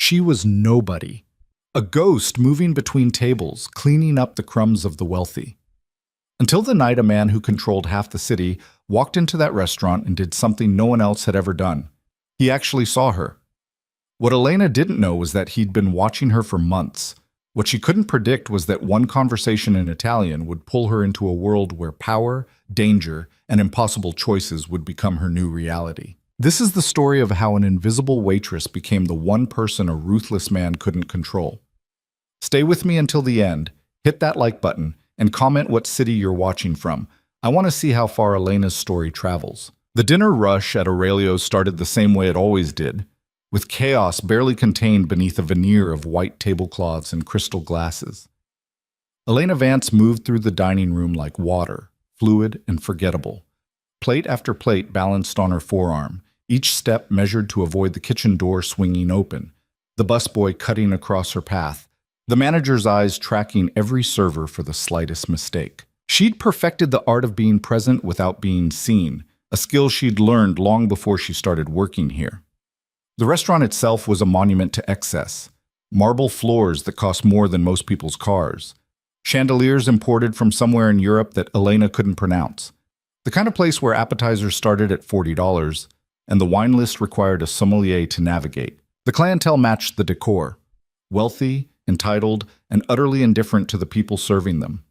She was nobody. A ghost moving between tables, cleaning up the crumbs of the wealthy. Until the night a man who controlled half the city walked into that restaurant and did something no one else had ever done. He actually saw her. What Elena didn't know was that he'd been watching her for months. What she couldn't predict was that one conversation in Italian would pull her into a world where power, danger, and impossible choices would become her new reality. This is the story of how an invisible waitress became the one person a ruthless man couldn't control. Stay with me until the end, hit that like button, and comment what city you're watching from. I want to see how far Elena's story travels. The dinner rush at Aurelio's started the same way it always did, with chaos barely contained beneath a veneer of white tablecloths and crystal glasses. Elena Vance moved through the dining room like water, fluid and forgettable. Plate after plate balanced on her forearm, each step measured to avoid the kitchen door swinging open, the busboy cutting across her path, the manager's eyes tracking every server for the slightest mistake. She'd perfected the art of being present without being seen, a skill she'd learned long before she started working here. The restaurant itself was a monument to excess. Marble floors that cost more than most people's cars. Chandeliers imported from somewhere in Europe that Elena couldn't pronounce. The kind of place where appetizers started at $40, and the wine list required a sommelier to navigate. The clientele matched the decor. Wealthy, entitled, and utterly indifferent to the people serving them.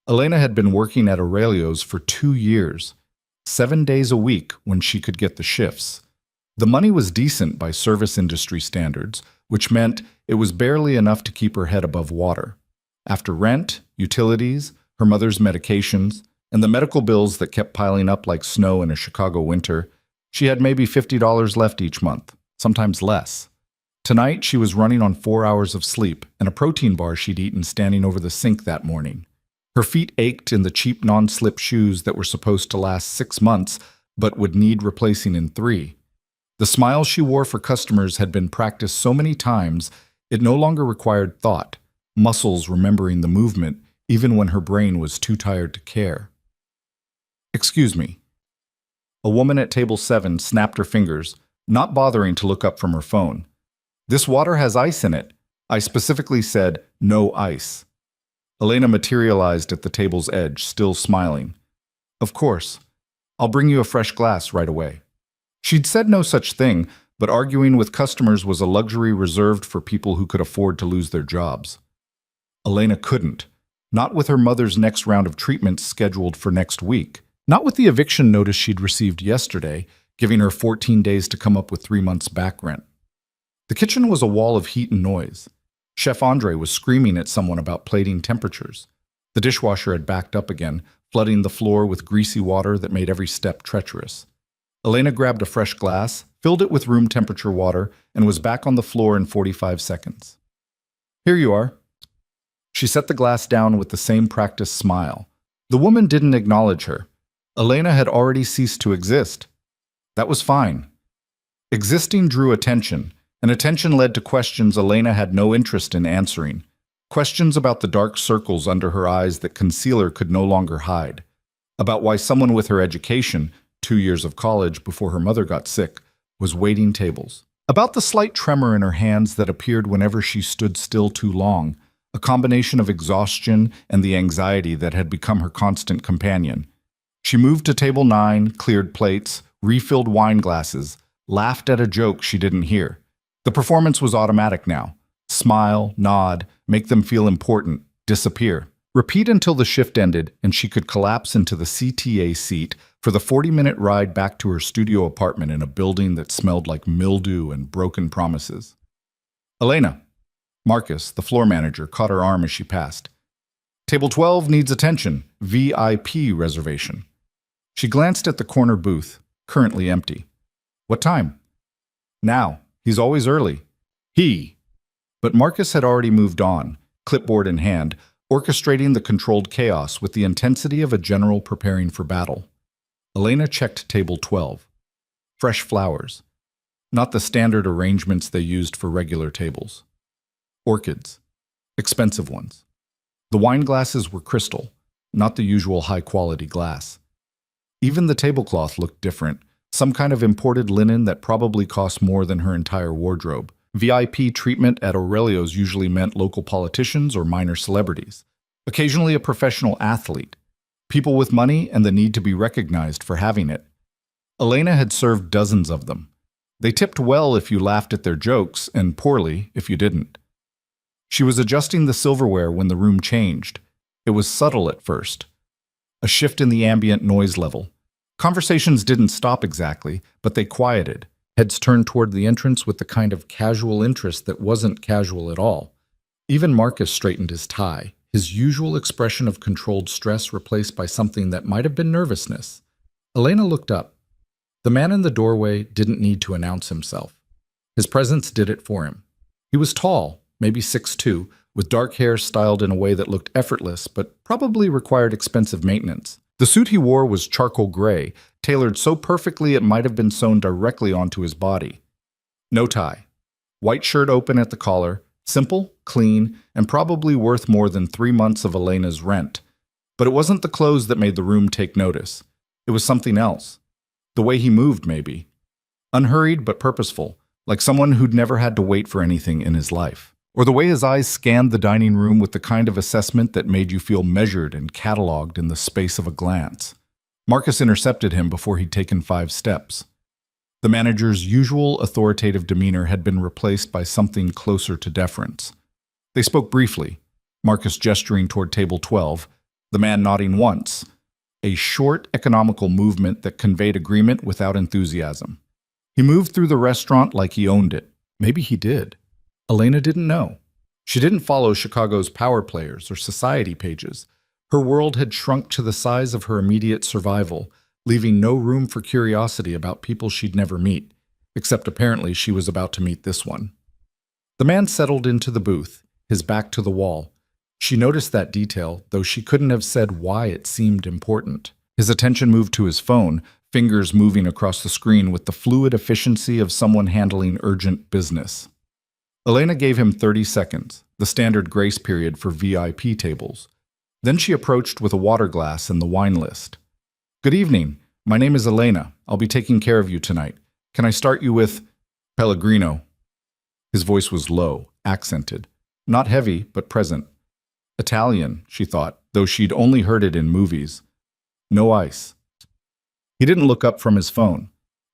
Elena had been working at Aurelio's for 2 years, 7 days a week when she could get the shifts. The money was decent by service industry standards, which meant it was barely enough to keep her head above water. After rent, utilities, her mother's medications, and the medical bills that kept piling up like snow in a Chicago winter, she had maybe $50 left each month, sometimes less. Tonight, she was running on 4 hours of sleep and a protein bar she'd eaten standing over the sink that morning. Her feet ached in the cheap non-slip shoes that were supposed to last 6 months, but would need replacing in 3. The smile she wore for customers had been practiced so many times, it no longer required thought, muscles remembering the movement, even when her brain was too tired to care. "Excuse me." A woman at table 7 snapped her fingers, not bothering to look up from her phone. "This water has ice in it." I specifically said, "No ice." Elena materialized at the table's edge, still smiling. "Of course. I'll bring you a fresh glass right away." She'd said no such thing, but arguing with customers was a luxury reserved for people who could afford to lose their jobs. Elena couldn't. Not with her mother's next round of treatments scheduled for next week. Not with the eviction notice she'd received yesterday, giving her 14 days to come up with 3 months' back rent. The kitchen was a wall of heat and noise. Chef Andre was screaming at someone about plating temperatures. The dishwasher had backed up again, flooding the floor with greasy water that made every step treacherous. Elena grabbed a fresh glass, filled it with room temperature water, and was back on the floor in 45 seconds. "Here you are." She set the glass down with the same practiced smile. The woman didn't acknowledge her. Elena had already ceased to exist. That was fine. Existing drew attention, and attention led to questions Elena had no interest in answering. Questions about the dark circles under her eyes that concealer could no longer hide. About why someone with her education, 2 years of college before her mother got sick, was waiting tables. About the slight tremor in her hands that appeared whenever she stood still too long, a combination of exhaustion and the anxiety that had become her constant companion. She moved to table 9, cleared plates, refilled wine glasses, laughed at a joke she didn't hear. The performance was automatic now. Smile, nod, make them feel important, disappear. Repeat until the shift ended and she could collapse into the CTA seat for the 40-minute ride back to her studio apartment in a building that smelled like mildew and broken promises. "Elena." Marcus, the floor manager, caught her arm as she passed. "Table 12 needs attention. VIP reservation." She glanced at the corner booth, currently empty. "What time?" "Now. He's always early." "He." But Marcus had already moved on, clipboard in hand, orchestrating the controlled chaos with the intensity of a general preparing for battle. Elena checked table 12. Fresh flowers. Not the standard arrangements they used for regular tables. Orchids. Expensive ones. The wine glasses were crystal, not the usual high-quality glass. Even the tablecloth looked different, some kind of imported linen that probably cost more than her entire wardrobe. VIP treatment at Aurelio's usually meant local politicians or minor celebrities. Occasionally a professional athlete. People with money and the need to be recognized for having it. Elena had served dozens of them. They tipped well if you laughed at their jokes, and poorly if you didn't. She was adjusting the silverware when the room changed. It was subtle at first. A shift in the ambient noise level. Conversations didn't stop exactly, but they quieted. Heads turned toward the entrance with the kind of casual interest that wasn't casual at all. Even Marcus straightened his tie, his usual expression of controlled stress replaced by something that might have been nervousness. Elena looked up. The man in the doorway didn't need to announce himself. His presence did it for him. He was tall, maybe 6'2", with dark hair styled in a way that looked effortless but probably required expensive maintenance. The suit he wore was charcoal gray, tailored so perfectly it might have been sewn directly onto his body. No tie. White shirt open at the collar, simple, clean, and probably worth more than 3 months of Elena's rent. But it wasn't the clothes that made the room take notice. It was something else. The way he moved, maybe. Unhurried but purposeful, like someone who'd never had to wait for anything in his life. Or the way his eyes scanned the dining room with the kind of assessment that made you feel measured and cataloged in the space of a glance. Marcus intercepted him before he'd taken 5 steps. The manager's usual authoritative demeanor had been replaced by something closer to deference. They spoke briefly, Marcus gesturing toward table 12, the man nodding once, a short, economical movement that conveyed agreement without enthusiasm. He moved through the restaurant like he owned it. Maybe he did. Elena didn't know. She didn't follow Chicago's power players or society pages. Her world had shrunk to the size of her immediate survival, leaving no room for curiosity about people she'd never meet, except apparently she was about to meet this one. The man settled into the booth, his back to the wall. She noticed that detail, though she couldn't have said why it seemed important. His attention moved to his phone, fingers moving across the screen with the fluid efficiency of someone handling urgent business. Elena gave him 30 seconds, the standard grace period for VIP tables. Then she approached with a water glass and the wine list. "Good evening. My name is Elena. I'll be taking care of you tonight. Can I start you with Pellegrino?" His voice was low, accented. Not heavy, but present. Italian, she thought, though she'd only heard it in movies. No ice. He didn't look up from his phone.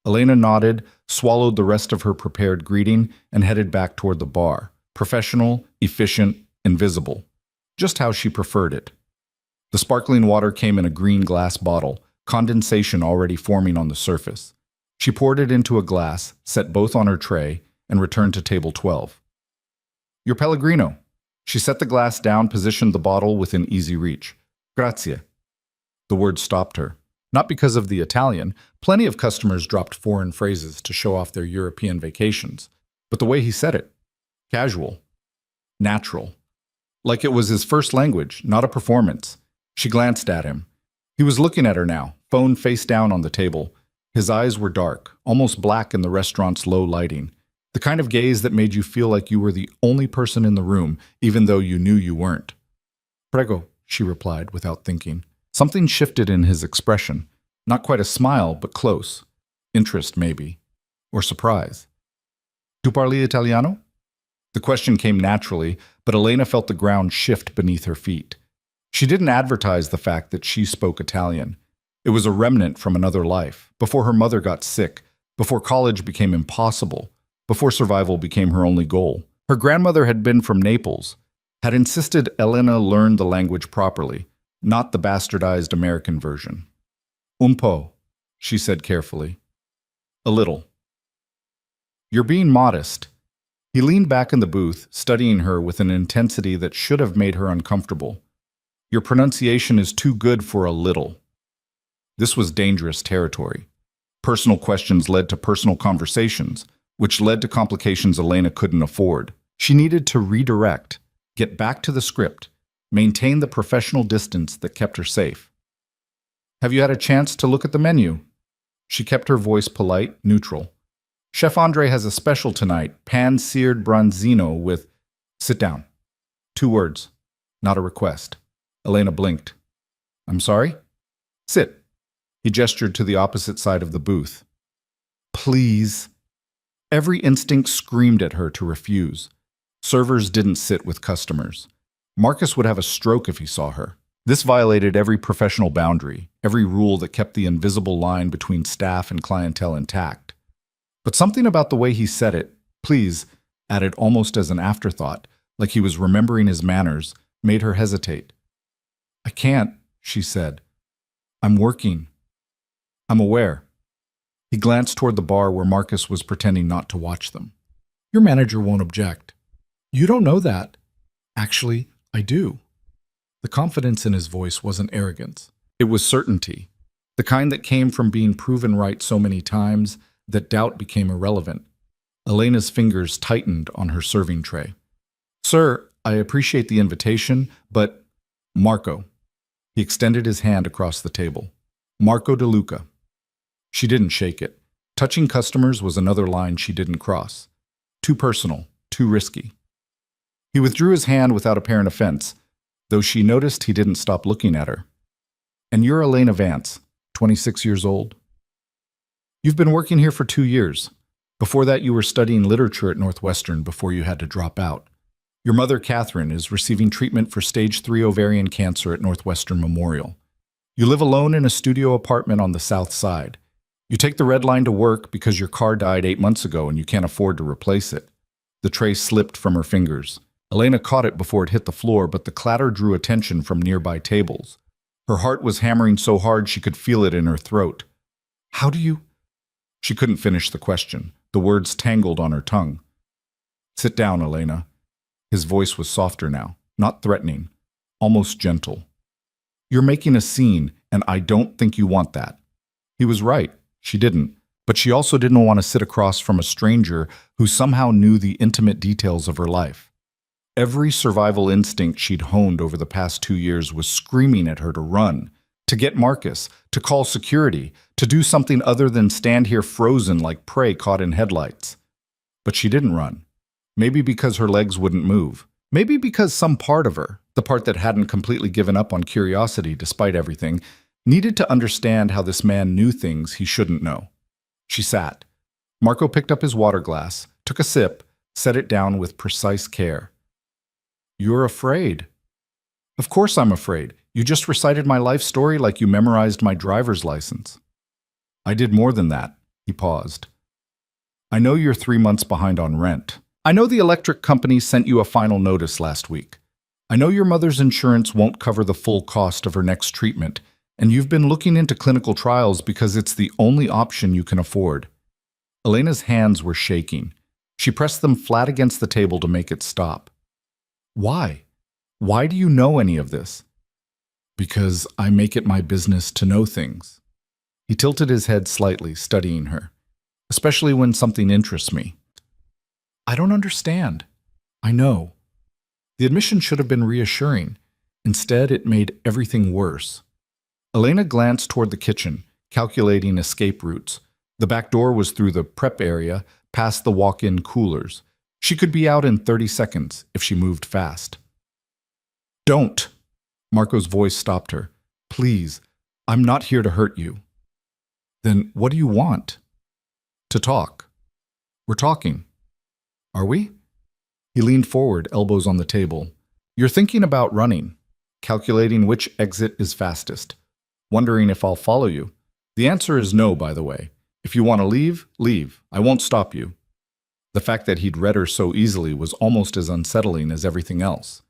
Elena nodded, swallowed the rest of her prepared greeting, and headed back toward the bar. Professional, efficient, invisible. Just how she preferred it. The sparkling water came in a green glass bottle, condensation already forming on the surface. She poured it into a glass, set both on her tray, and returned to table 12. "Your Pellegrino." She set the glass down, positioned the bottle within easy reach. "Grazie." The word stopped her. Not because of the Italian. Plenty of customers dropped foreign phrases to show off their European vacations. But the way he said it. Casual. Natural. Like it was his first language, not a performance. She glanced at him. He was looking at her now, phone face down on the table. His eyes were dark, almost black in the restaurant's low lighting. The kind of gaze that made you feel like you were the only person in the room, even though you knew you weren't. "Prego," she replied without thinking. Something shifted in his expression. Not quite a smile, but close. Interest, maybe. Or surprise. "Tu parli italiano?" The question came naturally, but Elena felt the ground shift beneath her feet. She didn't advertise the fact that she spoke Italian. It was a remnant from another life, before her mother got sick, before college became impossible, before survival became her only goal. Her grandmother had been from Naples, had insisted Elena learn the language properly, not the bastardized American version. "Un po'," she said carefully. "A little." "You're being modest." He leaned back in the booth, studying her with an intensity that should have made her uncomfortable. "Your pronunciation is too good for a little." This was dangerous territory. Personal questions led to personal conversations, which led to complications Elena couldn't afford. She needed to redirect, get back to the script, maintain the professional distance that kept her safe. "Have you had a chance to look at the menu?" She kept her voice polite, neutral. "Chef Andre has a special tonight, pan-seared branzino with—" "Sit down." 2 words, not a request. Elena blinked. "I'm sorry?" "Sit." He gestured to the opposite side of the booth. "Please." Every instinct screamed at her to refuse. Servers didn't sit with customers. Marcus would have a stroke if he saw her. This violated every professional boundary, every rule that kept the invisible line between staff and clientele intact. But something about the way he said it, please, added almost as an afterthought, like he was remembering his manners, made her hesitate. I can't, she said. I'm working. I'm aware. He glanced toward the bar where Marcus was pretending not to watch them. Your manager won't object. You don't know that. Actually, I do. The confidence in his voice wasn't arrogance. It was certainty, the kind that came from being proven right so many times that doubt became irrelevant. Elena's fingers tightened on her serving tray. Sir, I appreciate the invitation, but Marco. He extended his hand across the table. Marco DeLuca. She didn't shake it. Touching customers was another line she didn't cross. Too personal, too risky. He withdrew his hand without apparent offense, though she noticed he didn't stop looking at her. And you're Elena Vance, 26 years old. You've been working here for 2 years. Before that, you were studying literature at Northwestern before you had to drop out. Your mother, Catherine, is receiving treatment for stage 3 ovarian cancer at Northwestern Memorial. You live alone in a studio apartment on the south side. You take the red line to work because your car died 8 months ago and you can't afford to replace it. The tray slipped from her fingers. Elena caught it before it hit the floor, but the clatter drew attention from nearby tables. Her heart was hammering so hard she could feel it in her throat. How do you? She couldn't finish the question. The words tangled on her tongue. Sit down, Elena. His voice was softer now, not threatening, almost gentle. You're making a scene, and I don't think you want that. He was right. She didn't. But she also didn't want to sit across from a stranger who somehow knew the intimate details of her life. Every survival instinct she'd honed over the past 2 years was screaming at her to run, to get Marcus, to call security, to do something other than stand here frozen like prey caught in headlights. But she didn't run. Maybe because her legs wouldn't move. Maybe because some part of her, the part that hadn't completely given up on curiosity despite everything, needed to understand how this man knew things he shouldn't know. She sat. Marco picked up his water glass, took a sip, set it down with precise care. You're afraid. Of course I'm afraid. You just recited my life story like you memorized my driver's license. I did more than that. He paused. I know you're 3 months behind on rent. I know the electric company sent you a final notice last week. I know your mother's insurance won't cover the full cost of her next treatment, and you've been looking into clinical trials because it's the only option you can afford. Elena's hands were shaking. She pressed them flat against the table to make it stop. Why? Why do you know any of this? Because I make it my business to know things. He tilted his head slightly, studying her, especially when something interests me. I don't understand. I know. The admission should have been reassuring. Instead, it made everything worse. Elena glanced toward the kitchen, calculating escape routes. The back door was through the prep area, past the walk-in coolers. She could be out in 30 seconds if she moved fast. Don't! Marco's voice stopped her. Please, I'm not here to hurt you. Then what do you want? To talk. We're talking. Are we? He leaned forward, elbows on the table. You're thinking about running, calculating which exit is fastest, wondering if I'll follow you. The answer is no, by the way. If you want to leave, leave. I won't stop you. The fact that he'd read her so easily was almost as unsettling as everything else.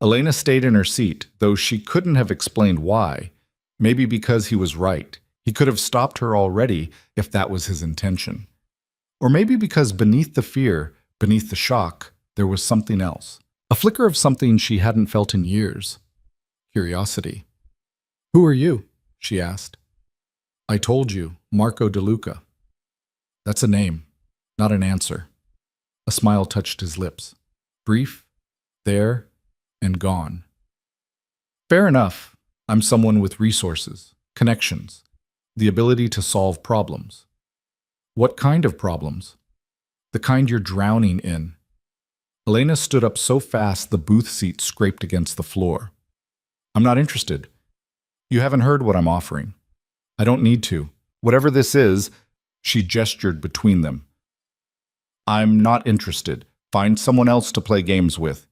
Elena stayed in her seat, though she couldn't have explained why. Maybe because he was right. He could have stopped her already if that was his intention. Or maybe because beneath the fear, beneath the shock, there was something else. A flicker of something she hadn't felt in years. Curiosity. Who are you? She asked. I told you, Marco DeLuca. That's a name, not an answer. A smile touched his lips. Brief, there, and gone. Fair enough. I'm someone with resources, connections, the ability to solve problems. What kind of problems? The kind you're drowning in. Elena stood up so fast the booth seat scraped against the floor. I'm not interested. You haven't heard what I'm offering. I don't need to. Whatever this is, she gestured between them. I'm not interested. Find someone else to play games with.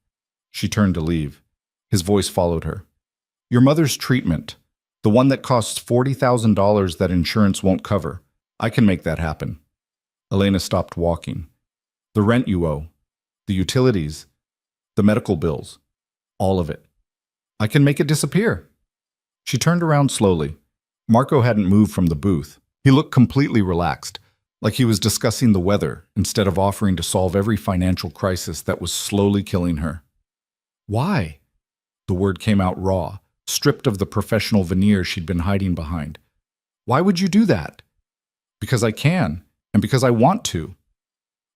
She turned to leave. His voice followed her. Your mother's treatment, the one that costs $40,000 that insurance won't cover. I can make that happen. Elena stopped walking. The rent you owe, the utilities, the medical bills, all of it. I can make it disappear. She turned around slowly. Marco hadn't moved from the booth. He looked completely relaxed, like he was discussing the weather instead of offering to solve every financial crisis that was slowly killing her. Why? The word came out raw, stripped of the professional veneer she'd been hiding behind. Why would you do that? Because I can, and because I want to.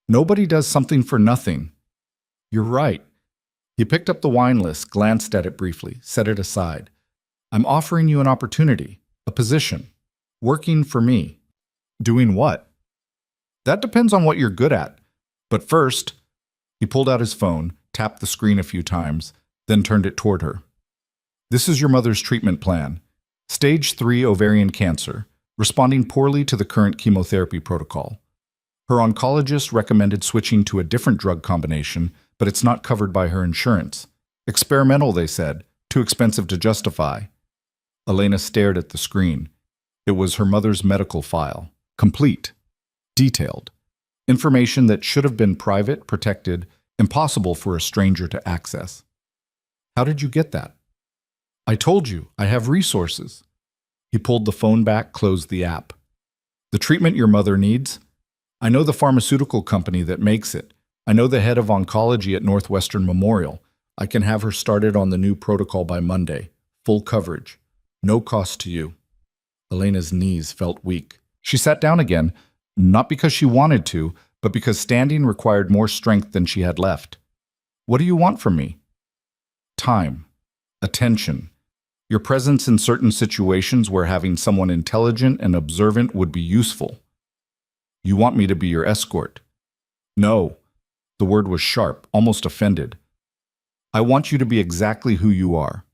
Nobody does something for nothing. You're right. He picked up the wine list, glanced at it briefly, set it aside. I'm offering you an opportunity, a position, working for me. Doing what? That depends on what you're good at. But first, he pulled out his phone, tapped the screen a few times, then turned it toward her. This is your mother's treatment plan. Stage 3 ovarian cancer, responding poorly to the current chemotherapy protocol. Her oncologist recommended switching to a different drug combination, but it's not covered by her insurance. Experimental, they said, too expensive to justify. Elena stared at the screen. It was her mother's medical file, complete, detailed. Information that should have been private, protected, impossible for a stranger to access. How did you get that? I told you, I have resources. He pulled the phone back, closed the app. The treatment your mother needs? I know the pharmaceutical company that makes it. I know the head of oncology at Northwestern Memorial. I can have her started on the new protocol by Monday. Full coverage. No cost to you. Elena's knees felt weak. She sat down again, not because she wanted to, but because standing required more strength than she had left. What do you want from me? Time. Attention. Your presence in certain situations where having someone intelligent and observant would be useful. You want me to be your escort? No. The word was sharp, almost offended. I want you to be exactly who you are.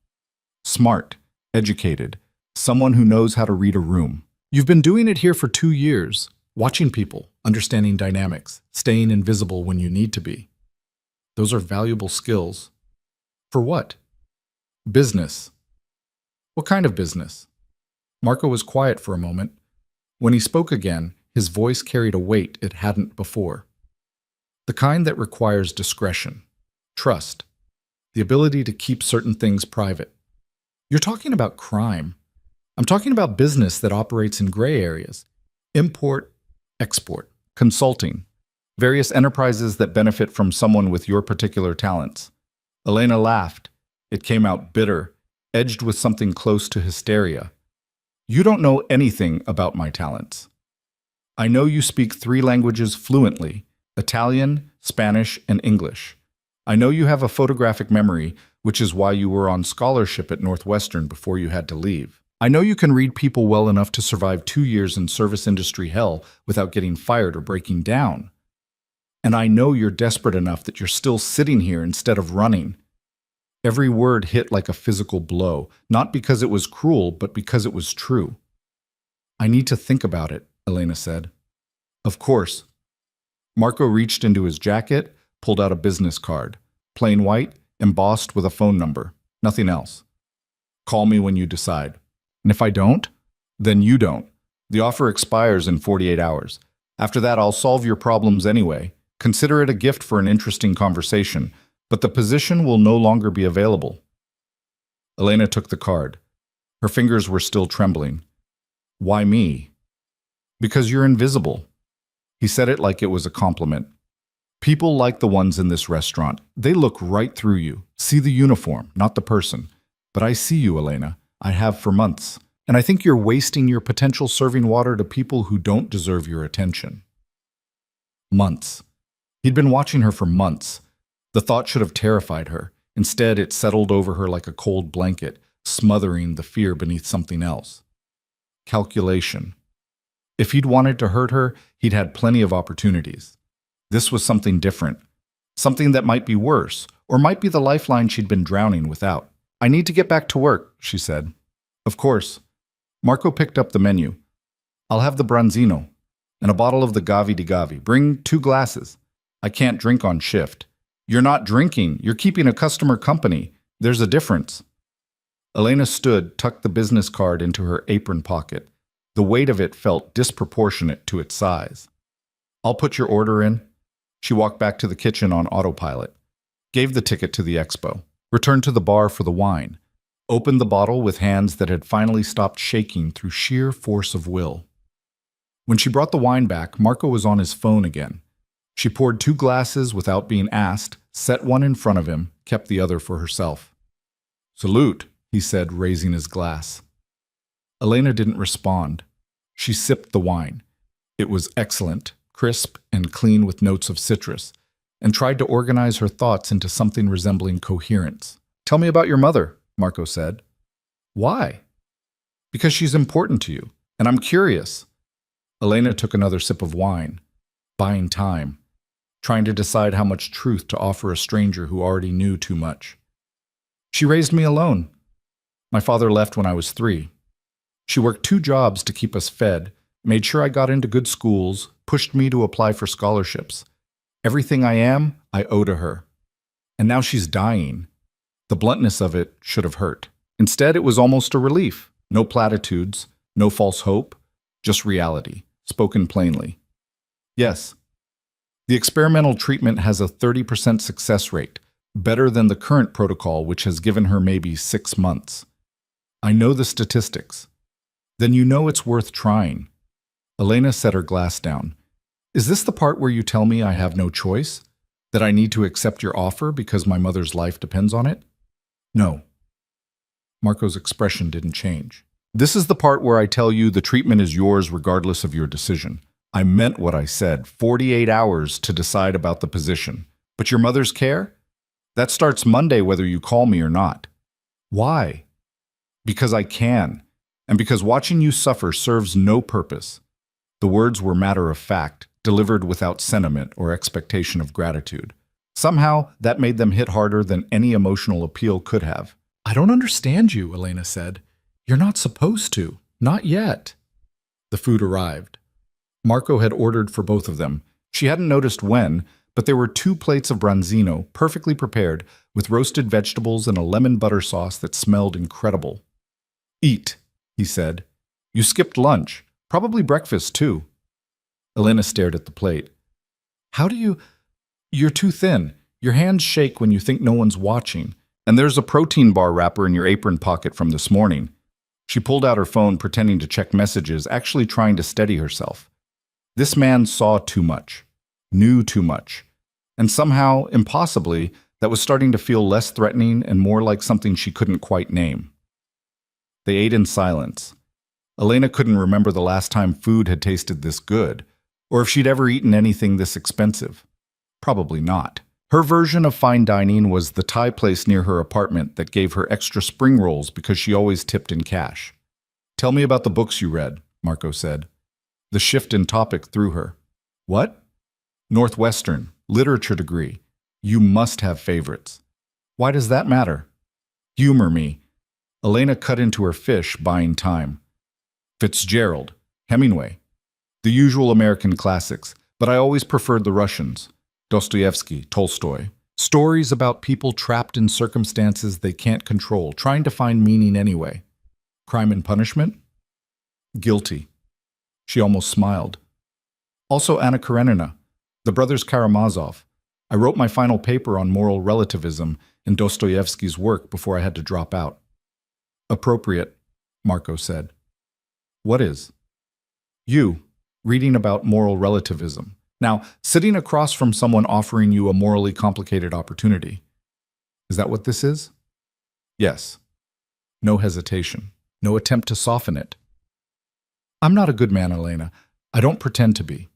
Smart, educated, someone who knows how to read a room. You've been doing it here for 2 years, watching people, understanding dynamics, staying invisible when you need to be. Those are valuable skills. For what? Business. What kind of business? Marco was quiet for a moment. When he spoke again, his voice carried a weight it hadn't before. The kind that requires discretion, trust, the ability to keep certain things private. You're talking about crime. I'm talking about business that operates in gray areas. Import, export, consulting, various enterprises that benefit from someone with your particular talents. Elena laughed. It came out bitter, edged with something close to hysteria. You don't know anything about my talents. I know you speak 3 languages fluently, Italian, Spanish, and English. I know you have a photographic memory, which is why you were on scholarship at Northwestern before you had to leave. I know you can read people well enough to survive 2 years in service industry hell without getting fired or breaking down. And I know you're desperate enough that you're still sitting here instead of running. Every word hit like a physical blow, not because it was cruel, but because it was true. I need to think about it, Elena said. Of course. Marco reached into his jacket, pulled out a business card, plain white, embossed with a phone number, nothing else. Call me when you decide. And if I don't, then you don't. The offer expires in 48 hours. After that, I'll solve your problems anyway. Consider it a gift for an interesting conversation, but the position will no longer be available. Elena took the card. Her fingers were still trembling. Why me? Because you're invisible. He said it like it was a compliment. People like the ones in this restaurant. They look right through you, see the uniform, not the person. But I see you, Elena. I have for months. And I think you're wasting your potential serving water to people who don't deserve your attention. Months. He'd been watching her for months. The thought should have terrified her. Instead, it settled over her like a cold blanket, smothering the fear beneath something else. Calculation. If he'd wanted to hurt her, he'd had plenty of opportunities. This was something different. Something that might be worse, or might be the lifeline she'd been drowning without. I need to get back to work, she said. Of course. Marco picked up the menu. I'll have the branzino and a bottle of the Gavi di Gavi. Bring 2 glasses. I can't drink on shift. You're not drinking. You're keeping a customer company. There's a difference. Elena stood, tucked the business card into her apron pocket. The weight of it felt disproportionate to its size. I'll put your order in. She walked back to the kitchen on autopilot, gave the ticket to the expo, returned to the bar for the wine, opened the bottle with hands that had finally stopped shaking through sheer force of will. When she brought the wine back, Marco was on his phone again. She poured 2 glasses without being asked, set one in front of him, kept the other for herself. "Salute," he said, raising his glass. Elena didn't respond. She sipped the wine. It was excellent, crisp and clean with notes of citrus, and tried to organize her thoughts into something resembling coherence. "Tell me about your mother," Marco said. "Why?" "Because she's important to you, and I'm curious." Elena took another sip of wine, buying time, trying to decide how much truth to offer a stranger who already knew too much. "She raised me alone. My father left when I was 3. She worked 2 jobs to keep us fed, made sure I got into good schools, pushed me to apply for scholarships. Everything I am, I owe to her. And now she's dying. The bluntness of it should have hurt. Instead, it was almost a relief. No platitudes, no false hope, just reality, spoken plainly. Yes, the experimental treatment has a 30% success rate, better than the current protocol, which has given her maybe 6 months. I know the statistics. Then you know it's worth trying." Elena set her glass down. "Is this the part where you tell me I have no choice? That I need to accept your offer because my mother's life depends on it?" "No." Marco's expression didn't change. "This is the part where I tell you the treatment is yours regardless of your decision. I meant what I said, 48 hours to decide about the position. But your mother's care? That starts Monday whether you call me or not." "Why?" "Because I can, and because watching you suffer serves no purpose." The words were matter of fact, delivered without sentiment or expectation of gratitude. Somehow, that made them hit harder than any emotional appeal could have. "I don't understand you," Elena said. "You're not supposed to. Not yet." The food arrived. Marco had ordered for both of them. She hadn't noticed when, but there were 2 plates of branzino, perfectly prepared, with roasted vegetables and a lemon butter sauce that smelled incredible. "Eat," he said. "You skipped lunch. Probably breakfast, too." Elena stared at the plate. "How do you... You're too thin. Your hands shake when you think no one's watching. And there's a protein bar wrapper in your apron pocket from this morning." She pulled out her phone, pretending to check messages, actually trying to steady herself. This man saw too much, knew too much, and somehow, impossibly, that was starting to feel less threatening and more like something she couldn't quite name. They ate in silence. Elena couldn't remember the last time food had tasted this good, or if she'd ever eaten anything this expensive. Probably not. Her version of fine dining was the Thai place near her apartment that gave her extra spring rolls because she always tipped in cash. "Tell me about the books you read," Marco said. The shift in topic threw her. "What?" "Northwestern, literature degree. You must have favorites." "Why does that matter?" "Humor me." Elena cut into her fish, buying time. "Fitzgerald, Hemingway, the usual American classics, but I always preferred the Russians. Dostoevsky, Tolstoy. Stories about people trapped in circumstances they can't control, trying to find meaning anyway. Crime and Punishment?" "Guilty." She almost smiled. "Also Anna Karenina, the brothers Karamazov. I wrote my final paper on moral relativism in Dostoevsky's work before I had to drop out." "Appropriate," Marco said. "What is?" "You, reading about moral relativism. Now, sitting across from someone offering you a morally complicated opportunity. Is that what this is?" "Yes." No hesitation, no attempt to soften it. "I'm not a good man, Elena. I don't pretend to be.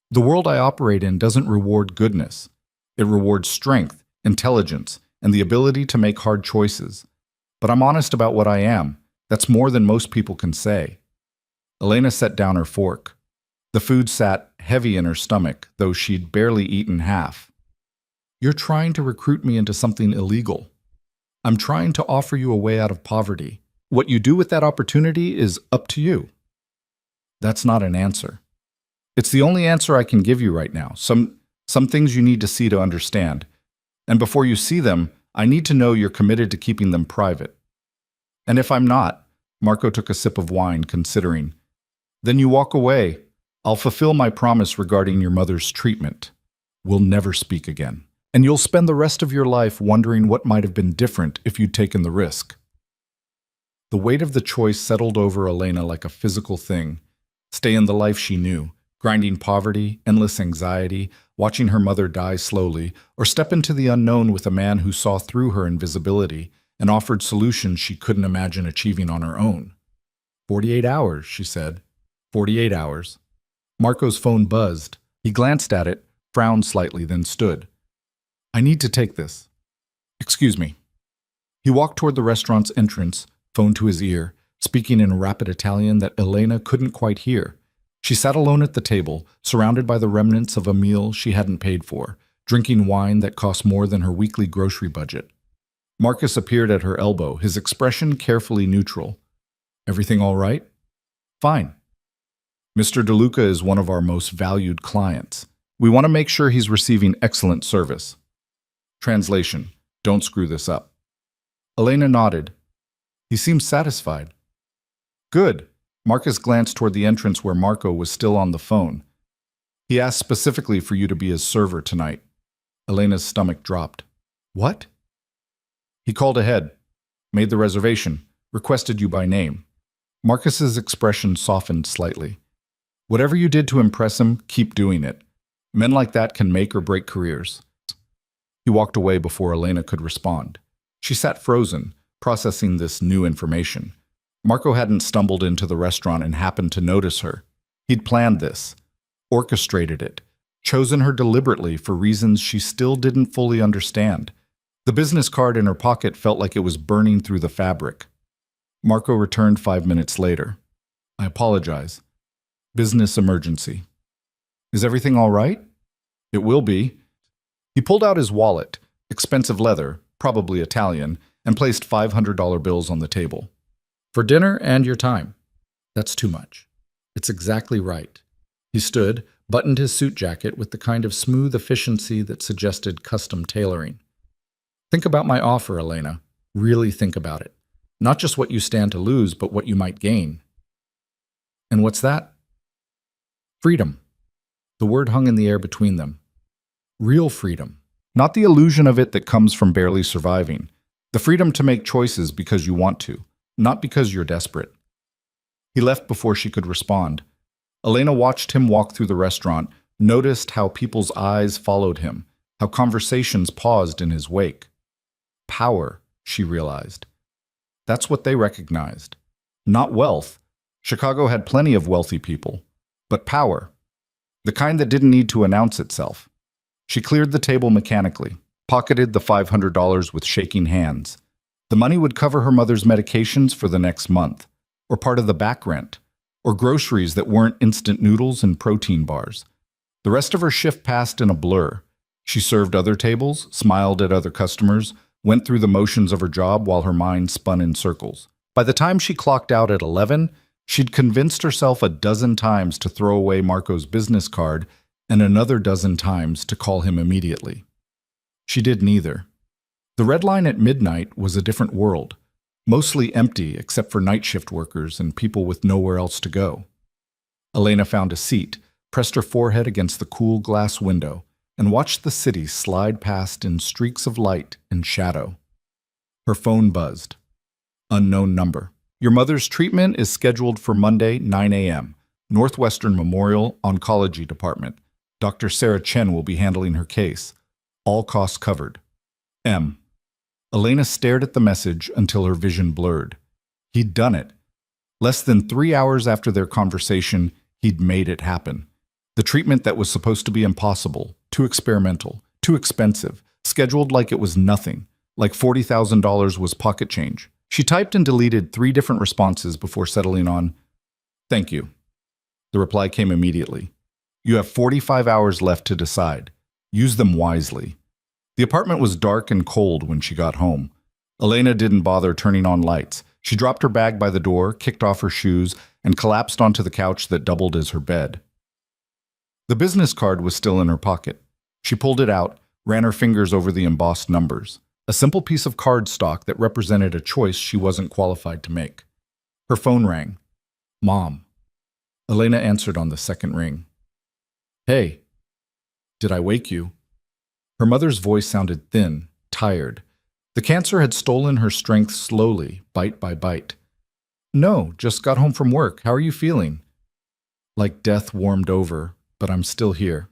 The world I operate in doesn't reward goodness. It rewards strength, intelligence, and the ability to make hard choices. But I'm honest about what I am. That's more than most people can say." Elena set down her fork. The food sat heavy in her stomach, though she'd barely eaten half. "You're trying to recruit me into something illegal. I'm trying to offer you a way out of poverty. What you do with that opportunity is up to you." "That's not an answer." "It's the only answer I can give you right now. Some things you need to see to understand. And before you see them, I need to know you're committed to keeping them private. And if I'm not, Marco took a sip of wine, considering, then you walk away. I'll fulfill my promise regarding your mother's treatment. We'll never speak again. And you'll spend the rest of your life wondering what might have been different if you'd taken the risk. The weight of the choice settled over Elena like a physical thing. Stay in the life she knew, grinding poverty, endless anxiety, watching her mother die slowly, or step into the unknown with a man who saw through her invisibility and offered solutions she couldn't imagine achieving on her own. 48 hours, she said. 48 hours. Marco's phone buzzed. He glanced at it, frowned slightly, then stood. I need to take this. Excuse me. He walked toward the restaurant's entrance, phone to his ear, speaking in rapid Italian that Elena couldn't quite hear. She sat alone at the table, surrounded by the remnants of a meal she hadn't paid for, drinking wine that cost more than her weekly grocery budget. Marcus appeared at her elbow, his expression carefully neutral. Everything all right? Fine. Mr. DeLuca is one of our most valued clients. We want to make sure he's receiving excellent service. Translation: don't screw this up. Elena nodded. He seemed satisfied. Good. Marcus glanced toward the entrance where Marco was still on the phone. He asked specifically for you to be his server tonight. Elena's stomach dropped. What? He called ahead, made the reservation, requested you by name. Marcus's expression softened slightly. Whatever you did to impress him, keep doing it. Men like that can make or break careers. He walked away before Elena could respond. She sat frozen, processing this new information. Marco hadn't stumbled into the restaurant and happened to notice her. He'd planned this, orchestrated it, chosen her deliberately for reasons she still didn't fully understand. The business card in her pocket felt like it was burning through the fabric. Marco returned 5 minutes later. I apologize. Business emergency. Is everything all right? It will be. He pulled out his wallet, expensive leather, probably Italian, and placed $500 bills on the table. For dinner and your time. That's too much. It's exactly right. He stood, buttoned his suit jacket with the kind of smooth efficiency that suggested custom tailoring. Think about my offer, Elena. Really think about it. Not just what you stand to lose, but what you might gain. And what's that? Freedom. The word hung in the air between them. Real freedom. Not the illusion of it that comes from barely surviving. The freedom to make choices because you want to, not because you're desperate. He left before she could respond. Elena watched him walk through the restaurant, noticed how people's eyes followed him, how conversations paused in his wake. Power, she realized. That's what they recognized. Not wealth. Chicago had plenty of wealthy people. But power. The kind that didn't need to announce itself. She cleared the table mechanically, pocketed the $500 with shaking hands. The money would cover her mother's medications for the next month, or part of the back rent, or groceries that weren't instant noodles and protein bars. The rest of her shift passed in a blur. She served other tables, smiled at other customers, went through the motions of her job while her mind spun in circles. By the time she clocked out at 11, she'd convinced herself a dozen times to throw away Marco's business card and another dozen times to call him immediately. She did neither. The Red Line at midnight was a different world, mostly empty except for night shift workers and people with nowhere else to go. Elena found a seat, pressed her forehead against the cool glass window, and watched the city slide past in streaks of light and shadow. Her phone buzzed. Unknown number. Your mother's treatment is scheduled for Monday, 9 a.m., Northwestern Memorial Oncology Department. Dr. Sarah Chen will be handling her case. All costs covered. M. Elena stared at the message until her vision blurred. He'd done it. Less than 3 hours after their conversation, he'd made it happen. The treatment that was supposed to be impossible, too experimental, too expensive, scheduled like it was nothing, like $40,000 was pocket change. She typed and deleted 3 different responses before settling on, "Thank you." The reply came immediately. "You have 45 hours left to decide. Use them wisely." The apartment was dark and cold when she got home. Elena didn't bother turning on lights. She dropped her bag by the door, kicked off her shoes, and collapsed onto the couch that doubled as her bed. The business card was still in her pocket. She pulled it out, ran her fingers over the embossed numbers. A simple piece of cardstock that represented a choice she wasn't qualified to make. Her phone rang. Mom. Elena answered on the second ring. Hey, did I wake you? Her mother's voice sounded thin, tired. The cancer had stolen her strength slowly, bite by bite. No, just got home from work. How are you feeling? Like death warmed over, but I'm still here.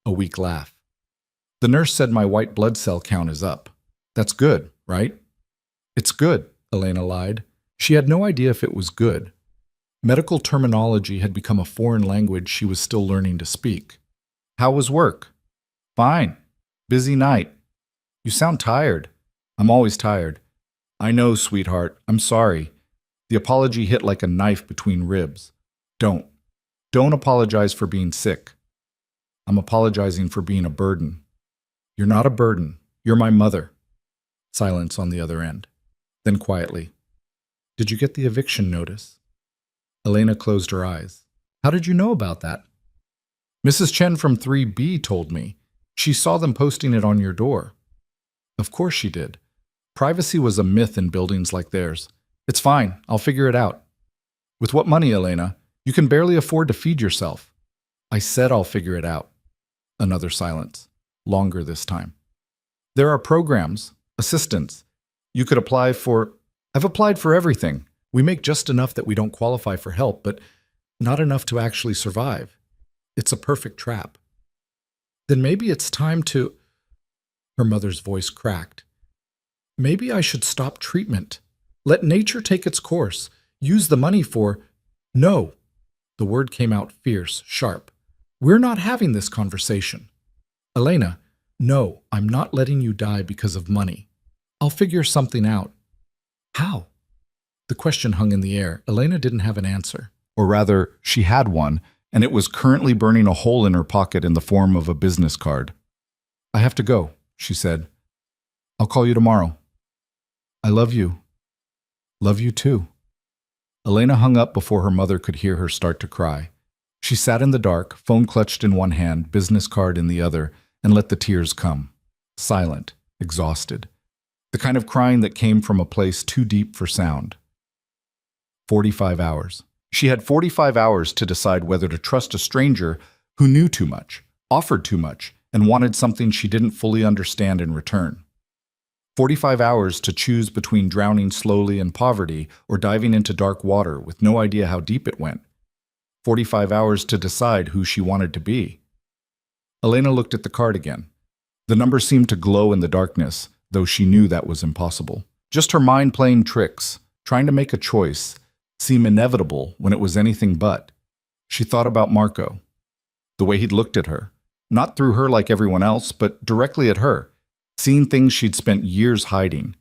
A weak laugh. The nurse said my white blood cell count is up. That's good, right? It's good, Elena lied. She had no idea if it was good. Medical terminology had become a foreign language she was still learning to speak. How was work? Fine. Busy night. You sound tired. I'm always tired. I know, sweetheart. I'm sorry. The apology hit like a knife between ribs. Don't. Don't apologize for being sick. I'm apologizing for being a burden. You're not a burden. You're my mother. Silence on the other end. Then quietly. Did you get the eviction notice? Elena closed her eyes. How did you know about that? Mrs. Chen from 3B told me. She saw them posting it on your door. Of course she did. Privacy was a myth in buildings like theirs. It's fine. I'll figure it out. With what money, Elena? You can barely afford to feed yourself. I said I'll figure it out. Another silence. Longer this time. There are programs, assistance. You could apply for... I've applied for everything. We make just enough that we don't qualify for help, but not enough to actually survive. It's a perfect trap. Then maybe it's time to... Her mother's voice cracked. Maybe I should stop treatment. Let nature take its course. Use the money for... No. The word came out fierce, sharp. We're not having this conversation. Elena, no, I'm not letting you die because of money. I'll figure something out. How? The question hung in the air. Elena didn't have an answer. Or rather, she had one, and it was currently burning a hole in her pocket in the form of a business card. I have to go, she said. I'll call you tomorrow. I love you. Love you too. Elena hung up before her mother could hear her start to cry. She sat in the dark, phone clutched in one hand, business card in the other, and let the tears come. Silent, exhausted. The kind of crying that came from a place too deep for sound. 45 hours. She had 45 hours to decide whether to trust a stranger who knew too much, offered too much, and wanted something she didn't fully understand in return. 45 hours to choose between drowning slowly in poverty or diving into dark water with no idea how deep it went. 45 hours to decide who she wanted to be. Elena looked at the card again. The number seemed to glow in the darkness, though she knew that was impossible. Just her mind playing tricks, trying to make a choice, seem inevitable when it was anything but. She thought about Marco. The way he'd looked at her. Not through her like everyone else, but directly at her. Seeing things she'd spent years hiding.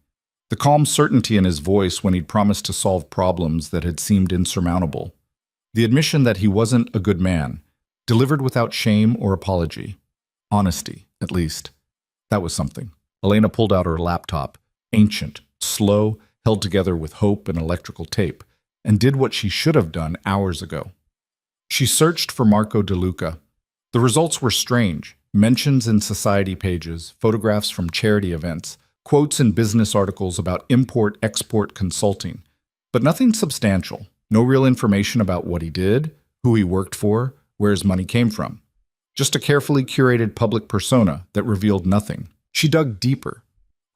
The calm certainty in his voice when he'd promised to solve problems that had seemed insurmountable. The admission that he wasn't a good man, delivered without shame or apology. Honesty, at least. That was something. Elena pulled out her laptop, ancient, slow, held together with hope and electrical tape, and did what she should have done hours ago. She searched for Marco De Luca. The results were strange. Mentions in society pages, photographs from charity events, quotes in business articles about import-export consulting. But nothing substantial. No real information about what he did, who he worked for, where his money came from. Just a carefully curated public persona that revealed nothing. She dug deeper.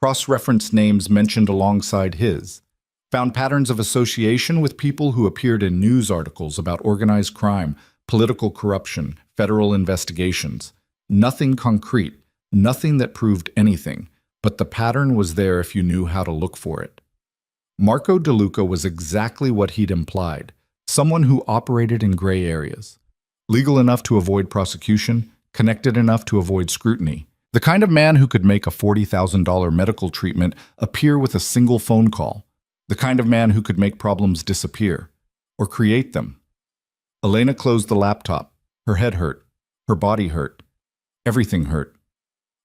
Cross-referenced names mentioned alongside his. Found patterns of association with people who appeared in news articles about organized crime, political corruption, federal investigations. Nothing concrete, nothing that proved anything, but the pattern was there if you knew how to look for it. Marco De Luca was exactly what he'd implied, someone who operated in gray areas. Legal enough to avoid prosecution, connected enough to avoid scrutiny. The kind of man who could make a $40,000 medical treatment appear with a single phone call. The kind of man who could make problems disappear, or create them. Elena closed the laptop. Her head hurt. Her body hurt. Everything hurt.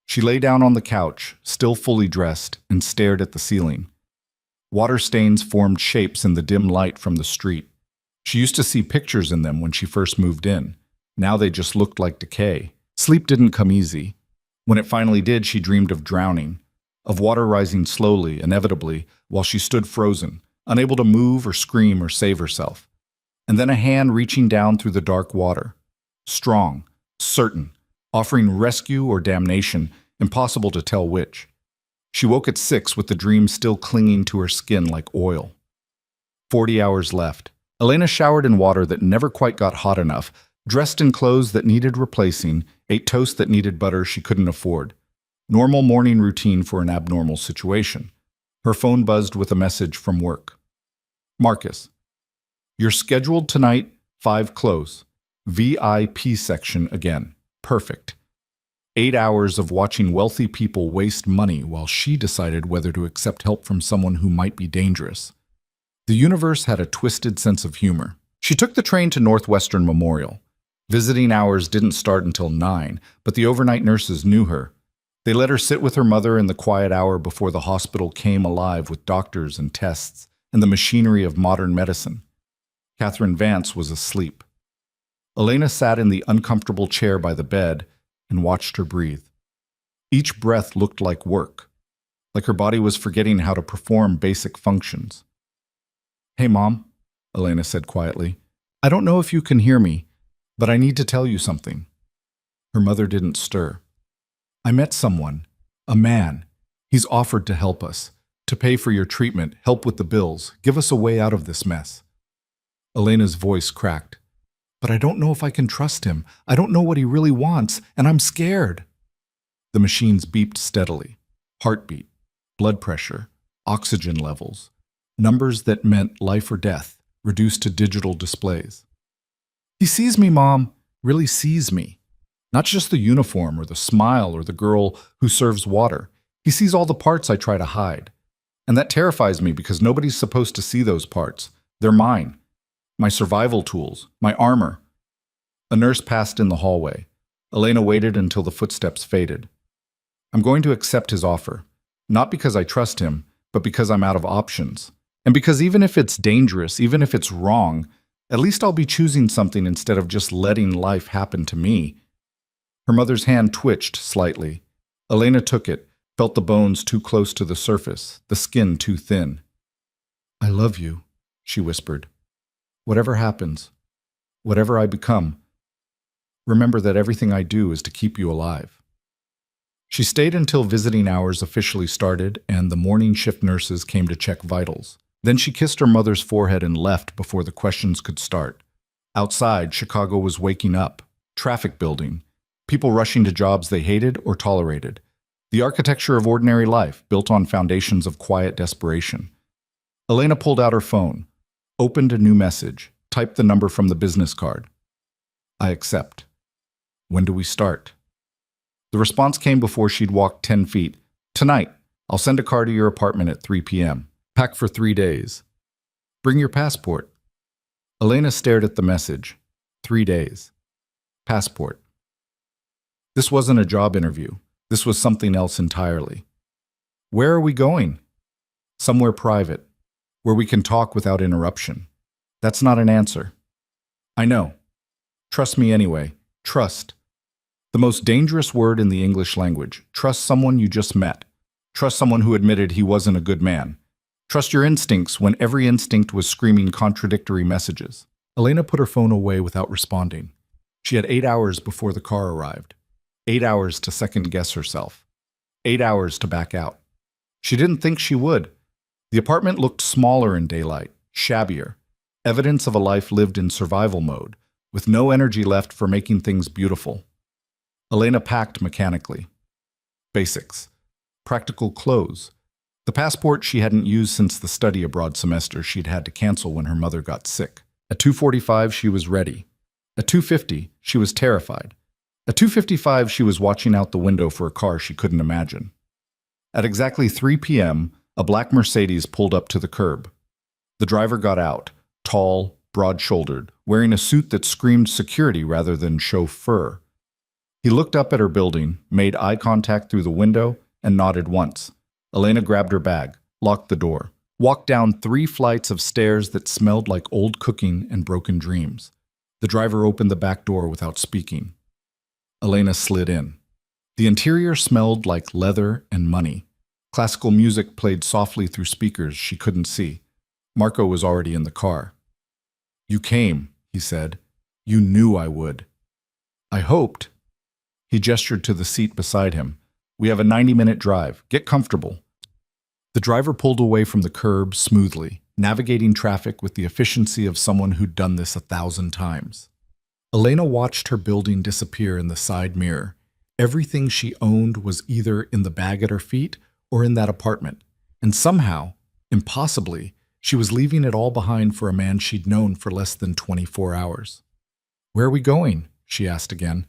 She lay down on the couch, still fully dressed, and stared at the ceiling. Water stains formed shapes in the dim light from the street. She used to see pictures in them when she first moved in. Now they just looked like decay. Sleep didn't come easy. When it finally did, she dreamed of drowning, of water rising slowly, inevitably, while she stood frozen, unable to move or scream or save herself. And then a hand reaching down through the dark water. Strong, certain, offering rescue or damnation, impossible to tell which. She woke at 6 with the dream still clinging to her skin like oil. 40 hours left. Elena showered in water that never quite got hot enough, dressed in clothes that needed replacing, ate toast that needed butter she couldn't afford. Normal morning routine for an abnormal situation. Her phone buzzed with a message from work. Marcus, you're scheduled tonight, 5 close. VIP section again. Perfect. 8 hours of watching wealthy people waste money while she decided whether to accept help from someone who might be dangerous. The universe had a twisted sense of humor. She took the train to Northwestern Memorial. Visiting hours didn't start until 9, but the overnight nurses knew her. They let her sit with her mother in the quiet hour before the hospital came alive with doctors and tests and the machinery of modern medicine. Catherine Vance was asleep. Elena sat in the uncomfortable chair by the bed and watched her breathe. Each breath looked like work, like her body was forgetting how to perform basic functions. "Hey, Mom," Elena said quietly. "I don't know if you can hear me, but I need to tell you something." Her mother didn't stir. "I met someone, a man. He's offered to help us, to pay for your treatment, help with the bills, give us a way out of this mess." Elena's voice cracked. "But I don't know if I can trust him. I don't know what he really wants, and I'm scared." The machines beeped steadily. Heartbeat, blood pressure, oxygen levels. Numbers that meant life or death, reduced to digital displays. "He sees me, Mom. Really sees me. Not just the uniform or the smile or the girl who serves water. He sees all the parts I try to hide. And that terrifies me because nobody's supposed to see those parts. They're mine. My survival tools, my armor." A nurse passed in the hallway. Elena waited until the footsteps faded. "I'm going to accept his offer. Not because I trust him, but because I'm out of options. And because even if it's dangerous, even if it's wrong, at least I'll be choosing something instead of just letting life happen to me." Her mother's hand twitched slightly. Elena took it, felt the bones too close to the surface, the skin too thin. "I love you," she whispered. "Whatever happens, whatever I become, remember that everything I do is to keep you alive." She stayed until visiting hours officially started and the morning shift nurses came to check vitals. Then she kissed her mother's forehead and left before the questions could start. Outside, Chicago was waking up, traffic building, people rushing to jobs they hated or tolerated. The architecture of ordinary life, built on foundations of quiet desperation. Elena pulled out her phone, opened a new message, typed the number from the business card. "I accept. When do we start?" The response came before she'd walked 10 feet. "Tonight. I'll send a car to your apartment at 3 p.m. Pack for 3 days. Bring your passport." Elena stared at the message. 3 days. Passport. This wasn't a job interview. This was something else entirely. "Where are we going?" "Somewhere private, where we can talk without interruption." That's not an answer. "I know. Trust me anyway. Trust. The most dangerous word in the English language. Trust someone you just met. Trust someone who admitted he wasn't a good man. Trust your instincts when every instinct was screaming contradictory messages." Elena put her phone away without responding. She had 8 hours before the car arrived. 8 hours to second-guess herself. 8 hours to back out. She didn't think she would. The apartment looked smaller in daylight, shabbier, evidence of a life lived in survival mode, with no energy left for making things beautiful. Elena packed mechanically. Basics. Practical clothes. The passport she hadn't used since the study abroad semester she'd had to cancel when her mother got sick. At 2:45, she was ready. At 2:50, she was terrified. At 2:55, she was watching out the window for a car she couldn't imagine. At exactly 3 p.m., a black Mercedes pulled up to the curb. The driver got out, tall, broad-shouldered, wearing a suit that screamed security rather than chauffeur. He looked up at her building, made eye contact through the window, and nodded once. Elena grabbed her bag, locked the door, walked down 3 flights of stairs that smelled like old cooking and broken dreams. The driver opened the back door without speaking. Elena slid in. The interior smelled like leather and money. Classical music played softly through speakers she couldn't see. Marco was already in the car. "You came," he said. "You knew I would." "I hoped." He gestured to the seat beside him. "We have a 90-minute drive. Get comfortable." The driver pulled away from the curb smoothly, navigating traffic with the efficiency of someone who'd done this 1,000 times. Elena watched her building disappear in the side mirror. Everything she owned was either in the bag at her feet or in that apartment. And somehow, impossibly, she was leaving it all behind for a man she'd known for less than 24 hours. "Where are we going?" she asked again.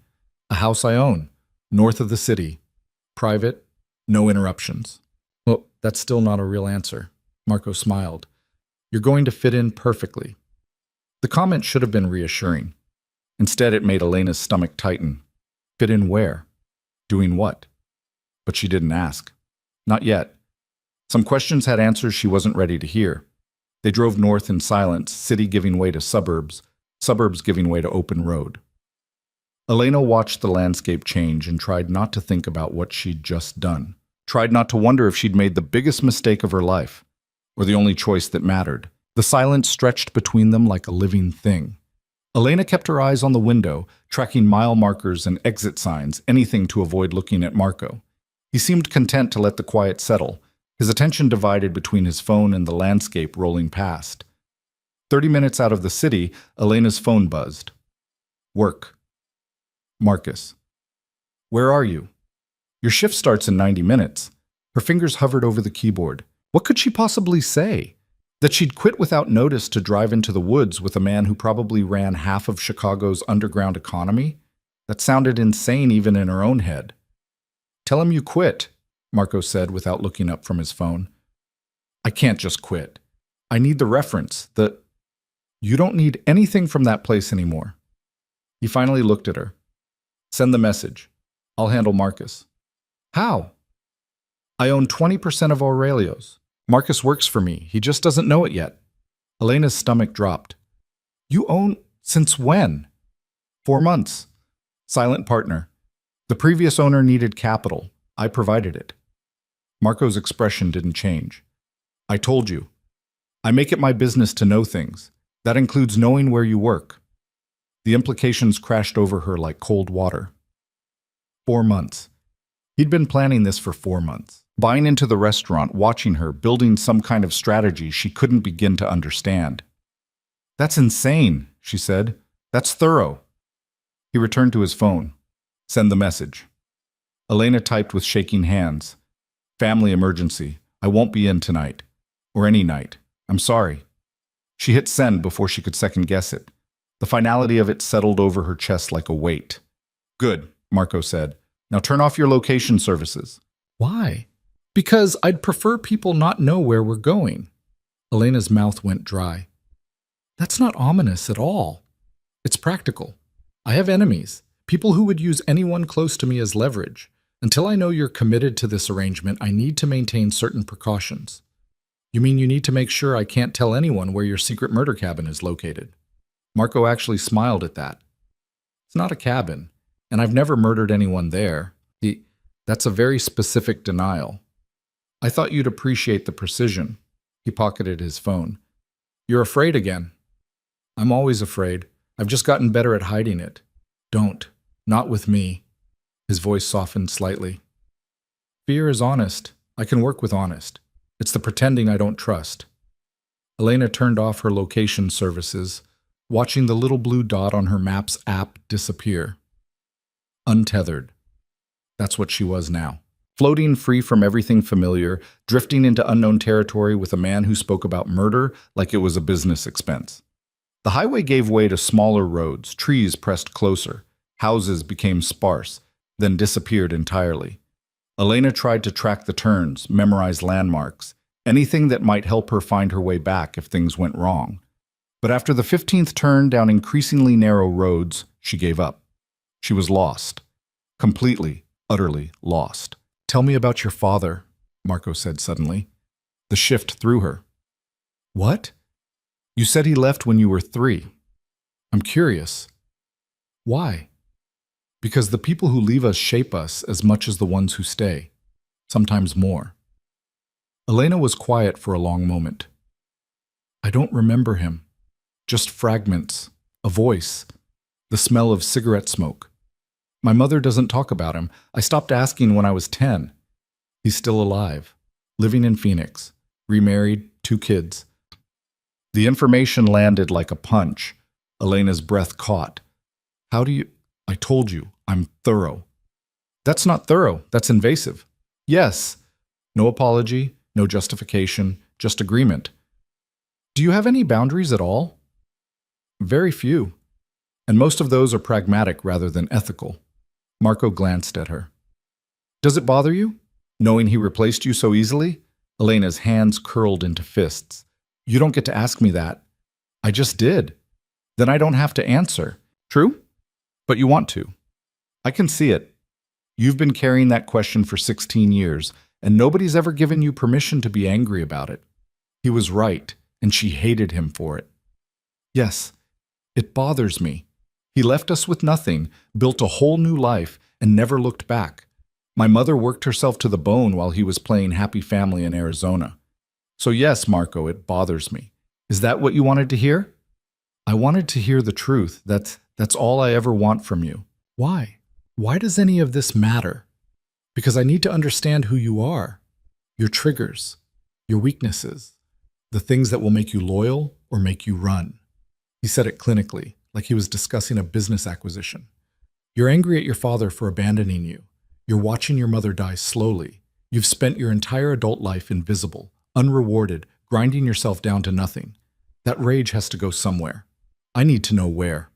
"A house I own, north of the city. Private, no interruptions." "Well, that's still not a real answer." Marco smiled. "You're going to fit in perfectly." The comment should have been reassuring. Instead, it made Elena's stomach tighten. Fit in where? Doing what? But she didn't ask. Not yet. Some questions had answers she wasn't ready to hear. They drove north in silence, city giving way to suburbs, suburbs giving way to open road. Elena watched the landscape change and tried not to think about what she'd just done. Tried not to wonder if she'd made the biggest mistake of her life, or the only choice that mattered. The silence stretched between them like a living thing. Elena kept her eyes on the window, tracking mile markers and exit signs, anything to avoid looking at Marco. He seemed content to let the quiet settle, his attention divided between his phone and the landscape rolling past. 30 minutes out of the city, Elena's phone buzzed. "Work." "Marcus." "Where are you?" "Your shift starts in 90 minutes. Her fingers hovered over the keyboard. What could she possibly say? That she'd quit without notice to drive into the woods with a man who probably ran half of Chicago's underground economy? That sounded insane even in her own head. "Tell him you quit," Marco said without looking up from his phone. "I can't just quit. I need the reference, You don't need anything from that place anymore." He finally looked at her. "Send the message. I'll handle Marcus." "How?" "I own 20% of Aurelio's. Marcus works for me. He just doesn't know it yet." Elena's stomach dropped. "You own since when?" 4 months. Silent partner. The previous owner needed capital. I provided it." Marco's expression didn't change. "I told you. I make it my business to know things. That includes knowing where you work." The implications crashed over her like cold water. 4 months. He'd been planning this for 4 months. Buying into the restaurant, watching her, building some kind of strategy she couldn't begin to understand. "That's insane," she said. "That's thorough." He returned to his phone. "Send the message." Elena typed with shaking hands. "Family emergency. I won't be in tonight. Or any night. I'm sorry." She hit send before she could second-guess it. The finality of it settled over her chest like a weight. "Good," Marco said. "Now turn off your location services." "Why?" "Because I'd prefer people not know where we're going." Elena's mouth went dry. "That's not ominous at all. It's practical. I have enemies, people who would use anyone close to me as leverage. Until I know you're committed to this arrangement, I need to maintain certain precautions." "You mean you need to make sure I can't tell anyone where your secret murder cabin is located?" Marco actually smiled at that. "It's not a cabin, and I've never murdered anyone there. That's a very specific denial." "I thought you'd appreciate the precision." He pocketed his phone. "You're afraid again." "I'm always afraid. I've just gotten better at hiding it." "Don't. Not with me." His voice softened slightly. "Fear is honest. I can work with honest. It's the pretending I don't trust." Elena turned off her location services, watching the little blue dot on her Maps app disappear. Untethered. That's what she was now. Floating free from everything familiar, drifting into unknown territory with a man who spoke about murder like it was a business expense. The highway gave way to smaller roads, trees pressed closer, houses became sparse, then disappeared entirely. Elena tried to track the turns, memorize landmarks, anything that might help her find her way back if things went wrong. But after the 15th turn down increasingly narrow roads, she gave up. She was lost. Completely, utterly lost. "Tell me about your father," Marco said suddenly. The shift threw her. "What? You said he left when you were 3. I'm curious." "Why?" Because the people who leave us shape us as much as the ones who stay, sometimes more. Elena was quiet for a long moment. I don't remember him. Just fragments, a voice, the smell of cigarette smoke. My mother doesn't talk about him. I stopped asking when I was 10. He's still alive, living in Phoenix, remarried, 2 kids. The information landed like a punch. Elena's breath caught. How do you... I told you, I'm thorough. That's not thorough, that's invasive. Yes. No apology, no justification, just agreement. Do you have any boundaries at all? Very few. And most of those are pragmatic rather than ethical. Marco glanced at her. Does it bother you, knowing he replaced you so easily? Elena's hands curled into fists. You don't get to ask me that. I just did. Then I don't have to answer. True? But you want to. I can see it. You've been carrying that question for 16 years, and nobody's ever given you permission to be angry about it. He was right, and she hated him for it. Yes, it bothers me. He left us with nothing, built a whole new life, and never looked back. My mother worked herself to the bone while he was playing Happy Family in Arizona. So yes, Marco, it bothers me. Is that what you wanted to hear? I wanted to hear the truth. That's all I ever want from you. Why? Why does any of this matter? Because I need to understand who you are, your triggers, your weaknesses, the things that will make you loyal or make you run. He said it clinically, like he was discussing a business acquisition. You're angry at your father for abandoning you. You're watching your mother die slowly. You've spent your entire adult life invisible, unrewarded, grinding yourself down to nothing. That rage has to go somewhere. I need to know where.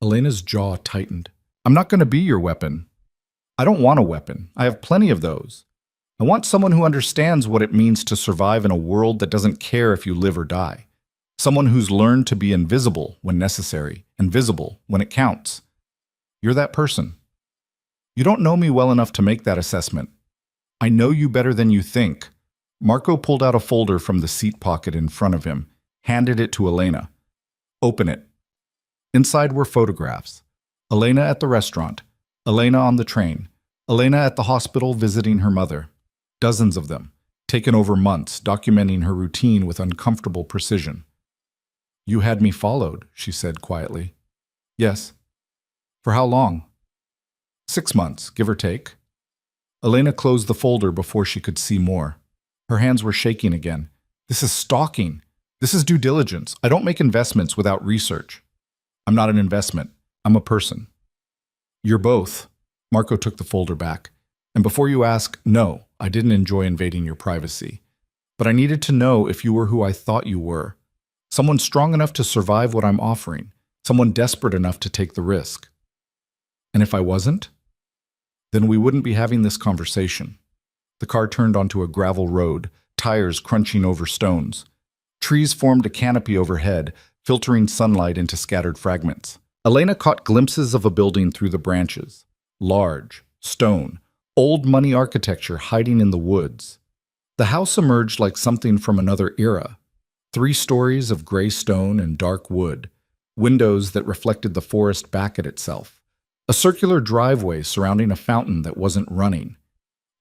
Elena's jaw tightened. I'm not going to be your weapon. I don't want a weapon. I have plenty of those. I want someone who understands what it means to survive in a world that doesn't care if you live or die. Someone who's learned to be invisible when necessary, and visible when it counts. You're that person. You don't know me well enough to make that assessment. I know you better than you think. Marco pulled out a folder from the seat pocket in front of him, handed it to Elena. Open it. Inside were photographs. Elena at the restaurant, Elena on the train, Elena at the hospital visiting her mother. Dozens of them, taken over months, documenting her routine with uncomfortable precision. You had me followed, she said quietly. Yes. For how long? 6 months, give or take. Elena closed the folder before she could see more. Her hands were shaking again. This is stalking. This is due diligence. I don't make investments without research. I'm not an investment. I'm a person. You're both. Marco took the folder back. And before you ask, no, I didn't enjoy invading your privacy. But I needed to know if you were who I thought you were. Someone strong enough to survive what I'm offering. Someone desperate enough to take the risk. And if I wasn't? Then we wouldn't be having this conversation. The car turned onto a gravel road, tires crunching over stones. Trees formed a canopy overhead, filtering sunlight into scattered fragments. Elena caught glimpses of a building through the branches. Large, stone, old money architecture hiding in the woods. The house emerged like something from another era. 3 stories of gray stone and dark wood, windows that reflected the forest back at itself. A circular driveway surrounding a fountain that wasn't running.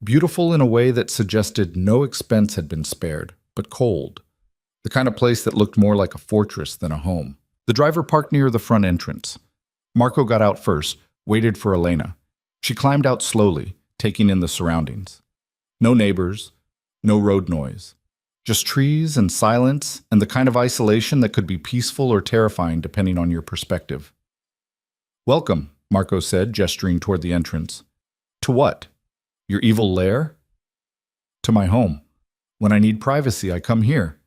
Beautiful in a way that suggested no expense had been spared, but cold. The kind of place that looked more like a fortress than a home. The driver parked near the front entrance. Marco got out first, waited for Elena. She climbed out slowly, taking in the surroundings. No neighbors, no road noise. Just trees and silence and the kind of isolation that could be peaceful or terrifying depending on your perspective. Welcome, Marco said, gesturing toward the entrance. To what? Your evil lair? To my home. When I need privacy, I come here.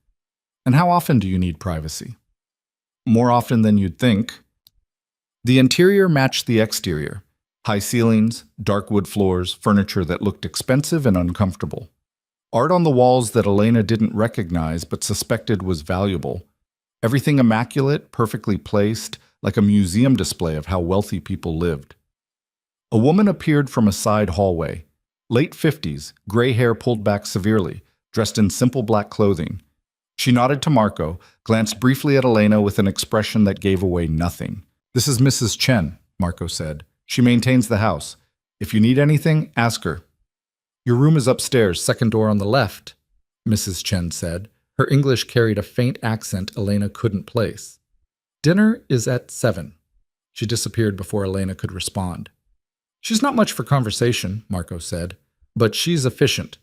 And how often do you need privacy? More often than you'd think. The interior matched the exterior. High ceilings, dark wood floors, furniture that looked expensive and uncomfortable. Art on the walls that Elena didn't recognize but suspected was valuable. Everything immaculate, perfectly placed, like a museum display of how wealthy people lived. A woman appeared from a side hallway. Late 50s, gray hair pulled back severely, dressed in simple black clothing. She nodded to Marco, glanced briefly at Elena with an expression that gave away nothing. This is Mrs. Chen, Marco said. She maintains the house. If you need anything, ask her. Your room is upstairs, second door on the left, Mrs. Chen said. Her English carried a faint accent Elena couldn't place. Dinner is at 7. She disappeared before Elena could respond. She's not much for conversation, Marco said, but she's efficient.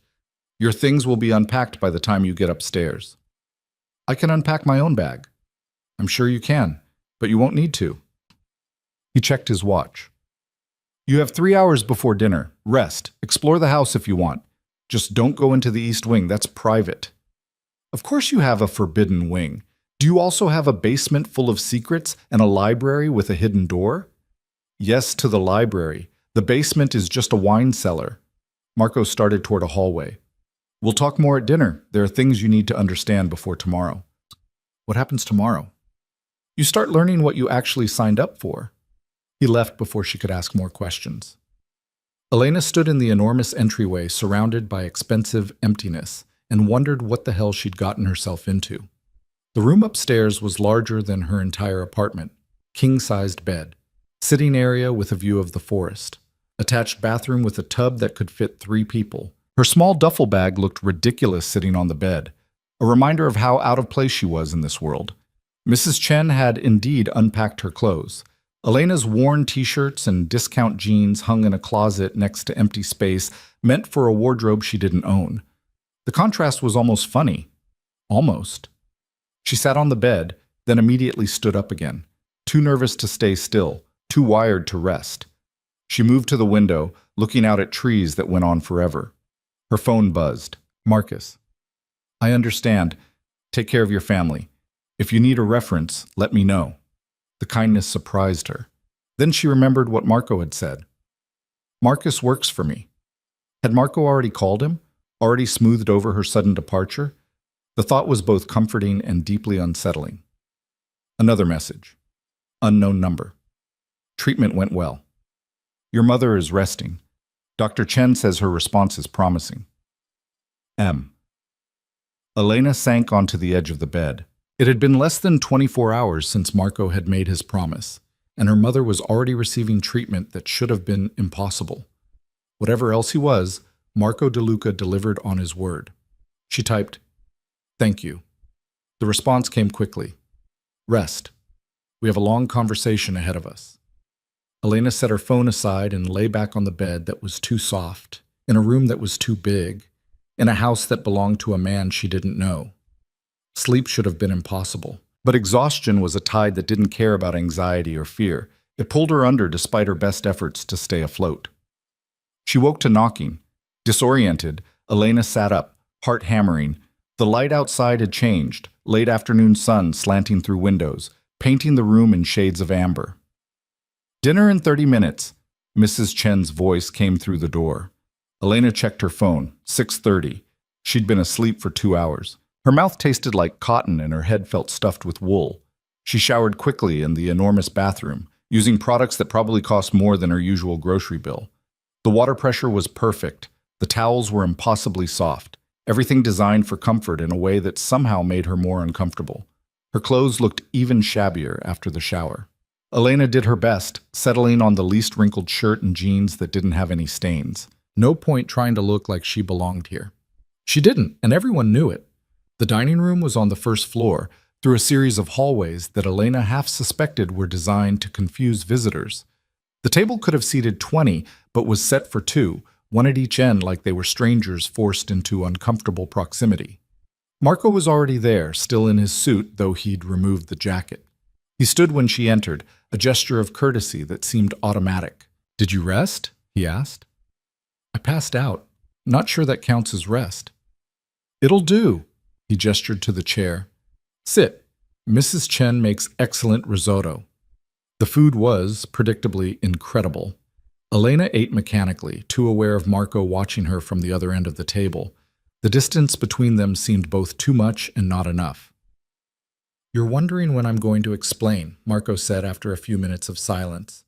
Your things will be unpacked by the time you get upstairs. I can unpack my own bag. I'm sure you can, but you won't need to. He checked his watch. You have 3 hours before dinner. Rest. Explore the house if you want. Just don't go into the east wing. That's private. Of course you have a forbidden wing. Do you also have a basement full of secrets and a library with a hidden door? Yes, to the library. The basement is just a wine cellar. Marco started toward a hallway. We'll talk more at dinner. There are things you need to understand before tomorrow. What happens tomorrow? You start learning what you actually signed up for. He left before she could ask more questions. Elena stood in the enormous entryway surrounded by expensive emptiness and wondered what the hell she'd gotten herself into. The room upstairs was larger than her entire apartment. King-sized bed. Sitting area with a view of the forest. Attached bathroom with a tub that could fit 3 people. Her small duffel bag looked ridiculous sitting on the bed, a reminder of how out of place she was in this world. Mrs. Chen had indeed unpacked her clothes. Elena's worn t-shirts and discount jeans hung in a closet next to empty space meant for a wardrobe she didn't own. The contrast was almost funny. Almost. She sat on the bed, then immediately stood up again, too nervous to stay still, too wired to rest. She moved to the window, looking out at trees that went on forever. Her phone buzzed. Marcus. I understand. Take care of your family. If you need a reference, let me know. The kindness surprised her. Then she remembered what Marco had said. Marcus works for me. Had Marco already called him? Already smoothed over her sudden departure? The thought was both comforting and deeply unsettling. Another message. Unknown number. Treatment went well. Your mother is resting. Dr. Chen says her response is promising. M. Elena sank onto the edge of the bed. It had been less than 24 hours since Marco had made his promise, and her mother was already receiving treatment that should have been impossible. Whatever else he was, Marco De Luca delivered on his word. She typed, "Thank you." The response came quickly. "Rest. We have a long conversation ahead of us." Elena set her phone aside and lay back on the bed that was too soft, in a room that was too big, in a house that belonged to a man she didn't know. Sleep should have been impossible, but exhaustion was a tide that didn't care about anxiety or fear. It pulled her under despite her best efforts to stay afloat. She woke to knocking. Disoriented, Elena sat up, heart hammering. The light outside had changed, late afternoon sun slanting through windows, painting the room in shades of amber. Dinner in 30 minutes, Mrs. Chen's voice came through the door. Elena checked her phone, 6:30. She'd been asleep for 2 hours. Her mouth tasted like cotton and her head felt stuffed with wool. She showered quickly in the enormous bathroom, using products that probably cost more than her usual grocery bill. The water pressure was perfect. The towels were impossibly soft, everything designed for comfort in a way that somehow made her more uncomfortable. Her clothes looked even shabbier after the shower. Elena did her best, settling on the least wrinkled shirt and jeans that didn't have any stains. No point trying to look like she belonged here. She didn't, and everyone knew it. The dining room was on the first floor, through a series of hallways that Elena half suspected were designed to confuse visitors. The table could have seated 20, but was set for 2, one at each end like they were strangers forced into uncomfortable proximity. Marco was already there, still in his suit, though he'd removed the jacket. He stood when she entered, a gesture of courtesy that seemed automatic. "Did you rest?" he asked. "I passed out. Not sure that counts as rest." "It'll do." He gestured to the chair. "Sit. Mrs. Chen makes excellent risotto." The food was, predictably, incredible. Elena ate mechanically, too aware of Marco watching her from the other end of the table. The distance between them seemed both too much and not enough. "You're wondering when I'm going to explain," Marco said after a few minutes of silence.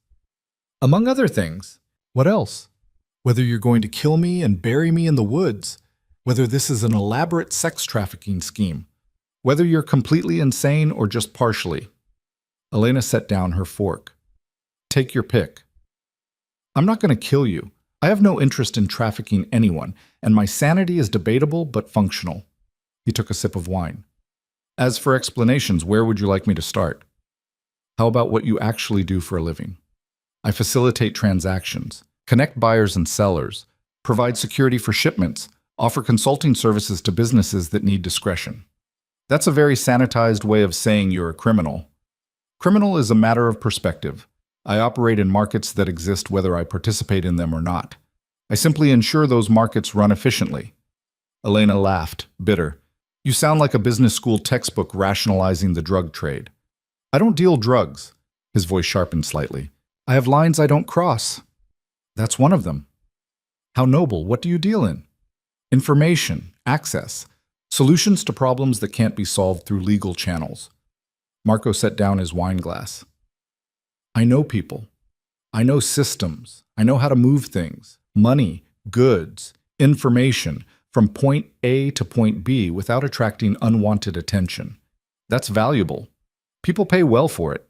"Among other things. What else? Whether you're going to kill me and bury me in the woods. Whether this is an elaborate sex trafficking scheme. Whether you're completely insane or just partially." Elena set down her fork. "Take your pick." I'm not going to kill you. I have no interest in trafficking anyone, and my sanity is debatable but functional. He took a sip of wine. As for explanations, where would you like me to start? How about what you actually do for a living? I facilitate transactions, connect buyers and sellers, provide security for shipments, offer consulting services to businesses that need discretion. That's a very sanitized way of saying you're a criminal. Criminal is a matter of perspective. I operate in markets that exist whether I participate in them or not. I simply ensure those markets run efficiently. Elena laughed, bitter. You sound like a business school textbook rationalizing the drug trade. I don't deal drugs. His voice sharpened slightly. I have lines I don't cross. That's one of them. How noble. What do you deal in? Information, access, solutions to problems that can't be solved through legal channels. Marco set down his wine glass. I know people. I know systems. I know how to move things, money, goods, information, from point A to point B without attracting unwanted attention. That's valuable. People pay well for it.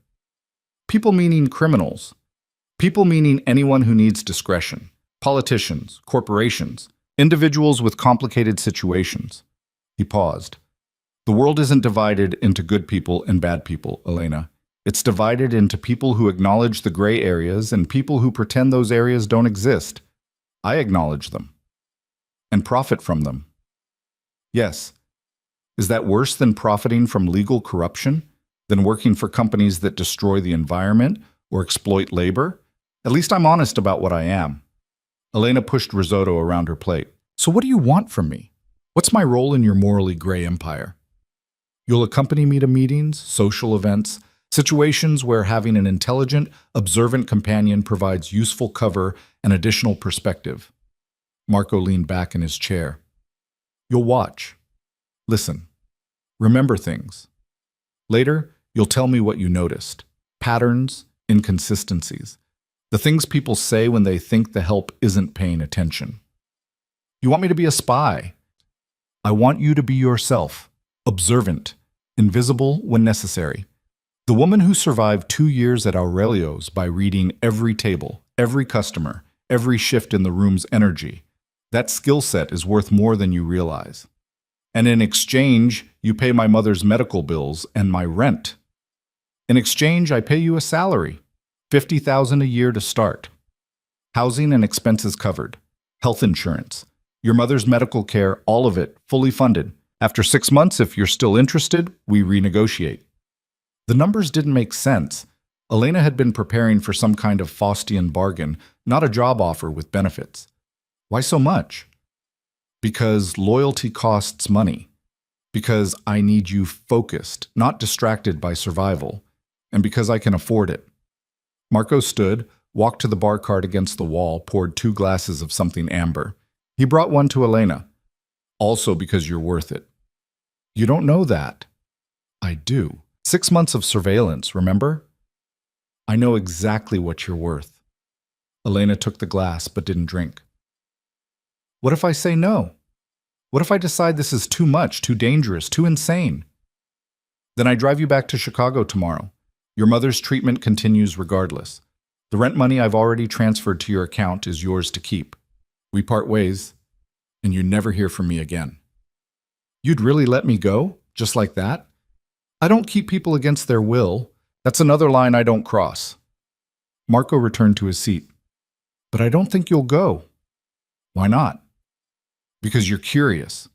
People meaning criminals. People meaning anyone who needs discretion. Politicians, corporations, individuals with complicated situations. He paused. The world isn't divided into good people and bad people, Elena. It's divided into people who acknowledge the gray areas and people who pretend those areas don't exist. I acknowledge them. And profit from them. Yes. Is that worse than profiting from legal corruption? Than working for companies that destroy the environment or exploit labor? At least I'm honest about what I am. Elena pushed risotto around her plate. So what do you want from me? What's my role in your morally gray empire? You'll accompany me to meetings, social events, situations where having an intelligent, observant companion provides useful cover and additional perspective. Marco leaned back in his chair. You'll watch. Listen. Remember things. Later, you'll tell me what you noticed. Patterns, inconsistencies. The things people say when they think the help isn't paying attention. You want me to be a spy. I want you to be yourself. Observant. Invisible when necessary. The woman who survived 2 years at Aurelio's by reading every table, every customer, every shift in the room's energy. That skill set is worth more than you realize. And in exchange, you pay my mother's medical bills and my rent. In exchange, I pay you a salary, $50,000 a year to start. Housing and expenses covered. Health insurance. Your mother's medical care, all of it, fully funded. After 6 months, if you're still interested, we renegotiate. The numbers didn't make sense. Elena had been preparing for some kind of Faustian bargain, not a job offer with benefits. Why so much? Because loyalty costs money. Because I need you focused, not distracted by survival. And because I can afford it. Marco stood, walked to the bar cart against the wall, poured 2 glasses of something amber. He brought one to Elena. Also because you're worth it. You don't know that. I do. 6 months of surveillance, remember? I know exactly what you're worth. Elena took the glass but didn't drink. What if I say no? What if I decide this is too much, too dangerous, too insane? Then I drive you back to Chicago tomorrow. Your mother's treatment continues regardless. The rent money I've already transferred to your account is yours to keep. We part ways, and you never hear from me again. You'd really let me go, just like that? I don't keep people against their will. That's another line I don't cross. Marco returned to his seat. But I don't think you'll go. Why not? Because you're curious.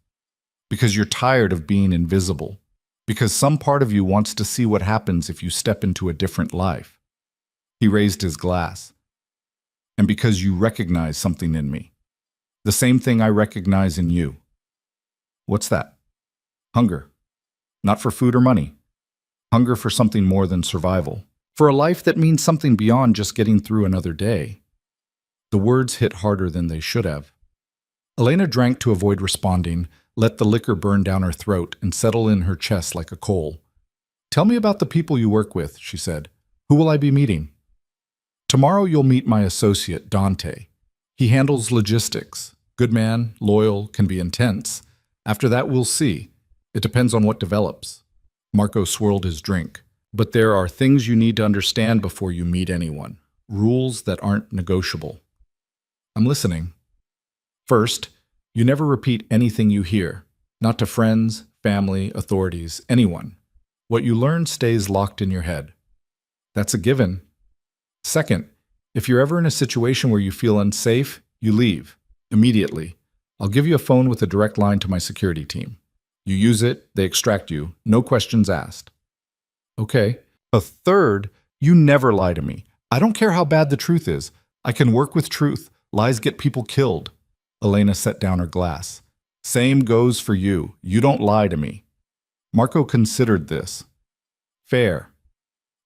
Because you're tired of being invisible. Because some part of you wants to see what happens if you step into a different life. He raised his glass. And because you recognize something in me. The same thing I recognize in you. What's that? Hunger. Not for food or money. Hunger for something more than survival. For a life that means something beyond just getting through another day. The words hit harder than they should have. Elena drank to avoid responding, let the liquor burn down her throat and settle in her chest like a coal. Tell me about the people you work with, she said. Who will I be meeting? Tomorrow you'll meet my associate, Dante. He handles logistics. Good man, loyal, can be intense. After that, we'll see. It depends on what develops. Marco swirled his drink. But there are things you need to understand before you meet anyone. Rules that aren't negotiable. I'm listening. First, you never repeat anything you hear, not to friends, family, authorities, anyone. What you learn stays locked in your head. That's a given. Second, if you're ever in a situation where you feel unsafe, you leave immediately. I'll give you a phone with a direct line to my security team. You use it, they extract you, no questions asked. Okay. A third, you never lie to me. I don't care how bad the truth is. I can work with truth. Lies get people killed. Elena set down her glass. Same goes for you. You don't lie to me. Marco considered this. Fair.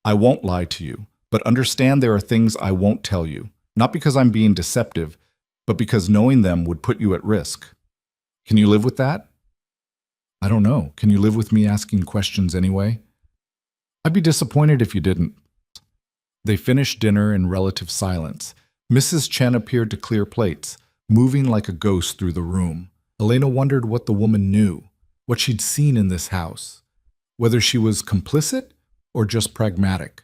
I won't lie to you, but understand there are things I won't tell you. Not because I'm being deceptive, but because knowing them would put you at risk. Can you live with that? I don't know. Can you live with me asking questions anyway? I'd be disappointed if you didn't. They finished dinner in relative silence. Mrs. Chen appeared to clear plates, moving like a ghost through the room. Elena wondered what the woman knew, what she'd seen in this house, whether she was complicit or just pragmatic.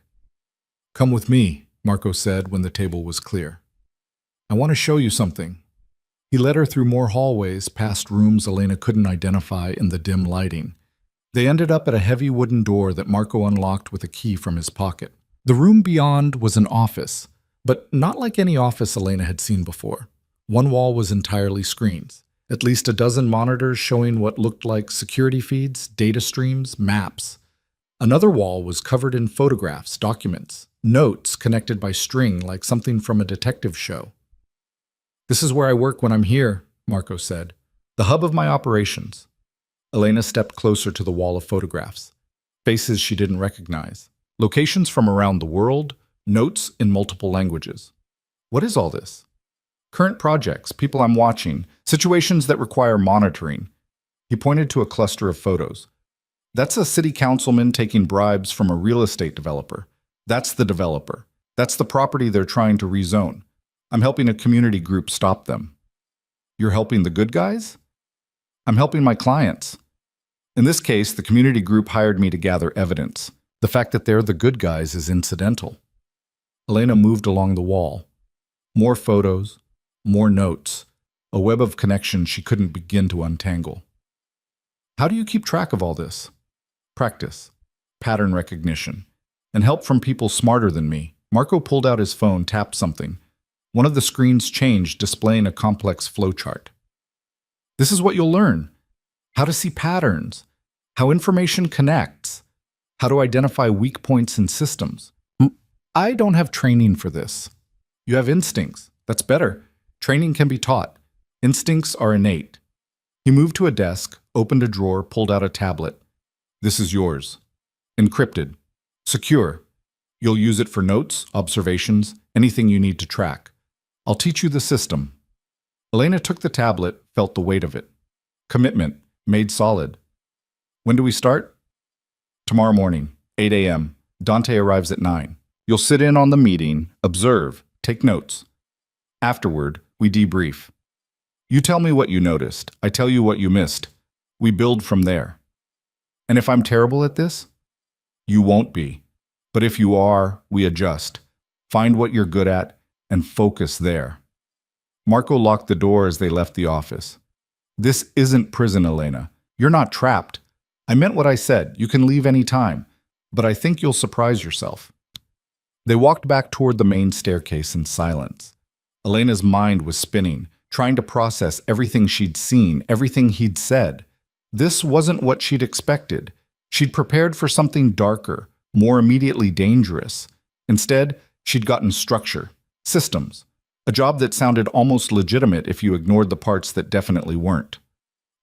Come with me, Marco said when the table was clear. I want to show you something. He led her through more hallways, past rooms Elena couldn't identify in the dim lighting. They ended up at a heavy wooden door that Marco unlocked with a key from his pocket. The room beyond was an office, but not like any office Elena had seen before. One wall was entirely screens, at least a dozen monitors showing what looked like security feeds, data streams, maps. Another wall was covered in photographs, documents, notes connected by string like something from a detective show. This is where I work when I'm here, Marco said. The hub of my operations. Elena stepped closer to the wall of photographs. Faces she didn't recognize. Locations from around the world, notes in multiple languages. What is all this? Current projects, people I'm watching, situations that require monitoring. He pointed to a cluster of photos. That's a city councilman taking bribes from a real estate developer. That's the developer. That's the property they're trying to rezone. I'm helping a community group stop them. You're helping the good guys? I'm helping my clients. In this case, the community group hired me to gather evidence. The fact that they're the good guys is incidental. Elena moved along the wall. More photos, more notes, a web of connections she couldn't begin to untangle. How do you keep track of all this? Practice, pattern recognition, and help from people smarter than me. Marco pulled out his phone, tapped something. One of the screens changed, displaying a complex flowchart. This is what you'll learn. How to see patterns, how information connects, how to identify weak points in systems. I don't have training for this. You have instincts. That's better. Training can be taught. Instincts are innate. He moved to a desk, opened a drawer, pulled out a tablet. This is yours. Encrypted. Secure. You'll use it for notes, observations, anything you need to track. I'll teach you the system. Elena took the tablet, felt the weight of it. Commitment, made solid. When do we start? Tomorrow morning, 8 a.m. Dante arrives at 9. You'll sit in on the meeting, observe, take notes. Afterward, we debrief. You tell me what you noticed. I tell you what you missed. We build from there. And if I'm terrible at this? You won't be. But if you are, we adjust. Find what you're good at and focus there. Marco locked the door as they left the office. This isn't prison, Elena. You're not trapped. I meant what I said. You can leave any time. But I think you'll surprise yourself. They walked back toward the main staircase in silence. Elena's mind was spinning, trying to process everything she'd seen, everything he'd said. This wasn't what she'd expected. She'd prepared for something darker, more immediately dangerous. Instead, she'd gotten structure, systems, a job that sounded almost legitimate if you ignored the parts that definitely weren't.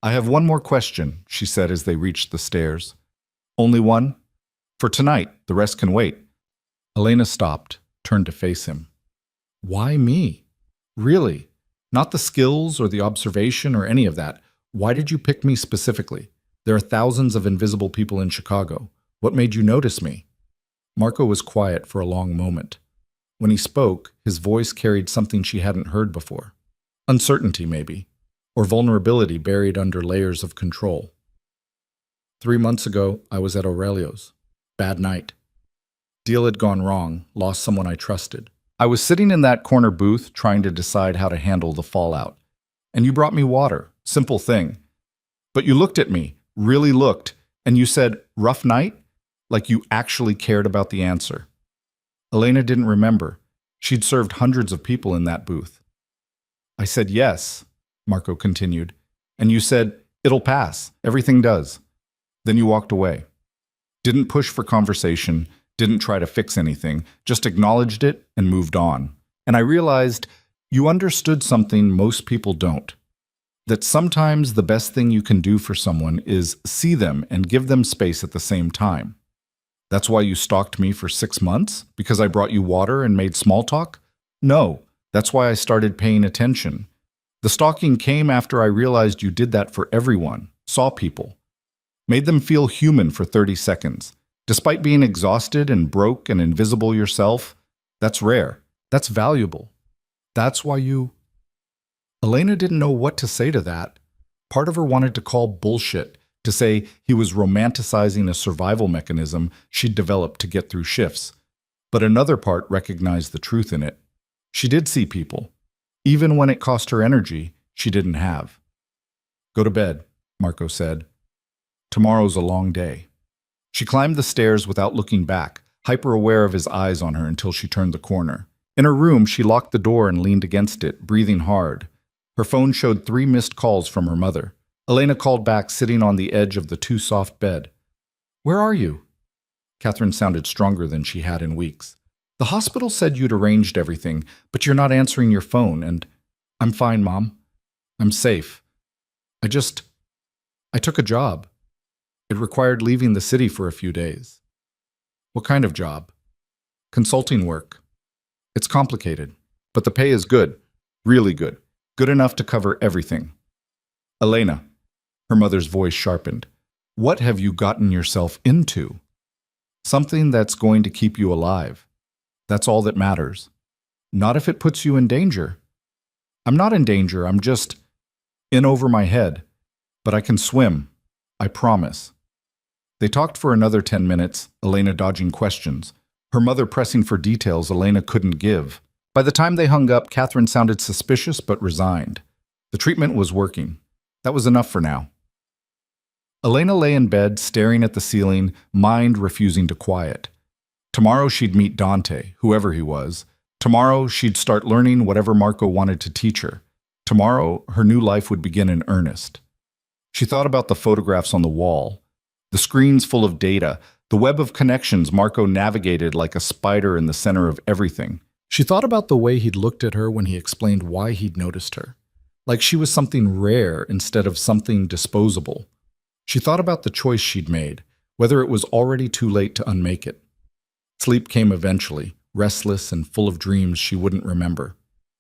I have one more question, she said as they reached the stairs. Only one? For tonight, the rest can wait. Elena stopped, turned to face him. Why me? Really? Not the skills or the observation or any of that. Why did you pick me specifically? There are thousands of invisible people in Chicago. What made you notice me? Marco was quiet for a long moment. When he spoke, his voice carried something she hadn't heard before. Uncertainty, maybe, or vulnerability buried under layers of control. 3 months ago, I was at Aurelio's. Bad night. Deal had gone wrong, lost someone I trusted. I was sitting in that corner booth trying to decide how to handle the fallout. And you brought me water. Simple thing. But you looked at me, really looked, and you said, rough night? Like you actually cared about the answer. Elena didn't remember. She'd served hundreds of people in that booth. I said yes, Marco continued. And you said, it'll pass. Everything does. Then you walked away. Didn't push for conversation, didn't try to fix anything, just acknowledged it and moved on. And I realized you understood something most people don't. That sometimes the best thing you can do for someone is see them and give them space at the same time. That's why you stalked me for 6 months? Because I brought you water and made small talk? No, that's why I started paying attention. The stalking came after I realized you did that for everyone, saw people. Made them feel human for 30 seconds. Despite being exhausted and broke and invisible yourself, that's rare. That's valuable. That's why you... Elena didn't know what to say to that. Part of her wanted to call bullshit, to say he was romanticizing a survival mechanism she'd developed to get through shifts. But another part recognized the truth in it. She did see people. Even when it cost her energy she didn't have. Go to bed, Marco said. Tomorrow's a long day. She climbed the stairs without looking back, hyper-aware of his eyes on her until she turned the corner. In her room, she locked the door and leaned against it, breathing hard. Her phone showed 3 missed calls from her mother. Elena called back, sitting on the edge of the too-soft bed. Where are you? Catherine sounded stronger than she had in weeks. The hospital said you'd arranged everything, but you're not answering your phone, and... I'm fine, Mom. I'm safe. I took a job. It required leaving the city for a few days. What kind of job? Consulting work. It's complicated, but the pay is good, really good. Good enough to cover everything. Elena, her mother's voice sharpened. What have you gotten yourself into? Something that's going to keep you alive. That's all that matters. Not if it puts you in danger. I'm not in danger, I'm just in over my head. But I can swim, I promise. They talked for another 10 minutes, Elena dodging questions, her mother pressing for details Elena couldn't give. By the time they hung up, Catherine sounded suspicious but resigned. The treatment was working. That was enough for now. Elena lay in bed, staring at the ceiling, mind refusing to quiet. Tomorrow she'd meet Dante, whoever he was. Tomorrow she'd start learning whatever Marco wanted to teach her. Tomorrow her new life would begin in earnest. She thought about the photographs on the wall, the screens full of data, the web of connections Marco navigated like a spider in the center of everything. She thought about the way he'd looked at her when he explained why he'd noticed her, like she was something rare instead of something disposable. She thought about the choice she'd made, whether it was already too late to unmake it. Sleep came eventually, restless and full of dreams she wouldn't remember.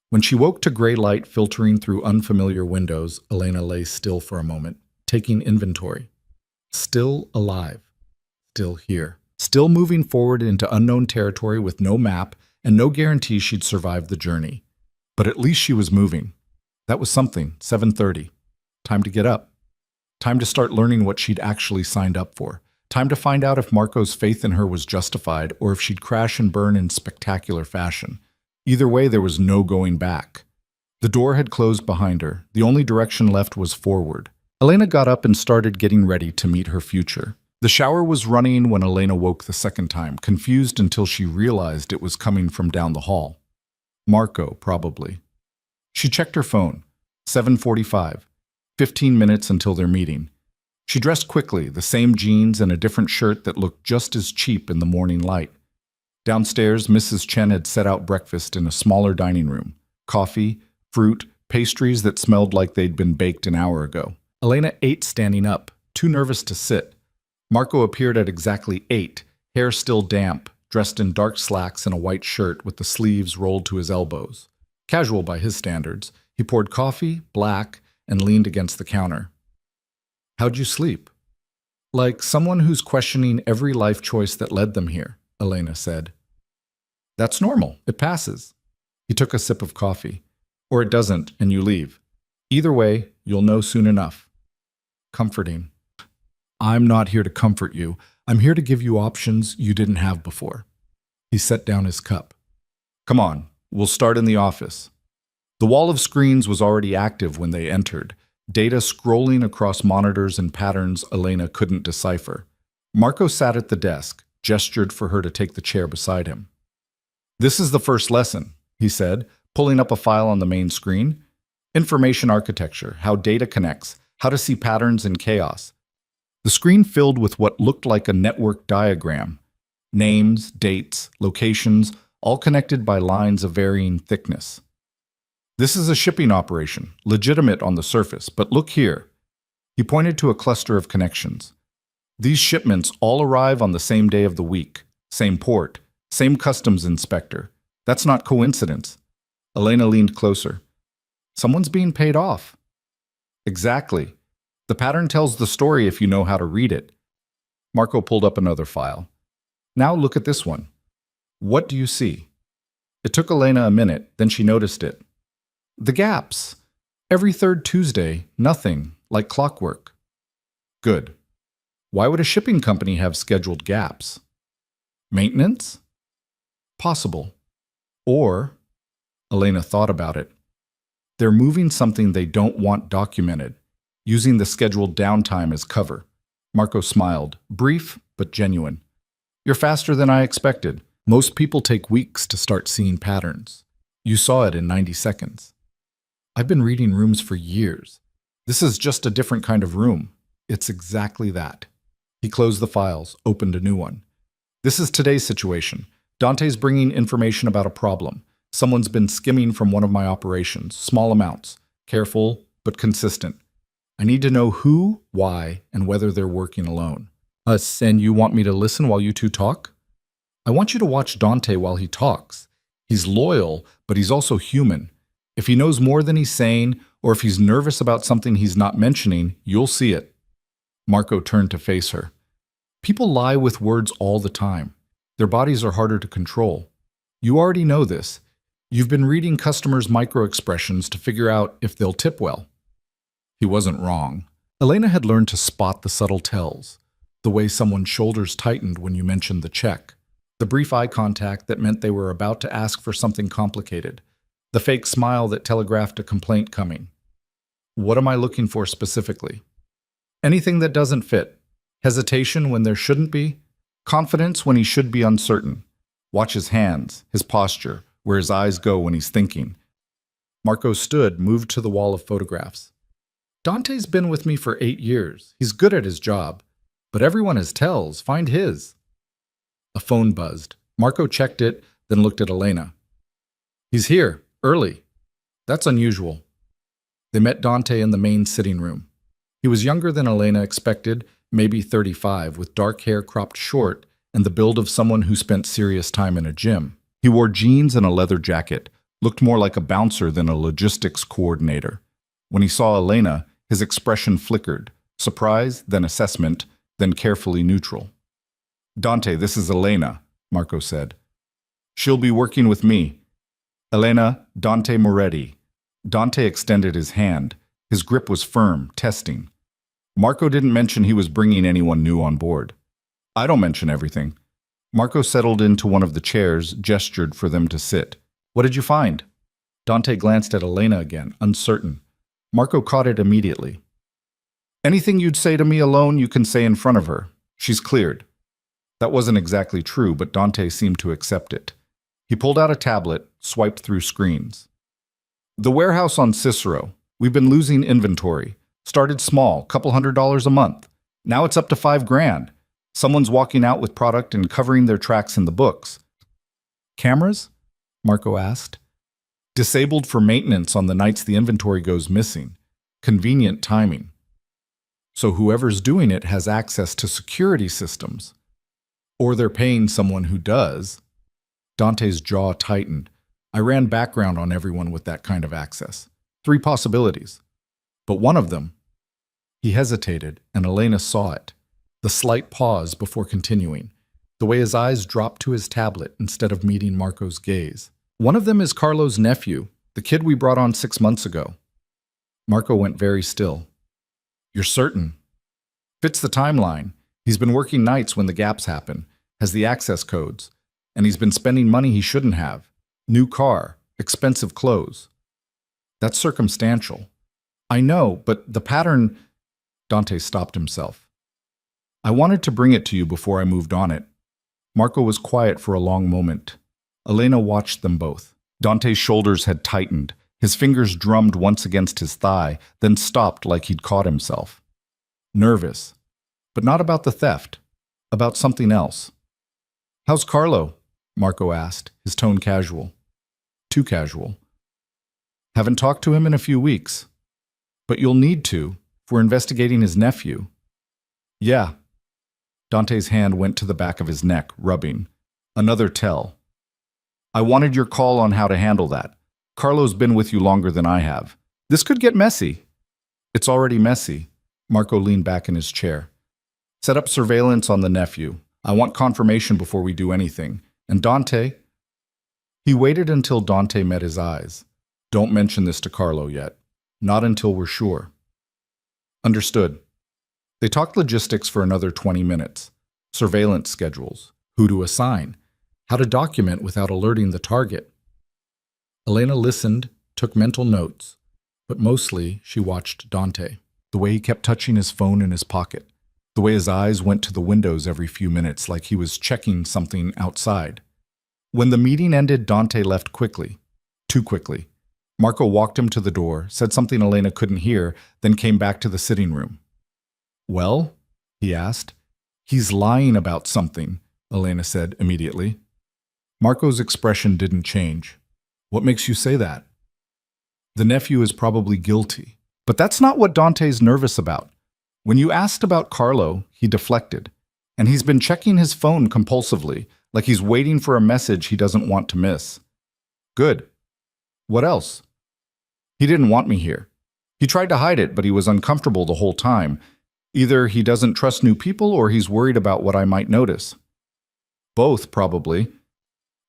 When she woke to gray light filtering through unfamiliar windows, Elena lay still for a moment, taking inventory. Still alive. Still here. Still moving forward into unknown territory with no map and no guarantee she'd survive the journey. But at least she was moving. That was something. 7:30. Time to get up. Time to start learning what she'd actually signed up for. Time to find out if Marco's faith in her was justified or if she'd crash and burn in spectacular fashion. Either way, there was no going back. The door had closed behind her. The only direction left was forward. Elena got up and started getting ready to meet her future. The shower was running when Elena woke the second time, confused until she realized it was coming from down the hall. Marco, probably. She checked her phone. 7:45. 15 minutes until their meeting. She dressed quickly, the same jeans and a different shirt that looked just as cheap in the morning light. Downstairs, Mrs. Chen had set out breakfast in a smaller dining room. Coffee, fruit, pastries that smelled like they'd been baked an hour ago. Elena ate standing up, too nervous to sit. Marco appeared at exactly 8, hair still damp, dressed in dark slacks and a white shirt with the sleeves rolled to his elbows. Casual by his standards, he poured coffee, black, and leaned against the counter. How'd you sleep? Like someone who's questioning every life choice that led them here, Elena said. That's normal. It passes. He took a sip of coffee. Or it doesn't, and you leave. Either way, you'll know soon enough. Comforting. I'm not here to comfort you. I'm here to give you options you didn't have before. He set down his cup. Come on, we'll start in the office. The wall of screens was already active when they entered, data scrolling across monitors in patterns Elena couldn't decipher. Marco sat at the desk, gestured for her to take the chair beside him. This is the first lesson, he said, pulling up a file on the main screen. Information architecture, how data connects, how to see patterns in chaos. The screen filled with what looked like a network diagram. Names, dates, locations, all connected by lines of varying thickness. This is a shipping operation, legitimate on the surface, but look here. He pointed to a cluster of connections. These shipments all arrive on the same day of the week, same port, same customs inspector. That's not coincidence. Elena leaned closer. Someone's being paid off. Exactly. The pattern tells the story if you know how to read it. Marco pulled up another file. Now look at this one. What do you see? It took Elena a minute, then she noticed it. The gaps. Every third Tuesday, nothing, like clockwork. Good. Why would a shipping company have scheduled gaps? Maintenance? Possible. Or, Elena thought about it, they're moving something they don't want documented, using the scheduled downtime as cover. Marco smiled, brief but genuine. You're faster than I expected. Most people take weeks to start seeing patterns. You saw it in 90 seconds. I've been reading rooms for years. This is just a different kind of room. It's exactly that. He closed the files, opened a new one. This is today's situation. Dante's bringing information about a problem. Someone's been skimming from one of my operations, small amounts, careful but consistent. I need to know who, why, and whether they're working alone. And you want me to listen while you two talk? I want you to watch Dante while he talks. He's loyal, but he's also human. If he knows more than he's saying, or if he's nervous about something he's not mentioning, you'll see it. Marco turned to face her. People lie with words all the time. Their bodies are harder to control. You already know this. You've been reading customers' micro-expressions to figure out if they'll tip well. He wasn't wrong. Elena had learned to spot the subtle tells. The way someone's shoulders tightened when you mentioned the check. The brief eye contact that meant they were about to ask for something complicated. The fake smile that telegraphed a complaint coming. What am I looking for specifically? Anything that doesn't fit. Hesitation when there shouldn't be. Confidence when he should be uncertain. Watch his hands, his posture, where his eyes go when he's thinking. Marco stood, moved to the wall of photographs. Dante's been with me for 8 years. He's good at his job. But everyone has tells. Find his. A phone buzzed. Marco checked it, then looked at Elena. He's here, early. That's unusual. They met Dante in the main sitting room. He was younger than Elena expected, maybe 35, with dark hair cropped short and the build of someone who spent serious time in a gym. He wore jeans and a leather jacket, looked more like a bouncer than a logistics coordinator. When he saw Elena, his expression flickered, surprise, then assessment, then carefully neutral. Dante, this is Elena, Marco said. She'll be working with me. Elena, Dante Moretti. Dante extended his hand. His grip was firm, testing. Marco didn't mention he was bringing anyone new on board. I don't mention everything. Marco settled into one of the chairs, gestured for them to sit. What did you find? Dante glanced at Elena again, uncertain. Marco caught it immediately. Anything you'd say to me alone, you can say in front of her. She's cleared. That wasn't exactly true, but Dante seemed to accept it. He pulled out a tablet, swiped through screens. The warehouse on Cicero. We've been losing inventory. Started small, couple $100 a month. Now it's up to $5,000. Someone's walking out with product and covering their tracks in the books. Cameras? Marco asked. Disabled for maintenance on the nights the inventory goes missing. Convenient timing. So whoever's doing it has access to security systems. Or they're paying someone who does. Dante's jaw tightened. I ran background on everyone with that kind of access. 3 possibilities. But one of them. He hesitated, and Elena saw it. The slight pause before continuing. The way his eyes dropped to his tablet instead of meeting Marco's gaze. One of them is Carlo's nephew, the kid we brought on 6 months ago. Marco went very still. You're certain? Fits the timeline. He's been working nights when the gaps happen, has the access codes, and he's been spending money he shouldn't have. New car, expensive clothes. That's circumstantial. I know, but the pattern... Dante stopped himself. I wanted to bring it to you before I moved on it. Marco was quiet for a long moment. Elena watched them both. Dante's shoulders had tightened. His fingers drummed once against his thigh, then stopped like he'd caught himself. Nervous. But not about the theft. About something else. How's Carlo? Marco asked, his tone casual. Too casual. Haven't talked to him in a few weeks. But you'll need to, if we're investigating his nephew. Yeah. Dante's hand went to the back of his neck, rubbing. Another tell. I wanted your call on how to handle that. Carlo's been with you longer than I have. This could get messy. It's already messy. Marco leaned back in his chair. Set up surveillance on the nephew. I want confirmation before we do anything. And Dante... He waited until Dante met his eyes. Don't mention this to Carlo yet. Not until we're sure. Understood. They talked logistics for another 20 minutes. Surveillance schedules. Who to assign. How to document without alerting the target. Elena listened, took mental notes, but mostly she watched Dante. The way he kept touching his phone in his pocket. The way his eyes went to the windows every few minutes like he was checking something outside. When the meeting ended, Dante left quickly. Too quickly. Marco walked him to the door, said something Elena couldn't hear, then came back to the sitting room. Well? He asked. He's lying about something, Elena said immediately. Marco's expression didn't change. What makes you say that? The nephew is probably guilty. But that's not what Dante's nervous about. When you asked about Carlo, he deflected. And he's been checking his phone compulsively, like he's waiting for a message he doesn't want to miss. Good. What else? He didn't want me here. He tried to hide it, but he was uncomfortable the whole time. Either he doesn't trust new people or he's worried about what I might notice. Both, probably.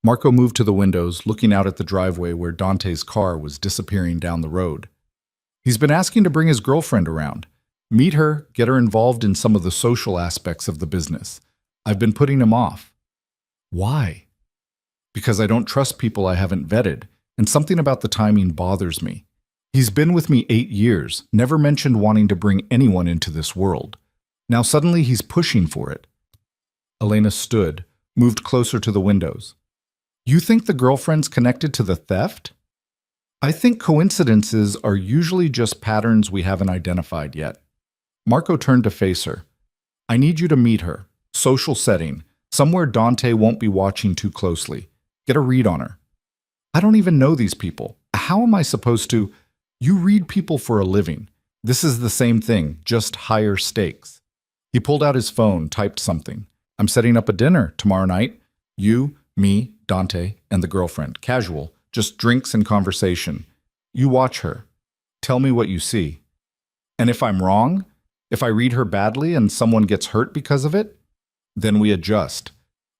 Marco moved to the windows, looking out at the driveway where Dante's car was disappearing down the road. He's been asking to bring his girlfriend around. Meet her, get her involved in some of the social aspects of the business. I've been putting him off. Why? Because I don't trust people I haven't vetted, and something about the timing bothers me. He's been with me 8 years, never mentioned wanting to bring anyone into this world. Now suddenly he's pushing for it. Elena stood, moved closer to the windows. You think the girlfriend's connected to the theft? I think coincidences are usually just patterns we haven't identified yet. Marco turned to face her. I need you to meet her. Social setting. Somewhere Dante won't be watching too closely. Get a read on her. I don't even know these people. How am I supposed to... You read people for a living. This is the same thing, just higher stakes. He pulled out his phone, typed something. I'm setting up a dinner tomorrow night. You, me, Dante, and the girlfriend. Casual. Just drinks and conversation. You watch her. Tell me what you see. And if I'm wrong, if I read her badly and someone gets hurt because of it, then we adjust.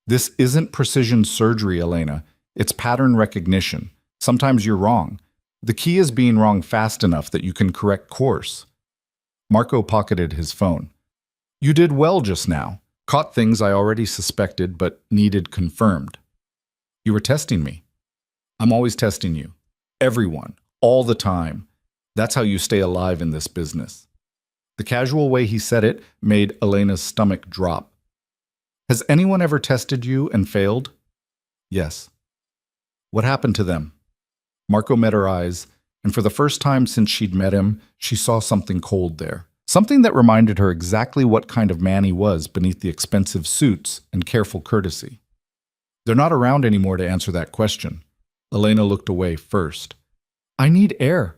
This isn't precision surgery, Elena. It's pattern recognition. Sometimes you're wrong. The key is being wrong fast enough that you can correct course. Marco pocketed his phone. You did well just now. Caught things I already suspected but needed confirmed. You were testing me. I'm always testing you. Everyone. All the time. That's how you stay alive in this business. The casual way he said it made Elena's stomach drop. Has anyone ever tested you and failed? Yes. What happened to them? Marco met her eyes, and for the first time since she'd met him, she saw something cold there. Something that reminded her exactly what kind of man he was beneath the expensive suits and careful courtesy. They're not around anymore to answer that question. Elena looked away first. I need air.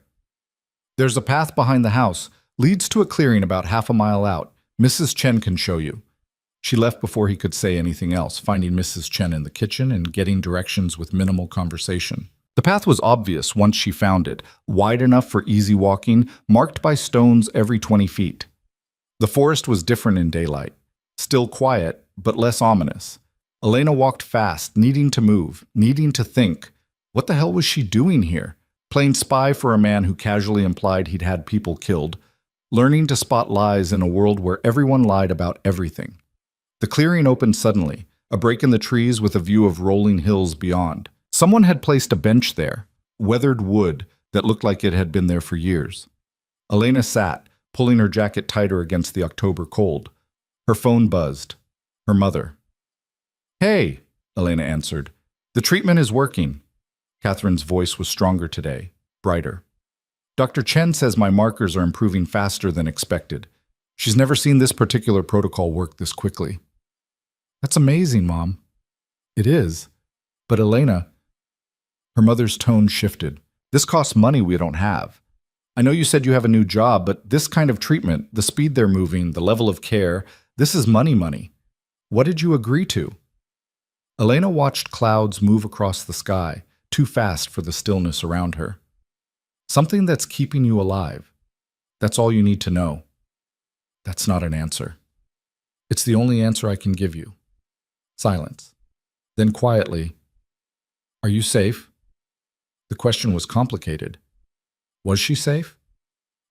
There's a path behind the house. Leads to a clearing about half a mile out. Mrs. Chen can show you. She left before he could say anything else, finding Mrs. Chen in the kitchen and getting directions with minimal conversation. The path was obvious once she found it, wide enough for easy walking, marked by stones every 20 feet. The forest was different in daylight, still quiet, but less ominous. Elena walked fast, needing to move, needing to think. What the hell was she doing here? Playing spy for a man who casually implied he'd had people killed, learning to spot lies in a world where everyone lied about everything. The clearing opened suddenly, a break in the trees with a view of rolling hills beyond. Someone had placed a bench there, weathered wood that looked like it had been there for years. Elena sat, pulling her jacket tighter against the October cold. Her phone buzzed. Her mother. "Hey," Elena answered. "The treatment is working." Catherine's voice was stronger today, brighter. "Dr. Chen says my markers are improving faster than expected. She's never seen this particular protocol work this quickly." "That's amazing, Mom." "It is. But Elena," her mother's tone shifted. "This costs money we don't have. I know you said you have a new job, but this kind of treatment, the speed they're moving, the level of care, this is money. What did you agree to?" Elena watched clouds move across the sky, too fast for the stillness around her. "Something that's keeping you alive. That's all you need to know." "That's not an answer." "It's the only answer I can give you." Silence. Then quietly, "Are you safe?" The question was complicated. Was she safe?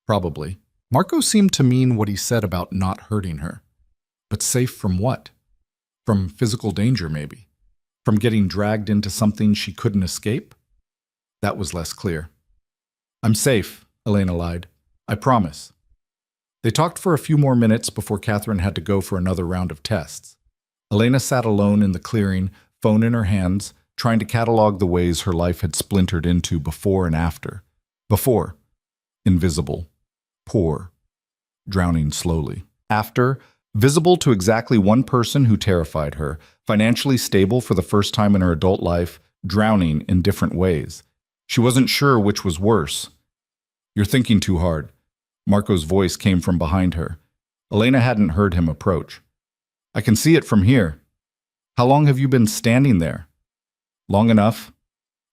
Probably. Marco seemed to mean what he said about not hurting her. But safe from what? From physical danger, maybe. From getting dragged into something she couldn't escape? That was less clear. "I'm safe," Elena lied. "I promise." They talked for a few more minutes before Catherine had to go for another round of tests. Elena sat alone in the clearing, phone in her hands, trying to catalog the ways her life had splintered into before and after. Before, invisible, poor, drowning slowly. After, visible to exactly one person who terrified her, financially stable for the first time in her adult life, drowning in different ways. She wasn't sure which was worse. "You're thinking too hard." Marco's voice came from behind her. Elena hadn't heard him approach. "I can see it from here." "How long have you been standing there?" "Long enough."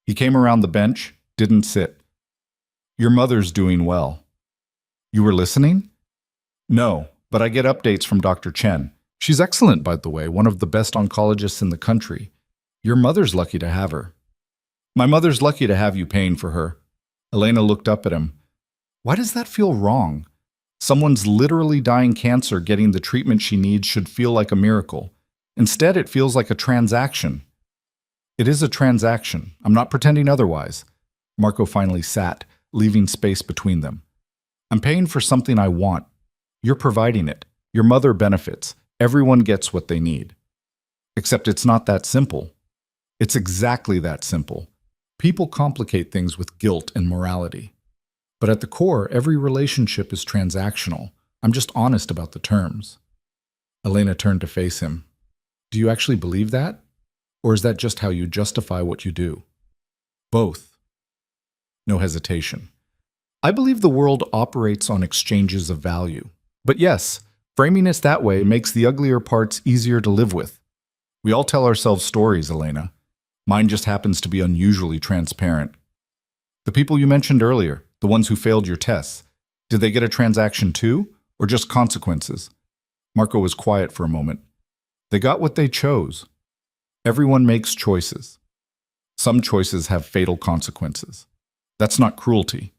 He came around the bench, didn't sit. "Your mother's doing well." "You were listening?" "No, but I get updates from Dr. Chen. She's excellent, by the way, one of the best oncologists in the country. Your mother's lucky to have her." "My mother's lucky to have you paying for her." Elena looked up at him. Why does that feel wrong? Someone's literally dying cancer getting the treatment she needs should feel like a miracle. Instead, it feels like a transaction. It is a transaction. I'm not pretending otherwise. Marco finally sat, leaving space between them. I'm paying for something I want. You're providing it. Your mother benefits. Everyone gets what they need. Except it's not that simple. It's exactly that simple. People complicate things with guilt and morality. But at the core, every relationship is transactional. I'm just honest about the terms. Elena turned to face him. Do you actually believe that? Or is that just how you justify what you do? Both. No hesitation. I believe the world operates on exchanges of value. But yes, framing it that way makes the uglier parts easier to live with. We all tell ourselves stories, Elena. Mine just happens to be unusually transparent. The people you mentioned earlier, the ones who failed your tests, did they get a transaction too, or just consequences? Marco was quiet for a moment. They got what they chose. Everyone makes choices. Some choices have fatal consequences. That's not cruelty.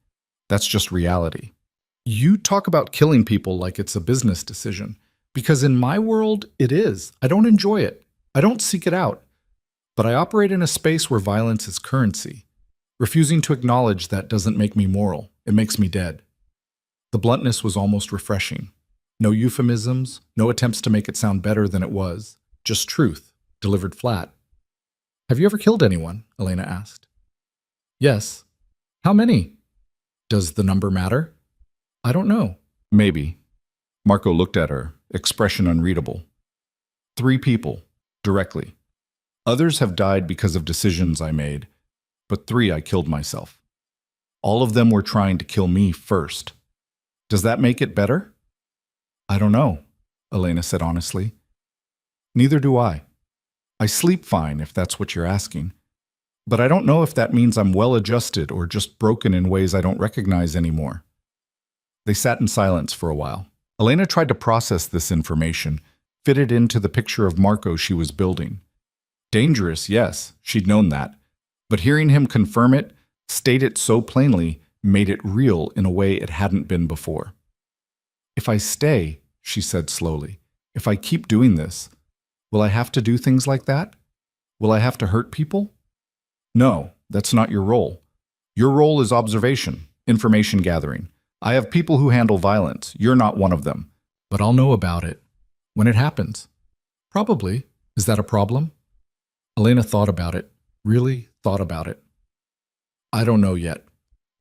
That's just reality. You talk about killing people like it's a business decision, because in my world, it is. I don't enjoy it. I don't seek it out. But I operate in a space where violence is currency. Refusing to acknowledge that doesn't make me moral. It makes me dead. The bluntness was almost refreshing. No euphemisms, no attempts to make it sound better than it was. Just truth, delivered flat. Have you ever killed anyone? Elena asked. Yes. How many? Does the number matter? I don't know. Maybe. Marco looked at her, expression unreadable. 3 people, directly. Others have died because of decisions I made, but 3 I killed myself. All of them were trying to kill me first. Does that make it better? I don't know, Elena said honestly. Neither do I. I sleep fine, if that's what you're asking. But I don't know if that means I'm well-adjusted or just broken in ways I don't recognize anymore. They sat in silence for a while. Elena tried to process this information, fit it into the picture of Marco she was building. Dangerous, yes, she'd known that. But hearing him confirm it, state it so plainly, made it real in a way it hadn't been before. If I stay, she said slowly, if I keep doing this, will I have to do things like that? Will I have to hurt people? No, that's not your role. Your role is observation, information gathering. I have people who handle violence. You're not one of them. But I'll know about it when it happens. Probably. Is that a problem? Elena thought about it. Really thought about it. I don't know yet.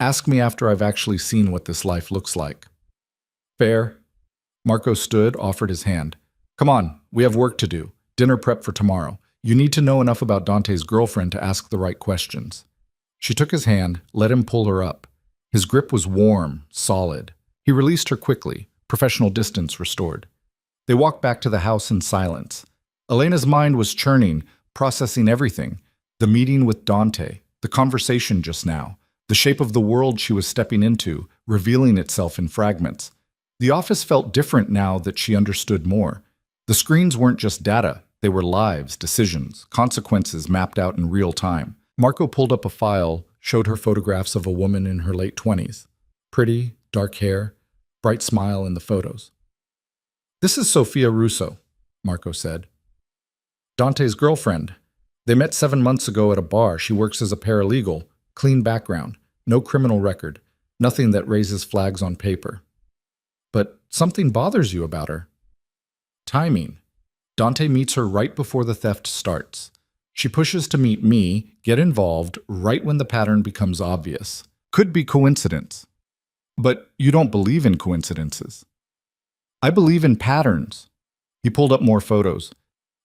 Ask me after I've actually seen what this life looks like. Fair. Marco stood, offered his hand. Come on, we have work to do. Dinner prep for tomorrow. You need to know enough about Dante's girlfriend to ask the right questions. She took his hand, let him pull her up. His grip was warm, solid. He released her quickly, professional distance restored. They walked back to the house in silence. Elena's mind was churning, processing everything. The meeting with Dante, the conversation just now, the shape of the world she was stepping into, revealing itself in fragments. The office felt different now that she understood more. The screens weren't just data, they were lives, decisions, consequences mapped out in real time. Marco pulled up a file, showed her photographs of a woman in her late 20s. Pretty, dark hair, bright smile in the photos. This is Sophia Russo, Marco said. Dante's girlfriend. They met 7 months ago at a bar. She works as a paralegal. Clean background. No criminal record. Nothing that raises flags on paper. But something bothers you about her. Timing. Dante meets her right before the theft starts. She pushes to meet me, get involved, right when the pattern becomes obvious. Could be coincidence. But you don't believe in coincidences. I believe in patterns. He pulled up more photos.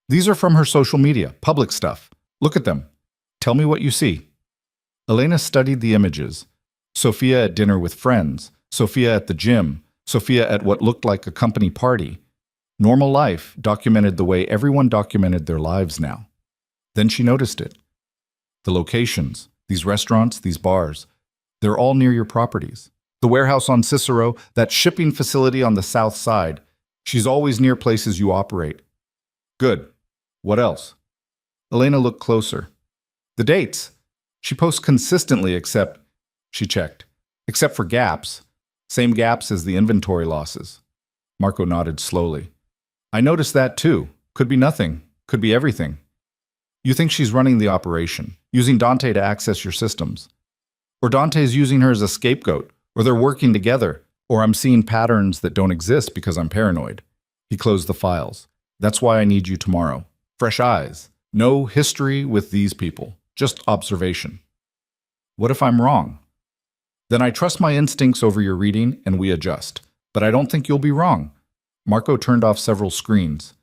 These are from her social media, public stuff. Look at them. Tell me what you see. Elena studied the images. Sophia at dinner with friends. Sophia at the gym. Sophia at what looked like a company party. Normal life documented the way everyone documented their lives now. Then she noticed it. The locations, these restaurants, these bars, they're all near your properties. The warehouse on Cicero, that shipping facility on the south side. She's always near places you operate. Good. What else? Elena looked closer. The dates. She posts consistently she checked, except for gaps. Same gaps as the inventory losses. Marco nodded slowly. I noticed that too. Could be nothing. Could be everything. You think she's running the operation, using Dante to access your systems. Or Dante's using her as a scapegoat, or they're working together, or I'm seeing patterns that don't exist because I'm paranoid. He closed the files. That's why I need you tomorrow. Fresh eyes. No history with these people. Just observation. What if I'm wrong? Then I trust my instincts over your reading and we adjust. But I don't think you'll be wrong. Marco turned off several screens.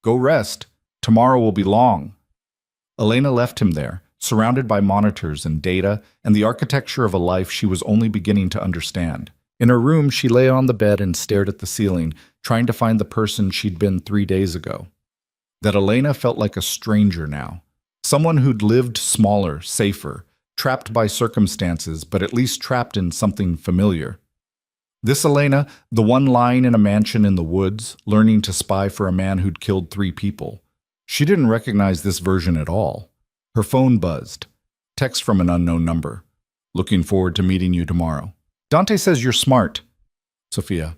Go rest. Tomorrow will be long. Elena left him there, surrounded by monitors and data and the architecture of a life she was only beginning to understand. In her room, she lay on the bed and stared at the ceiling, trying to find the person she'd been 3 days ago. That Elena felt like a stranger now. Someone who'd lived smaller, safer, trapped by circumstances, but at least trapped in something familiar. This Elena, the one lying in a mansion in the woods, learning to spy for a man who'd killed 3 people. She didn't recognize this version at all. Her phone buzzed. Text from an unknown number. Looking forward to meeting you tomorrow. Dante says you're smart. Sophia.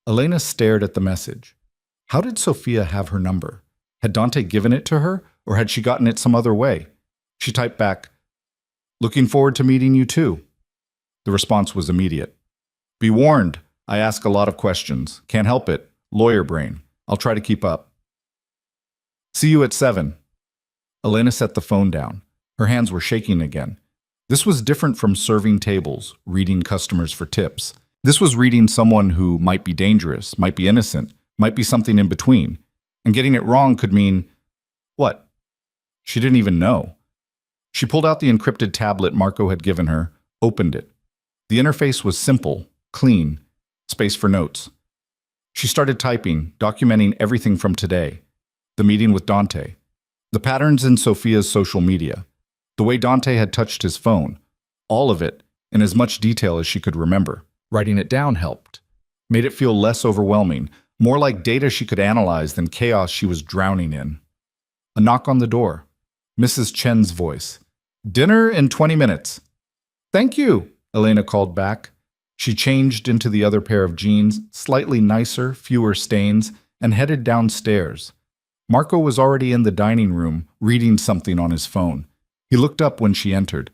Elena stared at the message. How did Sophia have her number? Had Dante given it to her, or had she gotten it some other way? She typed back, looking forward to meeting you too. The response was immediate. Be warned, I ask a lot of questions. Can't help it. Lawyer brain. I'll try to keep up. See you at 7. Elena set the phone down. Her hands were shaking again. This was different from serving tables, reading customers for tips. This was reading someone who might be dangerous, might be innocent, might be something in between. And getting it wrong could mean, what? She didn't even know. She pulled out the encrypted tablet Marco had given her, opened it. The interface was simple, clean, space for notes. She started typing, documenting everything from today. The meeting with Dante. The patterns in Sophia's social media. The way Dante had touched his phone. All of it, in as much detail as she could remember. Writing it down helped. Made it feel less overwhelming, more like data she could analyze than chaos she was drowning in. A knock on the door. Mrs. Chen's voice. Dinner in 20 minutes. Thank you, Elena called back. She changed into the other pair of jeans, slightly nicer, fewer stains, and headed downstairs. Marco was already in the dining room, reading something on his phone. He looked up when she entered.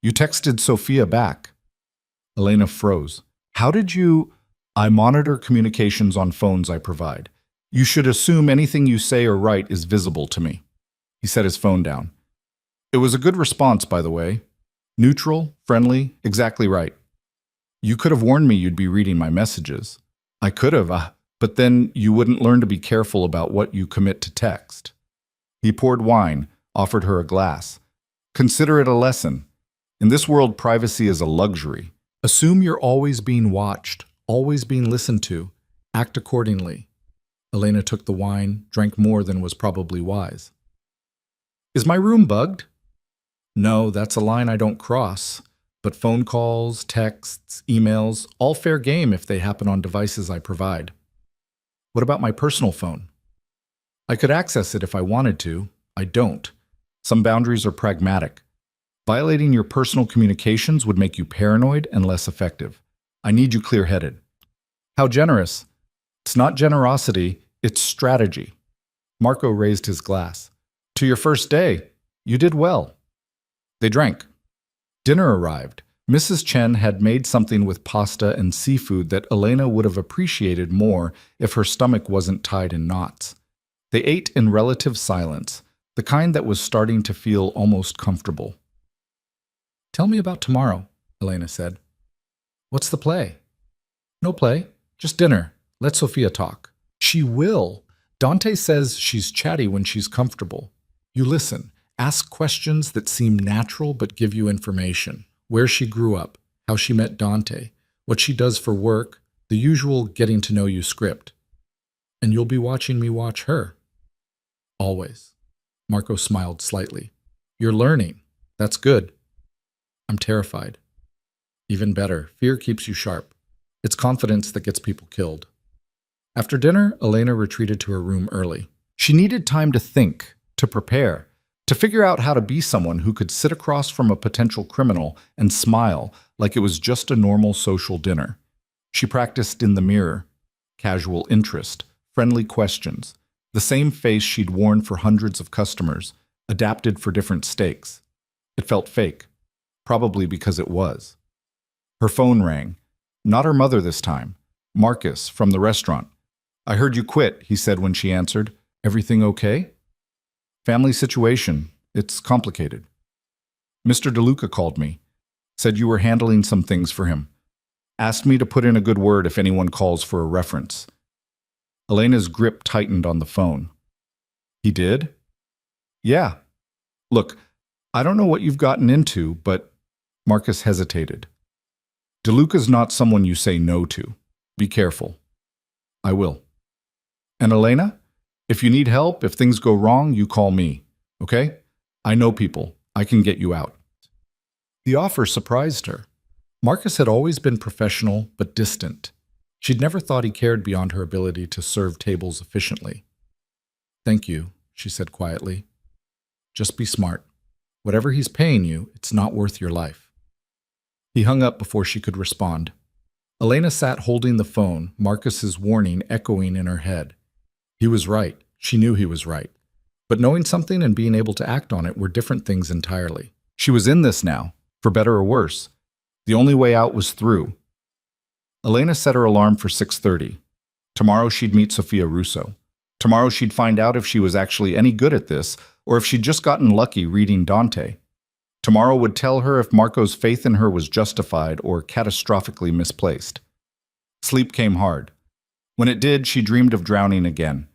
You texted Sophia back. Elena froze. How did you... I monitor communications on phones I provide. You should assume anything you say or write is visible to me. He set his phone down. It was a good response, by the way. Neutral, friendly, exactly right. You could have warned me you'd be reading my messages. I could have, but then you wouldn't learn to be careful about what you commit to text. He poured wine, offered her a glass. Consider it a lesson. In this world, privacy is a luxury. Assume you're always being watched, always being listened to. Act accordingly. Elena took the wine, drank more than was probably wise. Is my room bugged? No, that's a line I don't cross. But phone calls, texts, emails, all fair game if they happen on devices I provide. What about my personal phone? I could access it if I wanted to. I don't. Some boundaries are pragmatic. Violating your personal communications would make you paranoid and less effective. I need you clear-headed. How generous. It's not generosity, it's strategy. Marco raised his glass. To your first day, you did well. They drank. Dinner arrived. Mrs. Chen had made something with pasta and seafood that Elena would have appreciated more if her stomach wasn't tied in knots. They ate in relative silence, the kind that was starting to feel almost comfortable. Tell me about tomorrow, Elena said. What's the play? No play, just dinner. Let Sophia talk. She will. Dante says she's chatty when she's comfortable. You listen. Ask questions that seem natural but give you information. Where she grew up, how she met Dante, what she does for work, the usual getting to know you script. And you'll be watching me watch her. Always. Marco smiled slightly. You're learning. That's good. I'm terrified. Even better, fear keeps you sharp. It's confidence that gets people killed. After dinner, Elena retreated to her room early. She needed time to think, to prepare, to figure out how to be someone who could sit across from a potential criminal and smile like it was just a normal social dinner. She practiced in the mirror. Casual interest, friendly questions, the same face she'd worn for hundreds of customers, adapted for different stakes. It felt fake, probably because it was. Her phone rang. Not her mother this time. Marcus, from the restaurant. I heard you quit, he said when she answered. Everything okay? Family situation. It's complicated. Mr. DeLuca called me. Said you were handling some things for him. Asked me to put in a good word if anyone calls for a reference. Elena's grip tightened on the phone. He did? Yeah. Look, I don't know what you've gotten into, but... Marcus hesitated. DeLuca's not someone you say no to. Be careful. I will. And Elena? If you need help, if things go wrong, you call me. Okay? I know people. I can get you out. The offer surprised her. Marcus had always been professional, but distant. She'd never thought he cared beyond her ability to serve tables efficiently. Thank you, she said quietly. Just be smart. Whatever he's paying you, it's not worth your life. He hung up before she could respond. Elena sat holding the phone, Marcus's warning echoing in her head. He was right. She knew he was right. But knowing something and being able to act on it were different things entirely. She was in this now, for better or worse. The only way out was through. Elena set her alarm for 6:30. Tomorrow she'd meet Sophia Russo. Tomorrow she'd find out if she was actually any good at this, or if she'd just gotten lucky reading Dante. Tomorrow would tell her if Marco's faith in her was justified or catastrophically misplaced. Sleep came hard. When it did, she dreamed of drowning again.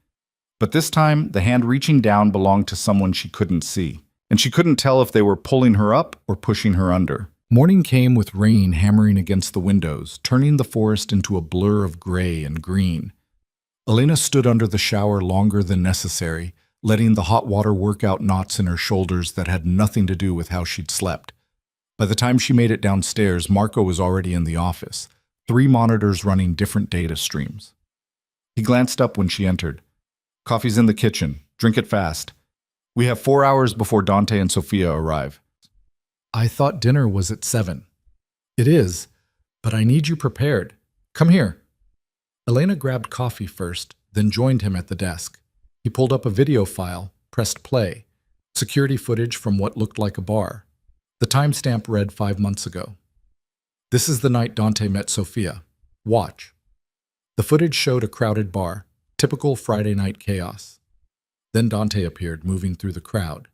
But this time, the hand reaching down belonged to someone she couldn't see, and she couldn't tell if they were pulling her up or pushing her under. Morning came with rain hammering against the windows, turning the forest into a blur of gray and green. Elena stood under the shower longer than necessary, letting the hot water work out knots in her shoulders that had nothing to do with how she'd slept. By the time she made it downstairs, Marco was already in the office, 3 monitors running different data streams. He glanced up when she entered. Coffee's in the kitchen. Drink it fast. We have 4 hours before Dante and Sophia arrive. I thought dinner was at 7. It is, but I need you prepared. Come here. Elena grabbed coffee first, then joined him at the desk. He pulled up a video file, pressed play. Security footage from what looked like a bar. The timestamp read 5 months ago. This is the night Dante met Sophia. Watch. The footage showed a crowded bar, typical Friday night chaos. Then Dante appeared, moving through the crowd.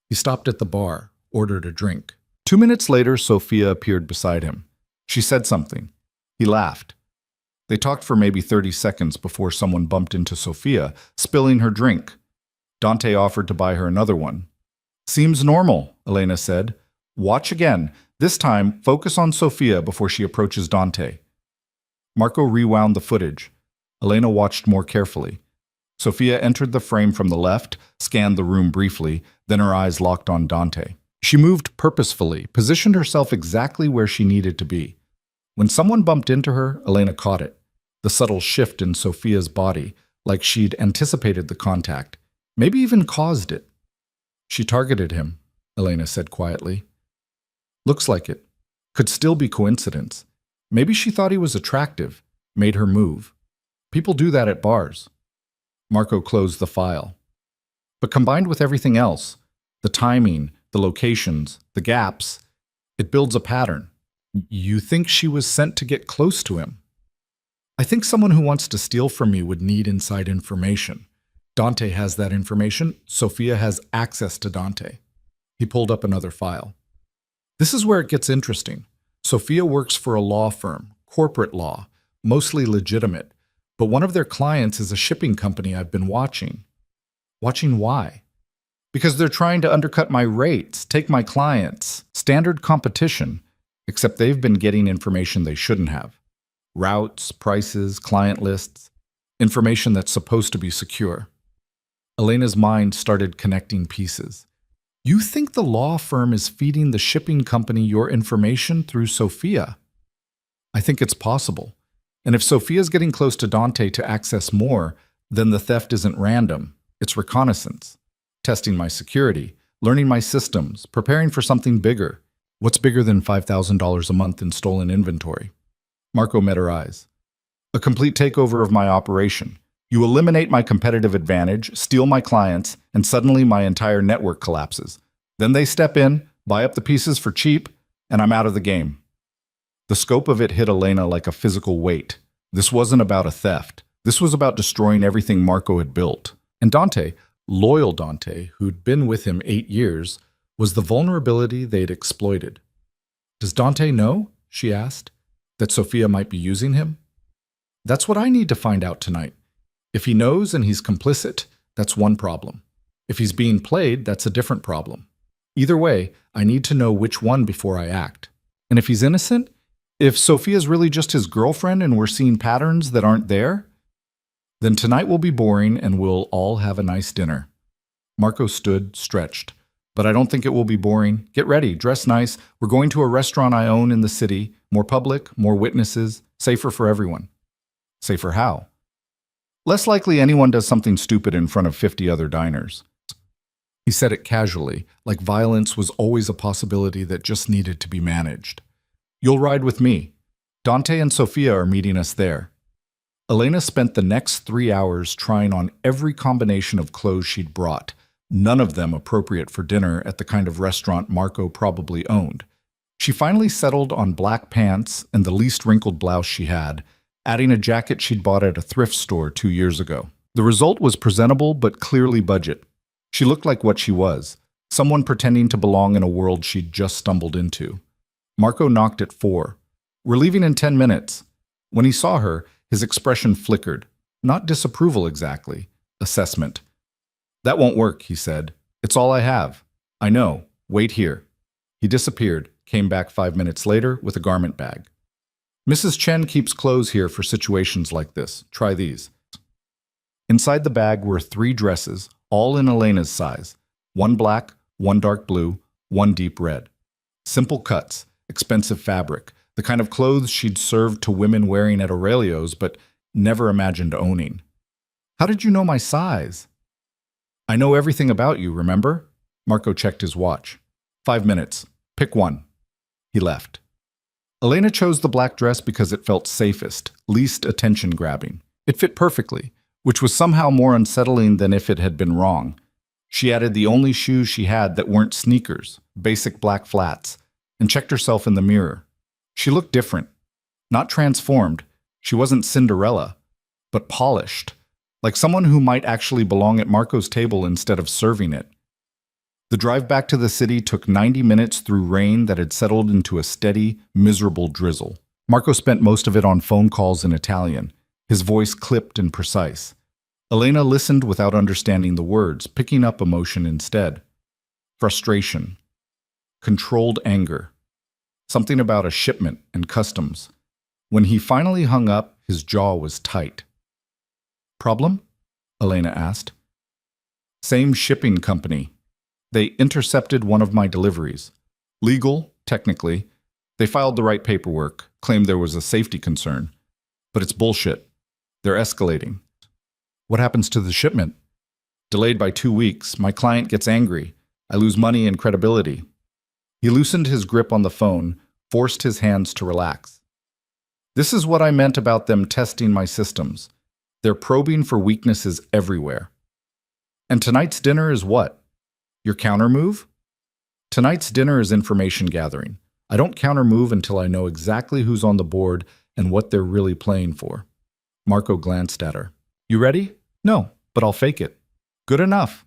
He stopped at the bar, ordered a drink. 2 minutes later, Sophia appeared beside him. She said something. He laughed. They talked for maybe 30 seconds before someone bumped into Sophia, spilling her drink. Dante offered to buy her another one. Seems normal, Elena said. Watch again. This time, focus on Sophia before she approaches Dante. Marco rewound the footage. Elena watched more carefully. Sophia entered the frame from the left, scanned the room briefly, then her eyes locked on Dante. She moved purposefully, positioned herself exactly where she needed to be. When someone bumped into her, Elena caught it. The subtle shift in Sophia's body, like she'd anticipated the contact, maybe even caused it. She targeted him, Elena said quietly. Looks like it. Could still be coincidence. Maybe she thought he was attractive, made her move. People do that at bars. Marco closed the file. But combined with everything else, the timing, the locations, the gaps, it builds a pattern. You think she was sent to get close to him? I think someone who wants to steal from me would need inside information. Dante has that information. Sophia has access to Dante. He pulled up another file. This is where it gets interesting. Sophia works for a law firm, corporate law, mostly legitimate, but one of their clients is a shipping company I've been watching. Watching why? Because they're trying to undercut my rates, take my clients. Standard competition, except they've been getting information they shouldn't have. Routes, prices, client lists, information that's supposed to be secure. Elena's mind started connecting pieces. You think the law firm is feeding the shipping company your information through Sophia? I think it's possible. And if Sophia's getting close to Dante to access more, then the theft isn't random. It's reconnaissance. Testing my security, learning my systems, preparing for something bigger. What's bigger than $5,000 a month in stolen inventory? Marco met her eyes. A complete takeover of my operation. You eliminate my competitive advantage, steal my clients, and suddenly my entire network collapses. Then they step in, buy up the pieces for cheap, and I'm out of the game. The scope of it hit Elena like a physical weight. This wasn't about a theft. This was about destroying everything Marco had built. And Dante, loyal Dante, who'd been with him 8 years, was the vulnerability they'd exploited. Does Dante know, she asked, that Sophia might be using him? That's what I need to find out tonight. If he knows and he's complicit, that's one problem. If he's being played, that's a different problem. Either way, I need to know which one before I act. And if he's innocent, if Sophia's really just his girlfriend and we're seeing patterns that aren't there, then tonight will be boring and we'll all have a nice dinner. Marco stood, stretched. But I don't think it will be boring. Get ready, dress nice. We're going to a restaurant I own in the city. More public, more witnesses, safer for everyone. Safer how? Less likely anyone does something stupid in front of 50 other diners. He said it casually, like violence was always a possibility that just needed to be managed. You'll ride with me. Dante and Sophia are meeting us there. Elena spent the next 3 hours trying on every combination of clothes she'd brought, none of them appropriate for dinner at the kind of restaurant Marco probably owned. She finally settled on black pants and the least wrinkled blouse she had, adding a jacket she'd bought at a thrift store 2 years ago. The result was presentable but clearly budget. She looked like what she was, someone pretending to belong in a world she'd just stumbled into. Marco knocked at 4. We're leaving in 10 minutes. When he saw her, his expression flickered. Not disapproval exactly, assessment. That won't work, he said. It's all I have. I know. Wait here. He disappeared, came back 5 minutes later with a garment bag. Mrs. Chen keeps clothes here for situations like this. Try these. Inside the bag were 3 dresses, all in Elena's size. 1 black, 1 dark blue, 1 deep red. Simple cuts, expensive fabric, the kind of clothes she'd served to women wearing at Aurelio's but never imagined owning. How did you know my size? I know everything about you, remember? Marco checked his watch. 5 minutes. Pick one. He left. Elena chose the black dress because it felt safest, least attention-grabbing. It fit perfectly, which was somehow more unsettling than if it had been wrong. She added the only shoes she had that weren't sneakers, basic black flats, and checked herself in the mirror. She looked different. Not transformed. She wasn't Cinderella, but polished, like someone who might actually belong at Marco's table instead of serving it. The drive back to the city took 90 minutes through rain that had settled into a steady, miserable drizzle. Marco spent most of it on phone calls in Italian, his voice clipped and precise. Elena listened without understanding the words, picking up emotion instead. Frustration. Controlled anger. Something about a shipment and customs. When he finally hung up, his jaw was tight. Problem? Elena asked. Same shipping company. They intercepted one of my deliveries. Legal, technically. They filed the right paperwork, claimed there was a safety concern. But it's bullshit. They're escalating. What happens to the shipment? Delayed by 2 weeks. My client gets angry. I lose money and credibility. He loosened his grip on the phone, forced his hands to relax. This is what I meant about them testing my systems. They're probing for weaknesses everywhere. And tonight's dinner is what? Your counter move? Tonight's dinner is information gathering. I don't counter move until I know exactly who's on the board and what they're really playing for. Marco glanced at her. You ready? No, but I'll fake it. Good enough.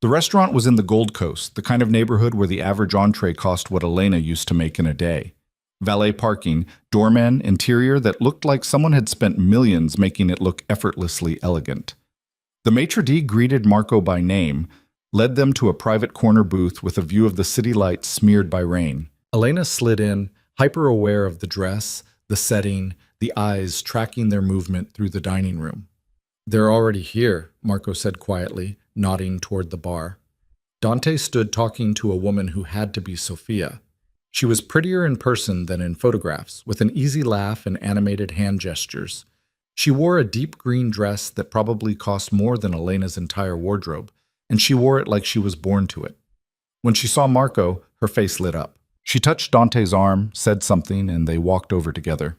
The restaurant was in the Gold Coast, the kind of neighborhood where the average entree cost what Elena used to make in a day. Valet parking, doorman, interior that looked like someone had spent millions making it look effortlessly elegant. The maitre d' greeted Marco by name, led them to a private corner booth with a view of the city lights smeared by rain. Elena slid in, hyper-aware of the dress, the setting, the eyes tracking their movement through the dining room. They're already here, Marco said quietly, nodding toward the bar. Dante stood talking to a woman who had to be Sophia. She was prettier in person than in photographs, with an easy laugh and animated hand gestures. She wore a deep green dress that probably cost more than Elena's entire wardrobe, and she wore it like she was born to it. When she saw Marco, her face lit up. She touched Dante's arm, said something, and they walked over together.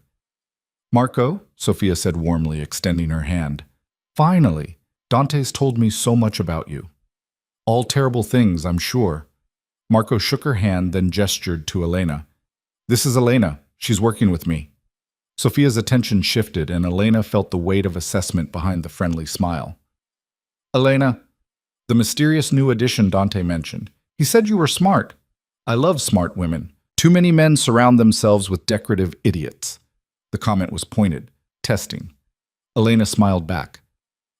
Marco, Sophia said warmly, extending her hand. Finally, Dante's told me so much about you. All terrible things, I'm sure. Marco shook her hand, then gestured to Elena. This is Elena. She's working with me. Sophia's attention shifted, and Elena felt the weight of assessment behind the friendly smile. Elena, the mysterious new addition Dante mentioned. He said you were smart. I love smart women. Too many men surround themselves with decorative idiots. The comment was pointed, testing. Elena smiled back.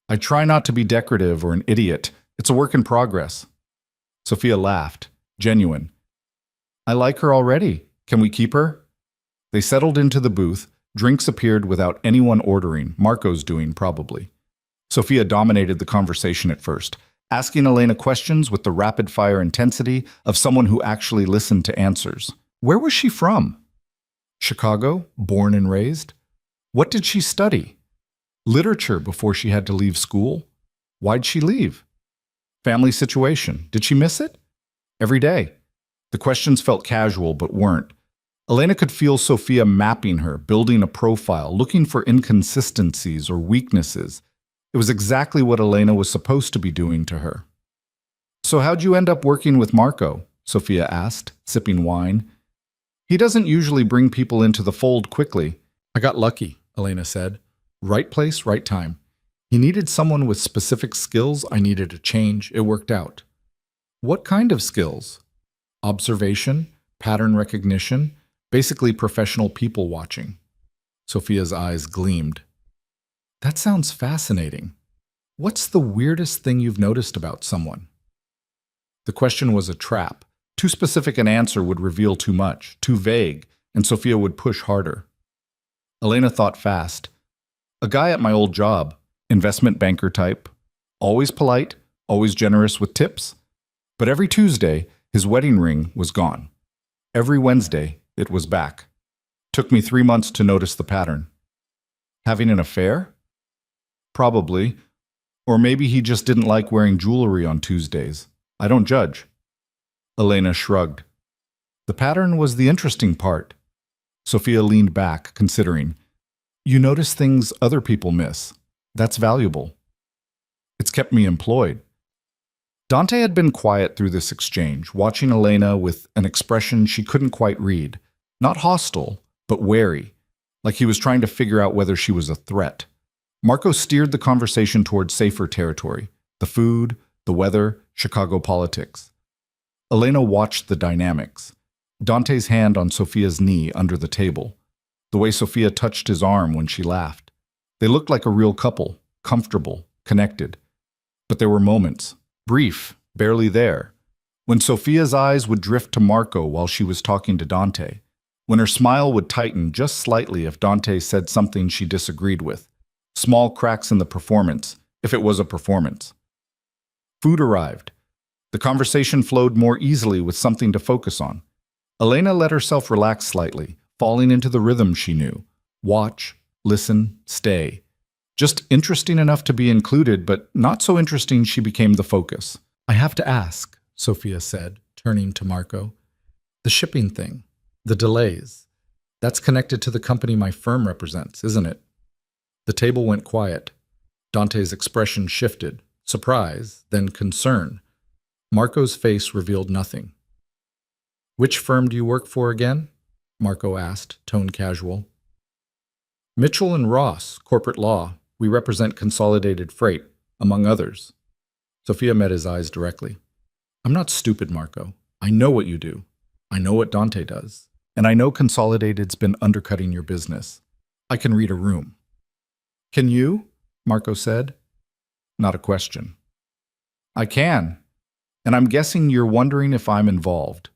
I try not to be decorative or an idiot. It's a work in progress. Sophia laughed, genuine. I like her already. Can we keep her? They settled into the booth. Drinks appeared without anyone ordering, Marco's doing probably. Sophia dominated the conversation at first, asking Elena questions with the rapid-fire intensity of someone who actually listened to answers. Where was she from? Chicago, born and raised? What did she study? Literature before she had to leave school? Why'd she leave? Family situation, did she miss it? Every day. The questions felt casual but weren't. Elena could feel Sophia mapping her, building a profile, looking for inconsistencies or weaknesses. It was exactly what Elena was supposed to be doing to her. So how'd you end up working with Marco? Sophia asked, sipping wine. He doesn't usually bring people into the fold quickly. I got lucky, Elena said. Right place, right time. He needed someone with specific skills. I needed a change. It worked out. What kind of skills? Observation, pattern recognition, basically professional people watching. Sophia's eyes gleamed. That sounds fascinating. What's the weirdest thing you've noticed about someone? The question was a trap. Too specific an answer would reveal too much, too vague, and Sophia would push harder. Elena thought fast. A guy at my old job, investment banker type, always polite, always generous with tips. But every Tuesday, his wedding ring was gone. Every Wednesday, it was back. Took me 3 months to notice the pattern. Having an affair? Probably. Or maybe he just didn't like wearing jewelry on Tuesdays. I don't judge. Elena shrugged. The pattern was the interesting part. Sophia leaned back, considering. You notice things other people miss. That's valuable. It's kept me employed. Dante had been quiet through this exchange, watching Elena with an expression she couldn't quite read. Not hostile, but wary, like he was trying to figure out whether she was a threat. Marco steered the conversation toward safer territory: the food, the weather, Chicago politics. Elena watched the dynamics. Dante's hand on Sophia's knee under the table. The way Sophia touched his arm when she laughed. They looked like a real couple, comfortable, connected. But there were moments, brief, barely there, when Sophia's eyes would drift to Marco while she was talking to Dante, when her smile would tighten just slightly if Dante said something she disagreed with. Small cracks in the performance, if it was a performance. Food arrived. The conversation flowed more easily with something to focus on. Elena let herself relax slightly, falling into the rhythm she knew. Watch, listen, stay. Just interesting enough to be included, but not so interesting she became the focus. "I have to ask," Sophia said, turning to Marco. "The shipping thing, the delays, that's connected to the company my firm represents, isn't it?" The table went quiet. Dante's expression shifted, surprise, then concern. Marco's face revealed nothing. "Which firm do you work for again?" Marco asked, tone casual. "Mitchell and Ross, corporate law. We represent Consolidated Freight, among others." Sophia met his eyes directly. "I'm not stupid, Marco. I know what you do. I know what Dante does. And I know Consolidated's been undercutting your business. I can read a room." "Can you?" Marco said. Not a question. "I can. And I'm guessing you're wondering if I'm involved.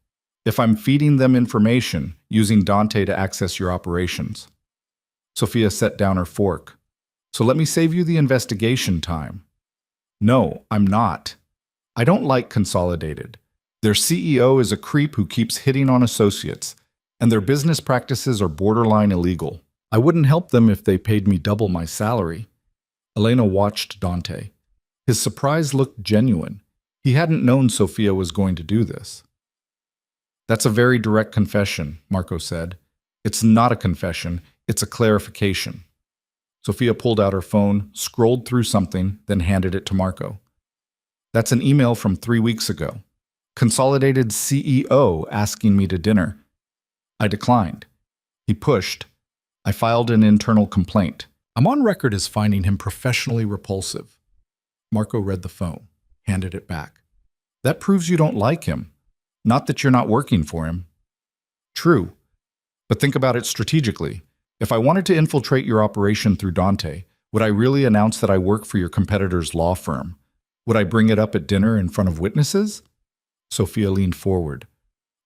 If I'm feeding them information, using Dante to access your operations." Sophia set down her fork. "So let me save you the investigation time." "No, I'm not. I don't like Consolidated. Their CEO is a creep who keeps hitting on associates, and their business practices are borderline illegal. I wouldn't help them if they paid me double my salary." Elena watched Dante. His surprise looked genuine. He hadn't known Sophia was going to do this. "That's a very direct confession," Marco said. "It's not a confession, it's a clarification." Sophia pulled out her phone, scrolled through something, then handed it to Marco. "That's an email from 3 weeks ago. Consolidated CEO asking me to dinner. I declined. He pushed. I filed an internal complaint. I'm on record as finding him professionally repulsive." Marco read the phone, handed it back. "That proves you don't like him. Not that you're not working for him." "True. But think about it strategically. If I wanted to infiltrate your operation through Dante, would I really announce that I work for your competitor's law firm? Would I bring it up at dinner in front of witnesses?" Sophia leaned forward.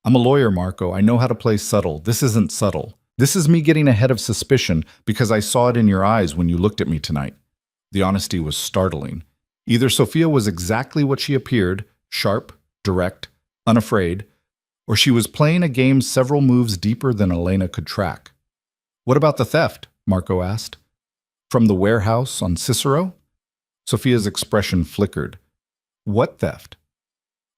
"I'm a lawyer, Marco. I know how to play subtle. This isn't subtle. This is me getting ahead of suspicion because I saw it in your eyes when you looked at me tonight." The honesty was startling. Either Sophia was exactly what she appeared, sharp, direct, unafraid, or she was playing a game several moves deeper than Elena could track. "What about the theft?" Marco asked. "From the warehouse on Cicero?" Sophia's expression flickered. "What theft?"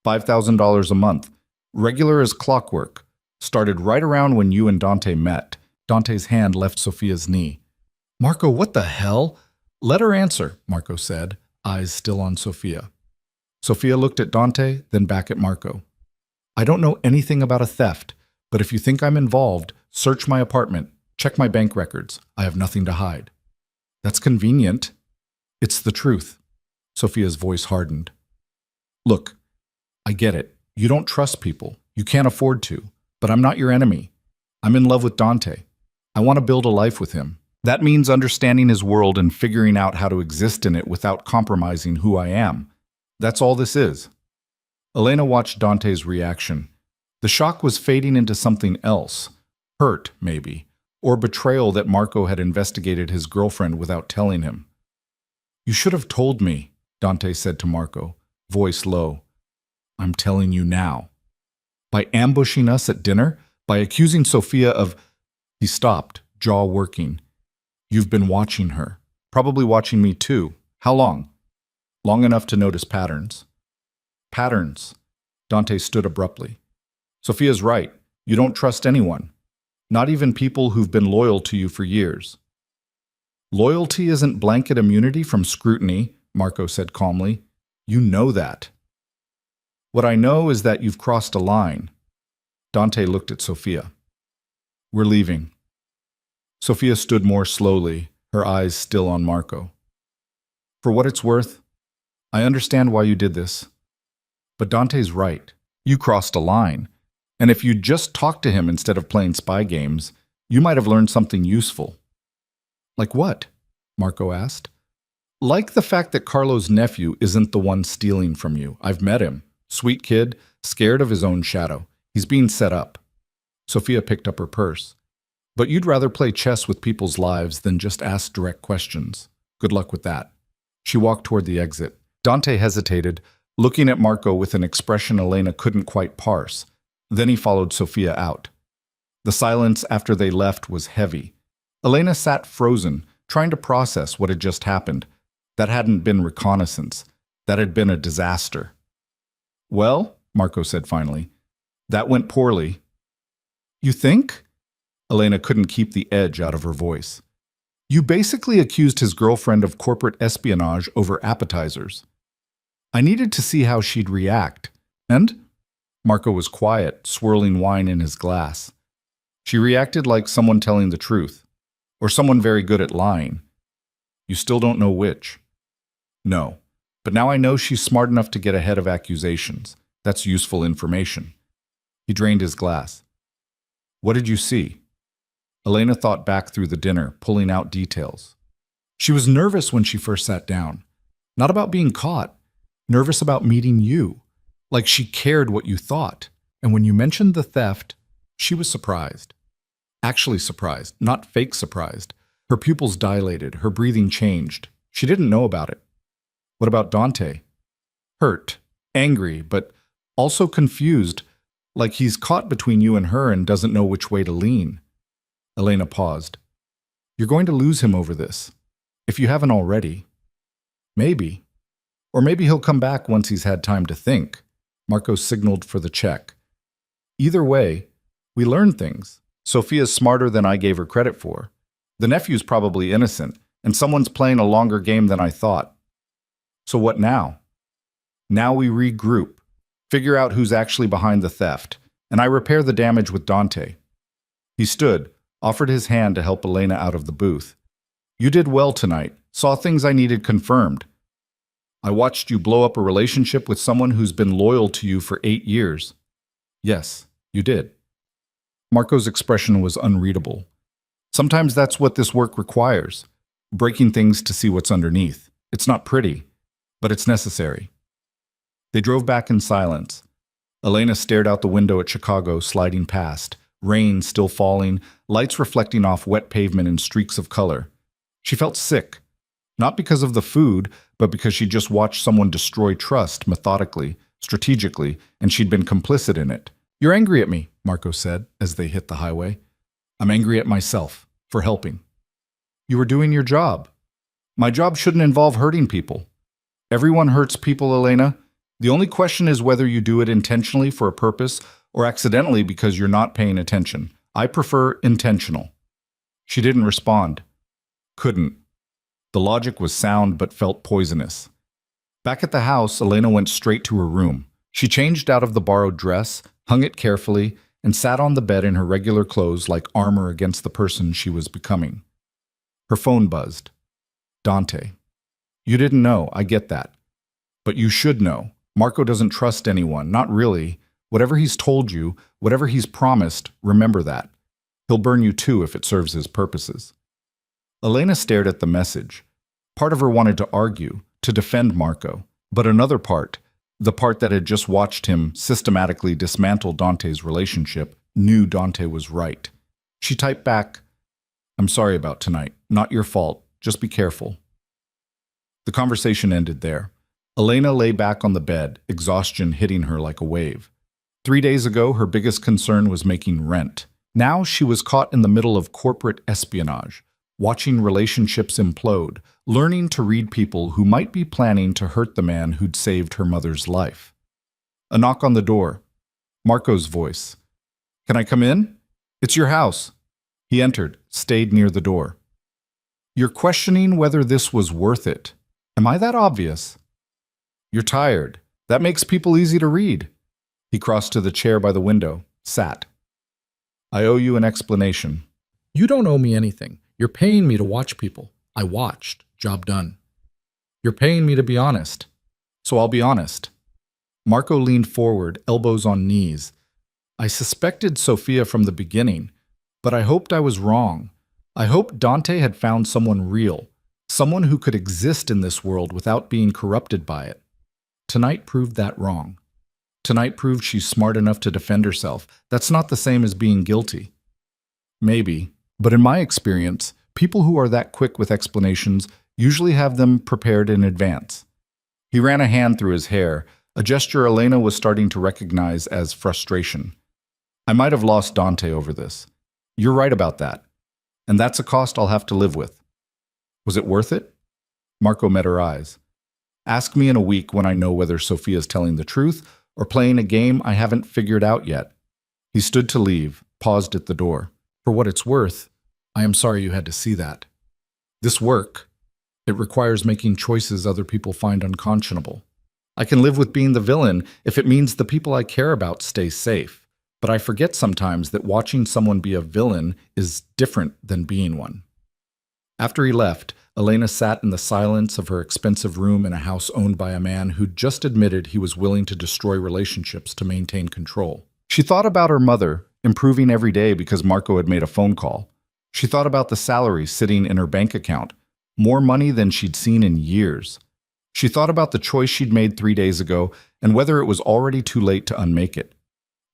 $5,000 a month. Regular as clockwork. Started right around when you and Dante met. Dante's hand left Sophia's knee. "Marco, what the hell?" "Let her answer," Marco said, eyes still on Sophia. Sophia looked at Dante, then back at Marco. "I don't know anything about a theft, but if you think I'm involved, search my apartment. Check my bank records. I have nothing to hide." "That's convenient." "It's the truth." Sophia's voice hardened. "Look, I get it. You don't trust people. You can't afford to. But I'm not your enemy. I'm in love with Dante. I want to build a life with him. That means understanding his world and figuring out how to exist in it without compromising who I am. That's all this is." Elena watched Dante's reaction. The shock was fading into something else. Hurt, maybe. Or betrayal that Marco had investigated his girlfriend without telling him. "You should have told me," Dante said to Marco, voice low. "I'm telling you now." "By ambushing us at dinner? By accusing Sophia of—" He stopped, jaw working. "You've been watching her. Probably watching me too. How long?" "Long enough to notice patterns." "Patterns." Dante stood abruptly. "Sophia's right. You don't trust anyone. Not even people who've been loyal to you for years." "Loyalty isn't blanket immunity from scrutiny," Marco said calmly. "You know that." What I know is that you've crossed a line. Dante looked at Sophia. We're leaving. Sophia stood more slowly, her eyes still on Marco. For what it's worth, I understand why you did this. But Dante's right. You crossed a line. And if you'd just talked to him instead of playing spy games, you might have learned something useful. Like what? Marco asked. Like the fact that Carlo's nephew isn't the one stealing from you. I've met him. Sweet kid, scared of his own shadow. He's being set up. Sophia picked up her purse. But you'd rather play chess with people's lives than just ask direct questions. Good luck with that. She walked toward the exit. Dante hesitated, looking at Marco with an expression Elena couldn't quite parse. Then he followed Sophia out. The silence after they left was heavy. Elena sat frozen, trying to process what had just happened. That hadn't been reconnaissance. That had been a disaster. Well, Marco said finally, that went poorly. You think? Elena couldn't keep the edge out of her voice. You basically accused his girlfriend of corporate espionage over appetizers. I needed to see how she'd react. And? Marco was quiet, swirling wine in his glass. She reacted like someone telling the truth, or someone very good at lying. You still don't know which. No, but now I know she's smart enough to get ahead of accusations. That's useful information. He drained his glass. What did you see? Elena thought back through the dinner, pulling out details. She was nervous when she first sat down. Not about being caught, nervous about meeting you. Like she cared what you thought. And when you mentioned the theft, she was surprised. Actually surprised, not fake surprised. Her pupils dilated, her breathing changed. She didn't know about it. What about Dante? Hurt, angry, but also confused, like he's caught between you and her and doesn't know which way to lean. Elena paused. You're going to lose him over this, if you haven't already. Maybe. Or maybe he'll come back once he's had time to think. Marco signaled for the check. Either way, we learn things. Sophia's smarter than I gave her credit for. The nephew's probably innocent, and someone's playing a longer game than I thought. So what now? Now we regroup, figure out who's actually behind the theft, and I repair the damage with Dante. He stood, offered his hand to help Elena out of the booth. You did well tonight, saw things I needed confirmed. I watched you blow up a relationship with someone who's been loyal to you for 8 years. Yes, you did. Marco's expression was unreadable. Sometimes that's what this work requires, breaking things to see what's underneath. It's not pretty, but it's necessary. They drove back in silence. Elena stared out the window at Chicago sliding past, rain still falling, lights reflecting off wet pavement in streaks of color. She felt sick, not because of the food, but because she just watched someone destroy trust methodically, strategically, and she'd been complicit in it. You're angry at me, Marco said as they hit the highway. I'm angry at myself for helping. You were doing your job. My job shouldn't involve hurting people. Everyone hurts people, Elena. The only question is whether you do it intentionally for a purpose or accidentally because you're not paying attention. I prefer intentional. She didn't respond. Couldn't. The logic was sound but felt poisonous. Back at the house, Elena went straight to her room. She changed out of the borrowed dress, hung it carefully, and sat on the bed in her regular clothes like armor against the person she was becoming. Her phone buzzed. Dante. You didn't know, I get that. But you should know. Marco doesn't trust anyone, not really. Whatever he's told you, whatever he's promised, remember that. He'll burn you too if it serves his purposes. Elena stared at the message. Part of her wanted to argue, to defend Marco, but another part, the part that had just watched him systematically dismantle Dante's relationship, knew Dante was right. She typed back, I'm sorry about tonight. Not your fault. Just be careful. The conversation ended there. Elena lay back on the bed, exhaustion hitting her like a wave. 3 days ago, her biggest concern was making rent. Now she was caught in the middle of corporate espionage, watching relationships implode, learning to read people who might be planning to hurt the man who'd saved her mother's life. A knock on the door. Marco's voice. Can I come in? It's your house. He entered, stayed near the door. You're questioning whether this was worth it. Am I that obvious? You're tired. That makes people easy to read. He crossed to the chair by the window, sat. I owe you an explanation. You don't owe me anything. You're paying me to watch people. I watched. Job done. You're paying me to be honest. So I'll be honest. Marco leaned forward, elbows on knees. I suspected Sophia from the beginning, but I hoped I was wrong. I hoped Dante had found someone real, someone who could exist in this world without being corrupted by it. Tonight proved that wrong. Tonight proved she's smart enough to defend herself. That's not the same as being guilty. Maybe, but in my experience, people who are that quick with explanations usually have them prepared in advance. He ran a hand through his hair, a gesture Elena was starting to recognize as frustration. I might have lost Dante over this. You're right about that. And that's a cost I'll have to live with. Was it worth it? Marco met her eyes. Ask me in a week when I know whether Sophia's telling the truth or playing a game I haven't figured out yet. He stood to leave, paused at the door. For what it's worth, I am sorry you had to see that. This work, it requires making choices other people find unconscionable. I can live with being the villain if it means the people I care about stay safe, but I forget sometimes that watching someone be a villain is different than being one. After he left, Elena sat in the silence of her expensive room in a house owned by a man who'd just admitted he was willing to destroy relationships to maintain control. She thought about her mother, improving every day because Marco had made a phone call. She thought about the salary sitting in her bank account, more money than she'd seen in years. She thought about the choice she'd made 3 days ago and whether it was already too late to unmake it.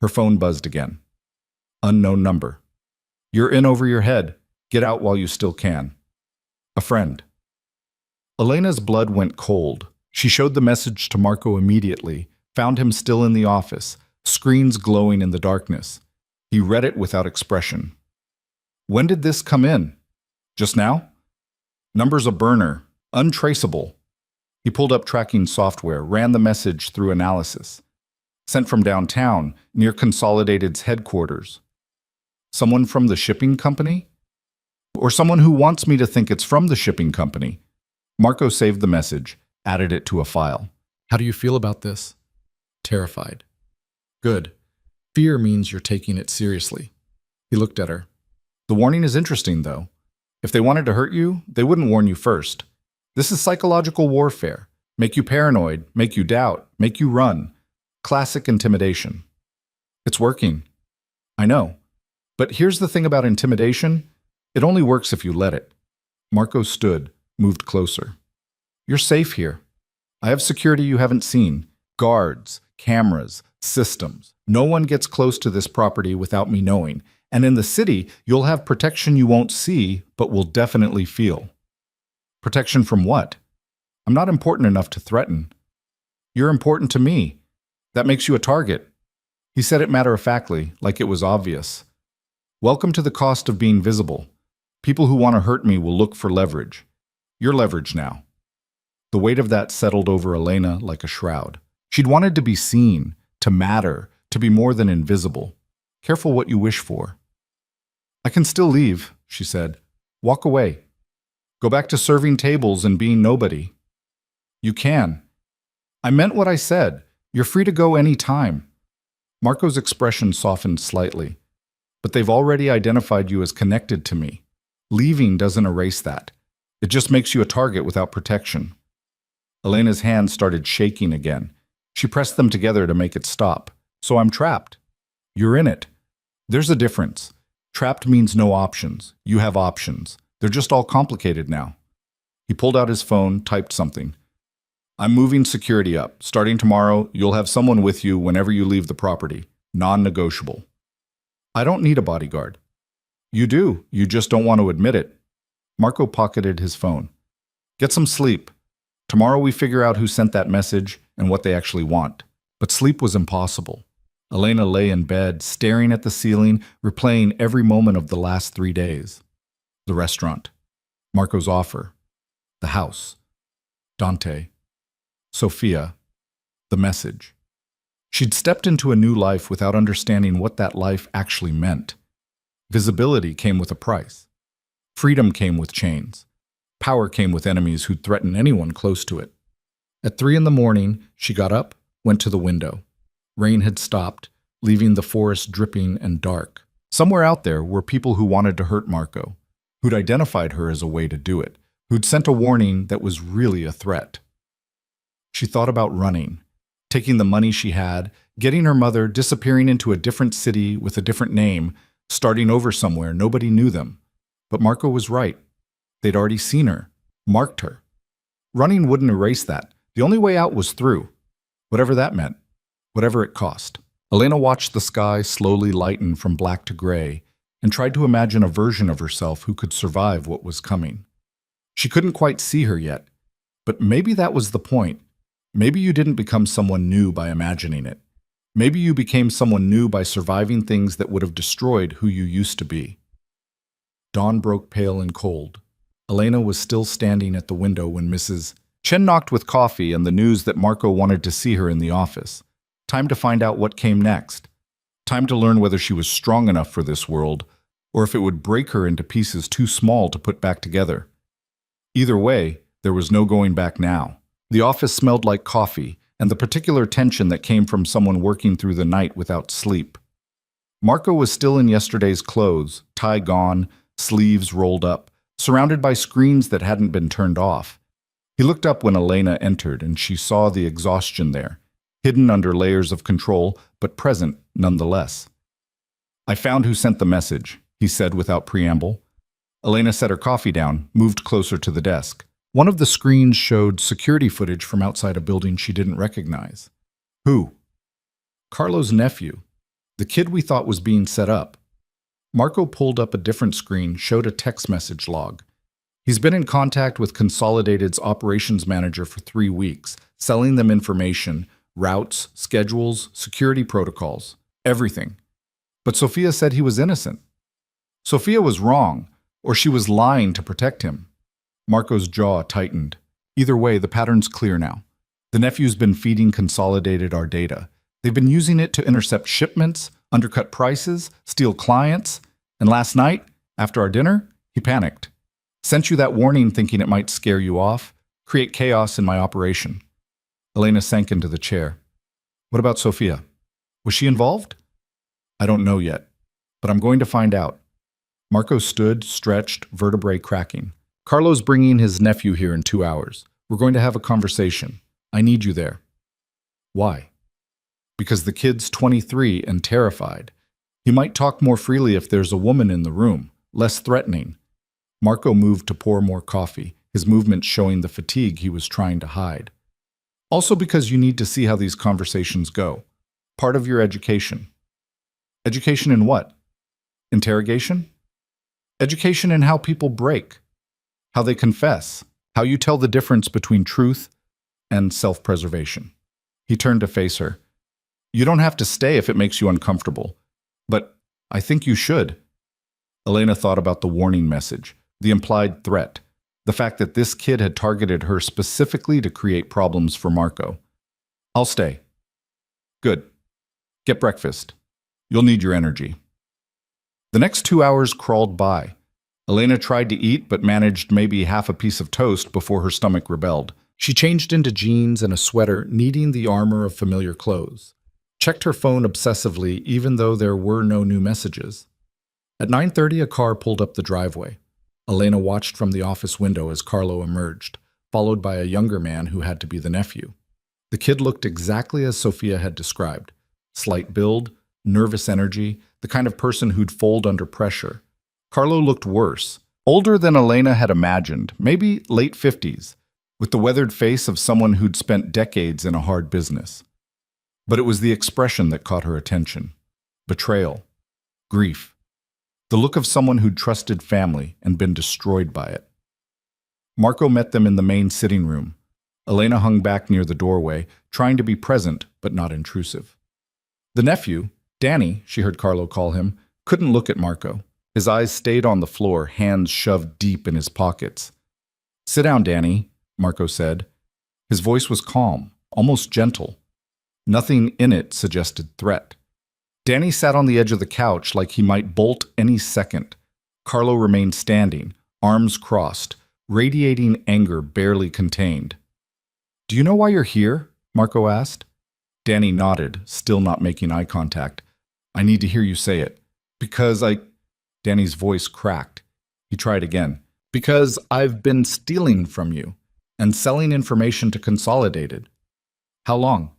Her phone buzzed again. Unknown number. You're in over your head. Get out while you still can. A friend. Elena's blood went cold. She showed the message to Marco immediately, found him still in the office, screens glowing in the darkness. He read it without expression. When did this come in? Just now? Number's a burner. Untraceable. He pulled up tracking software, ran the message through analysis. Sent from downtown, near Consolidated's headquarters. Someone from the shipping company? Or someone who wants me to think it's from the shipping company. Marco saved the message, added it to a file. How do you feel about this? Terrified. Good. Fear means you're taking it seriously. He looked at her. The warning is interesting, though. If they wanted to hurt you, they wouldn't warn you first. This is psychological warfare. Make you paranoid, make you doubt, make you run. Classic intimidation. It's working. I know. But here's the thing about intimidation. It only works if you let it. Marco stood, moved closer. You're safe here. I have security you haven't seen. Guards, cameras, systems. No one gets close to this property without me knowing. And in the city, you'll have protection you won't see, but will definitely feel. Protection from what? I'm not important enough to threaten. You're important to me. That makes you a target. He said it matter-of-factly, like it was obvious. Welcome to the cost of being visible. People who want to hurt me will look for leverage. You're leverage now. The weight of that settled over Elena like a shroud. She'd wanted to be seen, to matter, to be more than invisible. Careful what you wish for. I can still leave, she said. Walk away. Go back to serving tables and being nobody. You can. I meant what I said. You're free to go any time. Marco's expression softened slightly. But they've already identified you as connected to me. Leaving doesn't erase that. It just makes you a target without protection. Elena's hands started shaking again. She pressed them together to make it stop. So I'm trapped. You're in it. There's a difference. Trapped means no options. You have options. They're just all complicated now. He pulled out his phone, typed something. I'm moving security up. Starting tomorrow, you'll have someone with you whenever you leave the property. Non-negotiable. I don't need a bodyguard. You do. You just don't want to admit it. Marco pocketed his phone. Get some sleep. Tomorrow we figure out who sent that message and what they actually want. But sleep was impossible. Elena lay in bed, staring at the ceiling, replaying every moment of the last 3 days. The restaurant. Marco's offer. The house. Dante. Sophia. The message. She'd stepped into a new life without understanding what that life actually meant. Visibility came with a price. Freedom came with chains. Power came with enemies who'd threaten anyone close to it. At 3 in the morning, she got up, went to the window. Rain had stopped, leaving the forest dripping and dark. Somewhere out there were people who wanted to hurt Marco, who'd identified her as a way to do it, who'd sent a warning that was really a threat. She thought about running, taking the money she had, getting her mother, disappearing into a different city with a different name, starting over somewhere nobody knew them. But Marco was right. They'd already seen her, marked her. Running wouldn't erase that. The only way out was through, whatever that meant, whatever it cost. Elena watched the sky slowly lighten from black to gray and tried to imagine a version of herself who could survive what was coming. She couldn't quite see her yet, but maybe that was the point. Maybe you didn't become someone new by imagining it. Maybe you became someone new by surviving things that would have destroyed who you used to be. Dawn broke pale and cold. Elena was still standing at the window when Mrs. Chen knocked with coffee and the news that Marco wanted to see her in the office. Time to find out what came next. Time to learn whether she was strong enough for this world, or if it would break her into pieces too small to put back together. Either way, there was no going back now. The office smelled like coffee, and the particular tension that came from someone working through the night without sleep. Marco was still in yesterday's clothes, tie gone, sleeves rolled up, surrounded by screens that hadn't been turned off. He looked up when Elena entered, and she saw the exhaustion there, hidden under layers of control, but present nonetheless. "I found who sent the message," he said without preamble. Elena set her coffee down, moved closer to the desk. One of the screens showed security footage from outside a building she didn't recognize. Who? Carlo's nephew, the kid we thought was being set up. Marco pulled up a different screen, showed a text message log. He's been in contact with Consolidated's operations manager for 3 weeks, selling them information, routes, schedules, security protocols, everything. But Sophia said he was innocent. Sophia was wrong, or she was lying to protect him. Marco's jaw tightened. Either way, the pattern's clear now. The nephew's been feeding Consolidated our data. They've been using it to intercept shipments, undercut prices, steal clients, and last night, after our dinner, he panicked. Sent you that warning thinking it might scare you off, create chaos in my operation. Elena sank into the chair. What about Sophia? Was she involved? I don't know yet, but I'm going to find out. Marco stood, stretched, vertebrae cracking. Carlo's bringing his nephew here in 2 hours. We're going to have a conversation. I need you there. Why? Because the kid's 23 and terrified. He might talk more freely if there's a woman in the room, less threatening. Marco moved to pour more coffee, his movements showing the fatigue he was trying to hide. Also because you need to see how these conversations go. Part of your education. Education in what? Interrogation? Education in how people break, how they confess, how you tell the difference between truth and self-preservation. He turned to face her. You don't have to stay if it makes you uncomfortable, but I think you should. Elena thought about the warning message, the implied threat, the fact that this kid had targeted her specifically to create problems for Marco. I'll stay. Good. Get breakfast. You'll need your energy. The next 2 hours crawled by. Elena tried to eat but managed maybe half a piece of toast before her stomach rebelled. She changed into jeans and a sweater, needing the armor of familiar clothes. Checked her phone obsessively even though there were no new messages. At 9:30, a car pulled up the driveway. Elena watched from the office window as Carlo emerged, followed by a younger man who had to be the nephew. The kid looked exactly as Sophia had described. Slight build, nervous energy, the kind of person who'd fold under pressure. Carlo looked worse, older than Elena had imagined, maybe late 50s, with the weathered face of someone who'd spent decades in a hard business. But it was the expression that caught her attention. Betrayal. Grief. The look of someone who'd trusted family and been destroyed by it. Marco met them in the main sitting room. Elena hung back near the doorway, trying to be present but not intrusive. The nephew, Danny, she heard Carlo call him, couldn't look at Marco. His eyes stayed on the floor, hands shoved deep in his pockets. Sit down, Danny, Marco said. His voice was calm, almost gentle. Nothing in it suggested threat. Danny sat on the edge of the couch like he might bolt any second. Carlo remained standing, arms crossed, radiating anger barely contained. Do you know why you're here? Marco asked. Danny nodded, still not making eye contact. I need to hear you say it. Because I... Danny's voice cracked. He tried again. Because I've been stealing from you and selling information to Consolidated. How long?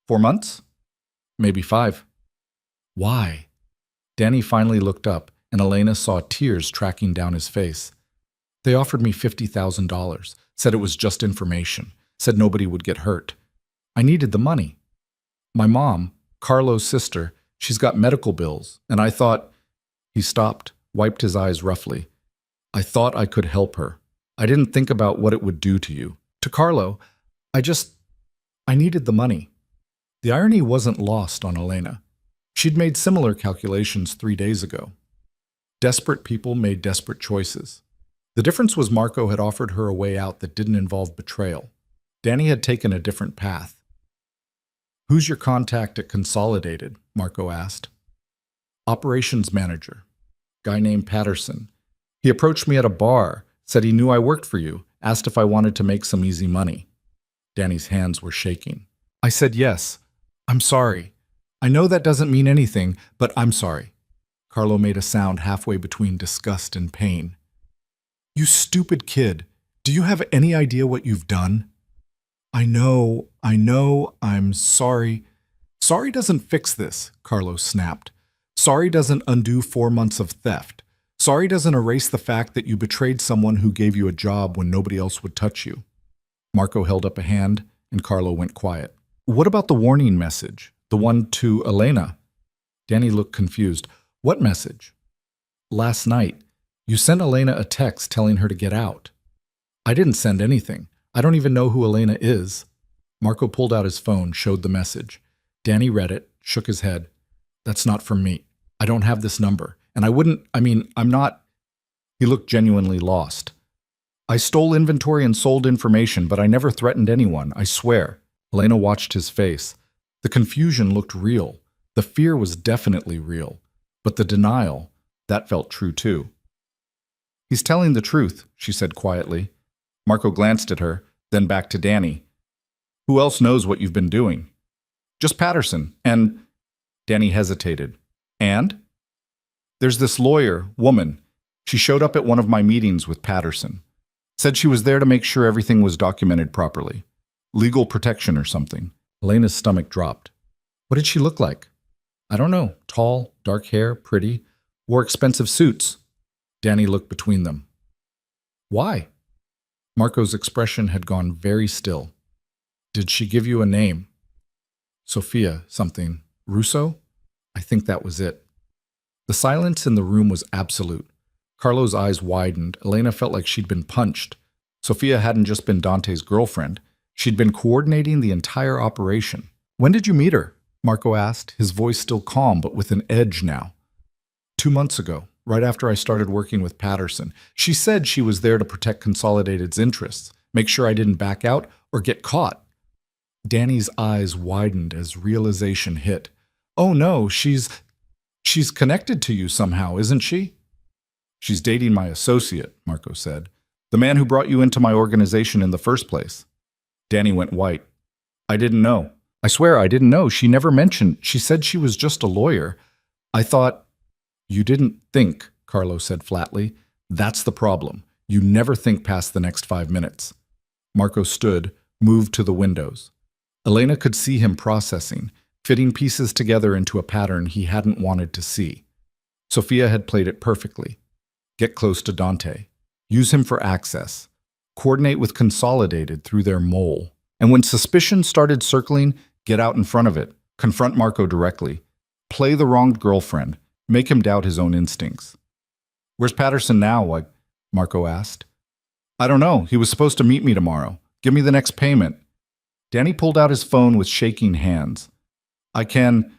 4 months? Maybe 5. Why? Danny finally looked up, and Elena saw tears tracking down his face. They offered me $50,000, said it was just information, said nobody would get hurt. I needed the money. My mom, Carlo's sister, she's got medical bills, and I thought... He stopped, wiped his eyes roughly. I thought I could help her. I didn't think about what it would do to you. To Carlo, I needed the money. The irony wasn't lost on Elena. She'd made similar calculations 3 days ago. Desperate people made desperate choices. The difference was Marco had offered her a way out that didn't involve betrayal. Danny had taken a different path. Who's your contact at Consolidated? Marco asked. Operations manager. Guy named Patterson. He approached me at a bar, said he knew I worked for you, asked if I wanted to make some easy money. Danny's hands were shaking. I said yes. I'm sorry. I know that doesn't mean anything, but I'm sorry. Carlo made a sound halfway between disgust and pain. You stupid kid. Do you have any idea what you've done? I know, I'm sorry. Sorry doesn't fix this, Carlo snapped. Sorry doesn't undo 4 months of theft. Sorry doesn't erase the fact that you betrayed someone who gave you a job when nobody else would touch you. Marco held up a hand, and Carlo went quiet. What about the warning message? The one to Elena? Danny looked confused. What message? Last night, you sent Elena a text telling her to get out. I didn't send anything. I don't even know who Elena is. Marco pulled out his phone, showed the message. Danny read it, shook his head. That's not from me. I don't have this number. And I'm not... He looked genuinely lost. I stole inventory and sold information, but I never threatened anyone, I swear. Elena watched his face. The confusion looked real. The fear was definitely real. But the denial, that felt true too. He's telling the truth, she said quietly. Marco glanced at her, then back to Danny. Who else knows what you've been doing? Just Patterson, and... Danny hesitated. And? There's this lawyer, woman. She showed up at one of my meetings with Patterson. Said she was there to make sure everything was documented properly. Legal protection or something. Elena's stomach dropped. What did she look like? I don't know. Tall, dark hair, pretty. Wore expensive suits. Danny looked between them. Why? Marco's expression had gone very still. Did she give you a name? Sophia something. Russo? I think that was it. The silence in the room was absolute. Carlo's eyes widened. Elena felt like she'd been punched. Sophia hadn't just been Dante's girlfriend. She'd been coordinating the entire operation. When did you meet her? Marco asked, his voice still calm but with an edge now. 2 months ago, right after I started working with Patterson. She said she was there to protect Consolidated's interests, make sure I didn't back out or get caught. Danny's eyes widened as realization hit. Oh no, she's connected to you somehow, isn't she? She's dating my associate, Marco said. The man who brought you into my organization in the first place. Danny went white. I didn't know. I swear I didn't know. She never mentioned. She said she was just a lawyer. I thought... You didn't think, Carlo said flatly. That's the problem. You never think past the next 5 minutes. Marco stood, moved to the windows. Elena could see him processing, fitting pieces together into a pattern he hadn't wanted to see. Sophia had played it perfectly. Get close to Dante. Use him for access. Coordinate with Consolidated through their mole. And when suspicion started circling, get out in front of it. Confront Marco directly. Play the wronged girlfriend. Make him doubt his own instincts. Where's Patterson now? Marco asked. I don't know. He was supposed to meet me tomorrow. Give me the next payment. Danny pulled out his phone with shaking hands. I can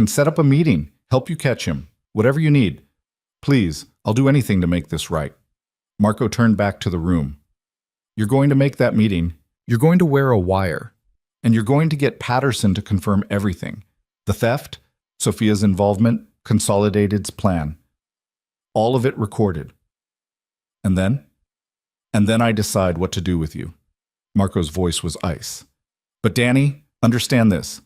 set up a meeting, help you catch him, whatever you need. Please, I'll do anything to make this right. Marco turned back to the room. You're going to make that meeting. You're going to wear a wire. And you're going to get Patterson to confirm everything. The theft, Sophia's involvement, Consolidated's plan. All of it recorded. And then? And then I decide what to do with you. Marco's voice was ice. But Danny, Understand this.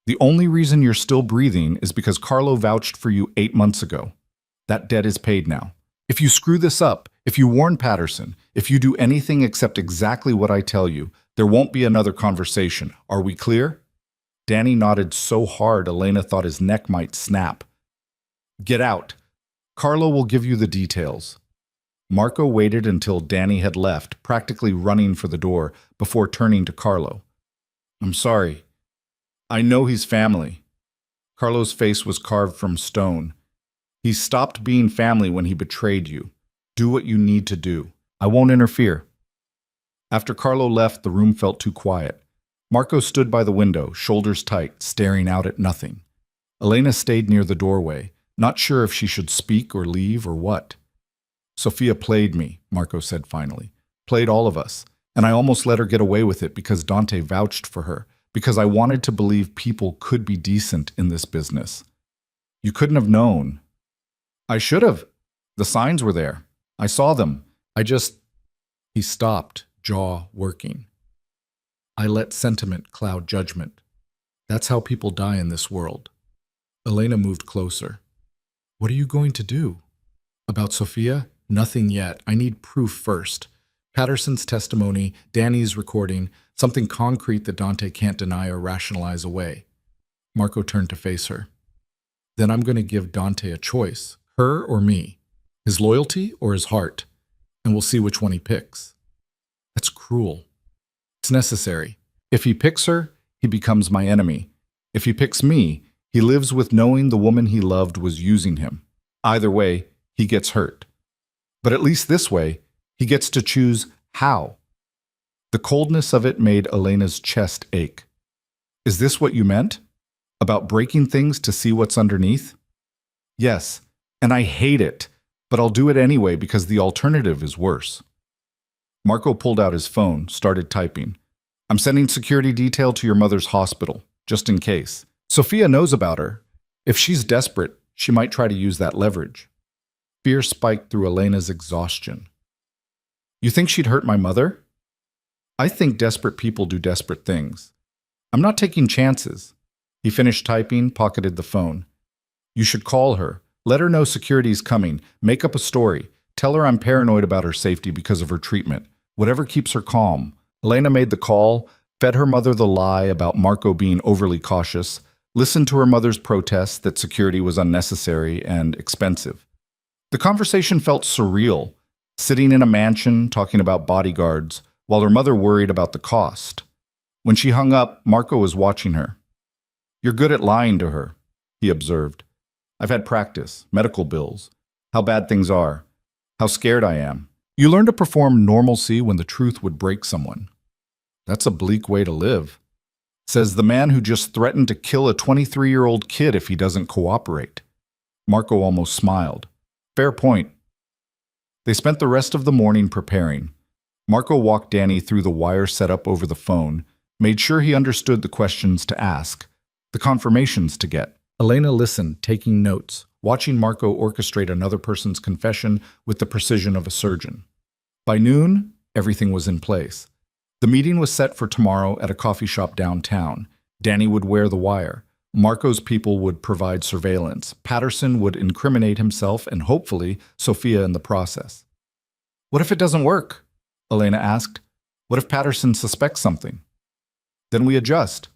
The only reason you're still breathing is because Carlo vouched for you 8 months ago. That debt is paid now. If you screw this up, if you warn Patterson, if you do anything except exactly what I tell you, there won't be another conversation. Are we clear? Danny nodded so hard Elena thought his neck might snap. Get out. Carlo will give you the details. Marco waited until Danny had left, practically running for the door, before turning to Carlo. I'm sorry. I know he's family. Carlo's face was carved from stone. He stopped being family when he betrayed you. Do what you need to do. I won't interfere. After Carlo left, the room felt too quiet. Marco stood by the window, shoulders tight, staring out at nothing. Elena stayed near the doorway, not sure if she should speak or leave or what. Sophia played me, Marco said finally. Played all of us. And I almost let her get away with it because Dante vouched for her, because I wanted to believe people could be decent in this business. You couldn't have known. I should have. The signs were there. I saw them. He stopped, jaw working. I let sentiment cloud judgment. That's how people die in this world. Elena moved closer. What are you going to do? About Sophia? Nothing yet. I need proof first. Patterson's testimony, Danny's recording, something concrete that Dante can't deny or rationalize away. Marco turned to face her. Then I'm going to give Dante a choice, her or me, his loyalty or his heart, and we'll see which one he picks. That's cruel. It's necessary. If he picks her, he becomes my enemy. If he picks me, he lives with knowing the woman he loved was using him. Either way, he gets hurt. But at least this way, he gets to choose how. The coldness of it made Elena's chest ache. Is this what you meant? About breaking things to see what's underneath? Yes, and I hate it, but I'll do it anyway because the alternative is worse. Marco pulled out his phone, started typing. I'm sending security detail to your mother's hospital, just in case. Sophia knows about her. If she's desperate, she might try to use that leverage. Fear spiked through Elena's exhaustion. You think she'd hurt my mother? I think desperate people do desperate things. I'm not taking chances. He finished typing, pocketed the phone. You should call her. Let her know security's coming. Make up a story. Tell her I'm paranoid about her safety because of her treatment. Whatever keeps her calm. Elena made the call, fed her mother the lie about Marco being overly cautious, listened to her mother's protests that security was unnecessary and expensive. The conversation felt surreal, sitting in a mansion talking about bodyguards, while her mother worried about the cost. When she hung up, Marco was watching her. You're good at lying to her, he observed. I've had practice, medical bills, how bad things are, how scared I am. You learn to perform normalcy when the truth would break someone. That's a bleak way to live, says the man who just threatened to kill a 23-year-old kid if he doesn't cooperate. Marco almost smiled. Fair point. They spent the rest of the morning preparing. Marco walked Danny through the wire setup over the phone, made sure he understood the questions to ask, the confirmations to get. Elena listened, taking notes, watching Marco orchestrate another person's confession with the precision of a surgeon. By noon, everything was in place. The meeting was set for tomorrow at a coffee shop downtown. Danny would wear the wire. Marco's people would provide surveillance. Patterson would incriminate himself and hopefully Sophia in the process. What if it doesn't work? Elena asked. What if Patterson suspects something? Then we adjust.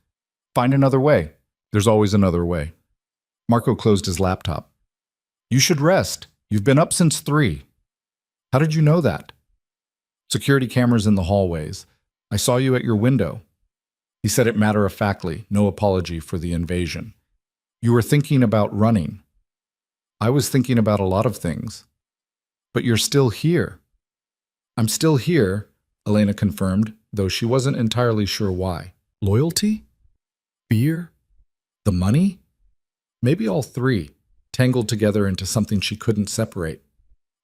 Find another way. There's always another way. Marco closed his laptop. You should rest. You've been up since 3. How did you know that? Security cameras in the hallways. I saw you at your window. He said it matter-of-factly, no apology for the invasion. You were thinking about running. I was thinking about a lot of things. But you're still here. I'm still here, Elena confirmed, though she wasn't entirely sure why. Loyalty? Fear? The money? Maybe all three, tangled together into something she couldn't separate.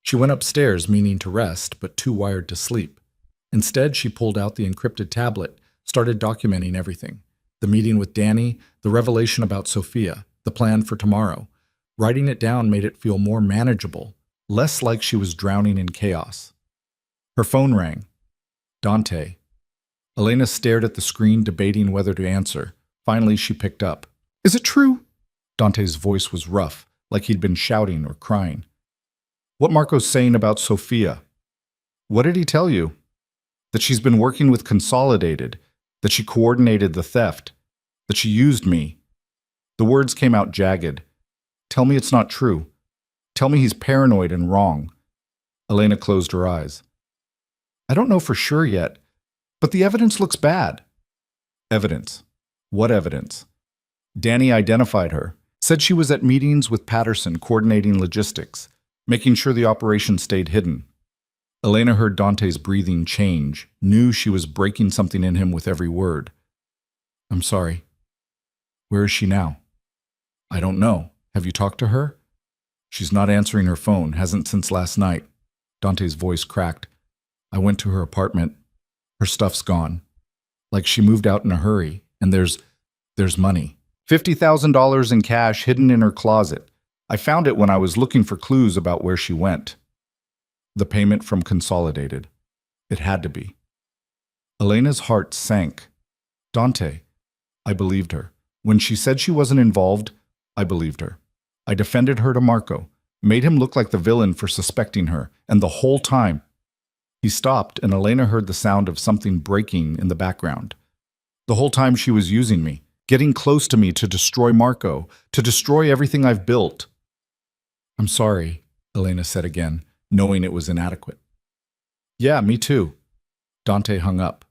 She went upstairs, meaning to rest, but too wired to sleep. Instead, she pulled out the encrypted tablet, started documenting everything. The meeting with Danny, the revelation about Sophia, the plan for tomorrow. Writing it down made it feel more manageable, less like she was drowning in chaos. Her phone rang. Dante. Elena stared at the screen, debating whether to answer. Finally, she picked up. Is it true? Dante's voice was rough, like he'd been shouting or crying. What Marco's saying about Sophia? What did he tell you? That she's been working with Consolidated, that she coordinated the theft, that she used me. The words came out jagged. Tell me it's not true. Tell me he's paranoid and wrong. Elena closed her eyes. I don't know for sure yet, but the evidence looks bad. Evidence? What evidence? Danny identified her, said she was at meetings with Patterson coordinating logistics, making sure the operation stayed hidden. Elena heard Dante's breathing change, knew she was breaking something in him with every word. I'm sorry. Where is she now? I don't know. Have you talked to her? She's not answering her phone, hasn't since last night. Dante's voice cracked. I went to her apartment. Her stuff's gone. Like she moved out in a hurry, and there's money. $50,000 in cash hidden in her closet. I found it when I was looking for clues about where she went. The payment from Consolidated. It had to be. Elena's heart sank. Dante. I believed her. When she said she wasn't involved, I believed her. I defended her to Marco, made him look like the villain for suspecting her, and the whole time. He stopped, and Elena heard the sound of something breaking in the background. The whole time she was using me, getting close to me to destroy Marco, to destroy everything I've built. I'm sorry, Elena said again, knowing it was inadequate. Yeah, me too. Dante hung up.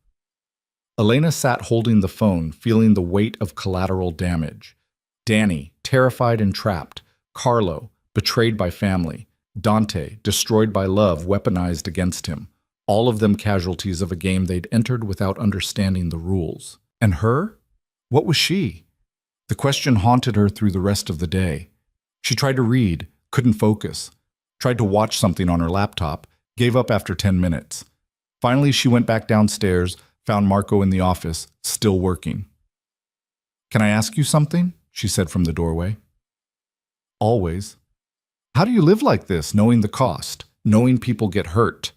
Elena sat holding the phone, feeling the weight of collateral damage. Danny, terrified and trapped. Carlo, betrayed by family. Dante, destroyed by love, weaponized against him. All of them casualties of a game they'd entered without understanding the rules. And her? What was she? The question haunted her through the rest of the day. She tried to read, couldn't focus. Tried to watch something on her laptop, gave up after 10 minutes. Finally, she went back downstairs, found Marco in the office, still working. Can I ask you something? She said from the doorway. Always. How do you live like this, knowing the cost, knowing people get hurt?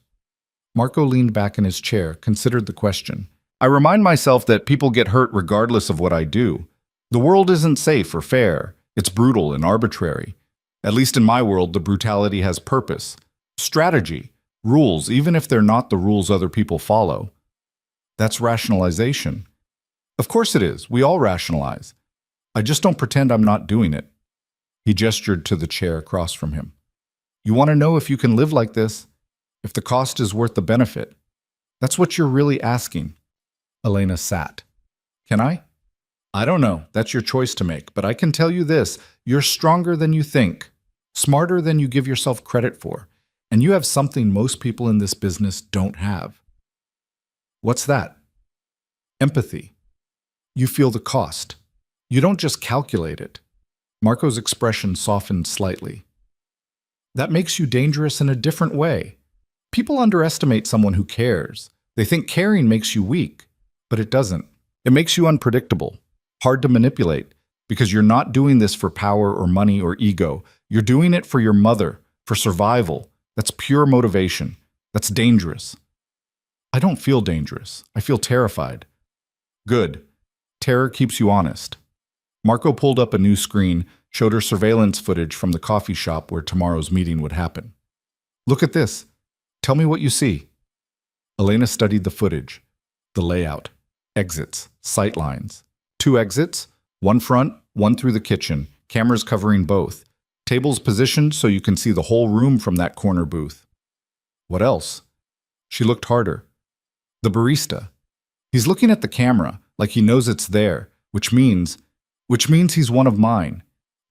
Marco leaned back in his chair, considered the question. I remind myself that people get hurt regardless of what I do. The world isn't safe or fair. It's brutal and arbitrary. At least in my world, the brutality has purpose, strategy, rules, even if they're not the rules other people follow. That's rationalization. Of course it is. We all rationalize. I just don't pretend I'm not doing it. He gestured to the chair across from him. You want to know if you can live like this? If the cost is worth the benefit? That's what you're really asking. Elena sat. Can I? I don't know. That's your choice to make. But I can tell you this. You're stronger than you think. Smarter than you give yourself credit for. And you have something most people in this business don't have. What's that? Empathy. You feel the cost. You don't just calculate it. Marco's expression softened slightly. That makes you dangerous in a different way. People underestimate someone who cares. They think caring makes you weak, but it doesn't. It makes you unpredictable, hard to manipulate, because you're not doing this for power or money or ego. You're doing it for your mother, for survival. That's pure motivation. That's dangerous. I don't feel dangerous. I feel terrified. Good. Terror keeps you honest. Marco pulled up a new screen, showed her surveillance footage from the coffee shop where tomorrow's meeting would happen. Look at this. Tell me what you see. Elena studied the footage, the layout, exits, sight lines. 2 exits, one front, one through the kitchen, cameras covering both. Tables positioned so you can see the whole room from that corner booth. What else? She looked harder. The barista. He's looking at the camera like he knows it's there, which means he's one of mine.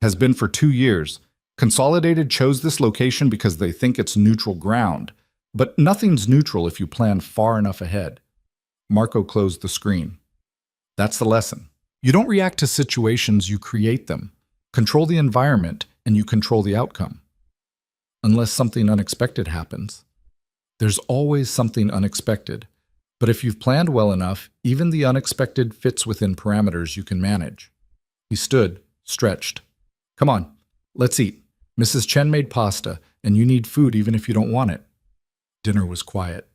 Has been for 2 years. Consolidated chose this location because they think it's neutral ground. But nothing's neutral if you plan far enough ahead. Marco closed the screen. That's the lesson. You don't react to situations, you create them. Control the environment, and you control the outcome. Unless something unexpected happens. There's always something unexpected. But if you've planned well enough, even the unexpected fits within parameters you can manage. He stood, stretched. Come on, let's eat. Mrs. Chen made pasta, and you need food even if you don't want it. Dinner was quiet.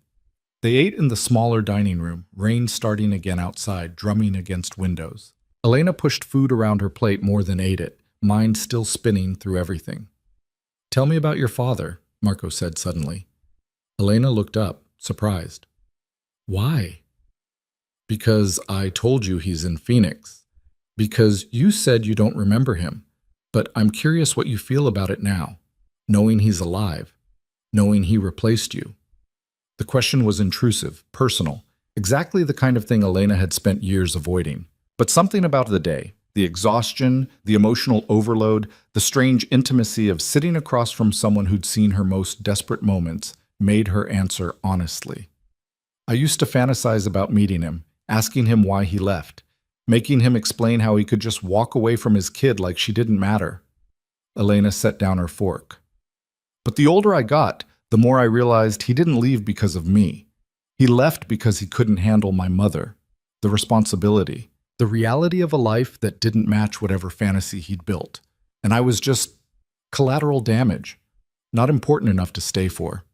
They ate in the smaller dining room, rain starting again outside, drumming against windows. Elena pushed food around her plate more than ate it, mind still spinning through everything. "Tell me about your father," Marco said suddenly. Elena looked up, surprised. "Why?" "Because I told you he's in Phoenix. Because you said you don't remember him. But I'm curious what you feel about it now, knowing he's alive, knowing he replaced you." The question was intrusive, personal, exactly the kind of thing Elena had spent years avoiding. But something about the day, the exhaustion, the emotional overload, the strange intimacy of sitting across from someone who'd seen her most desperate moments, made her answer honestly. "I used to fantasize about meeting him, asking him why he left, making him explain how he could just walk away from his kid like she didn't matter." Elena set down her fork. "But the older I got, the more I realized he didn't leave because of me. He left because he couldn't handle my mother, the responsibility, the reality of a life that didn't match whatever fantasy he'd built. And I was just collateral damage, not important enough to stay for."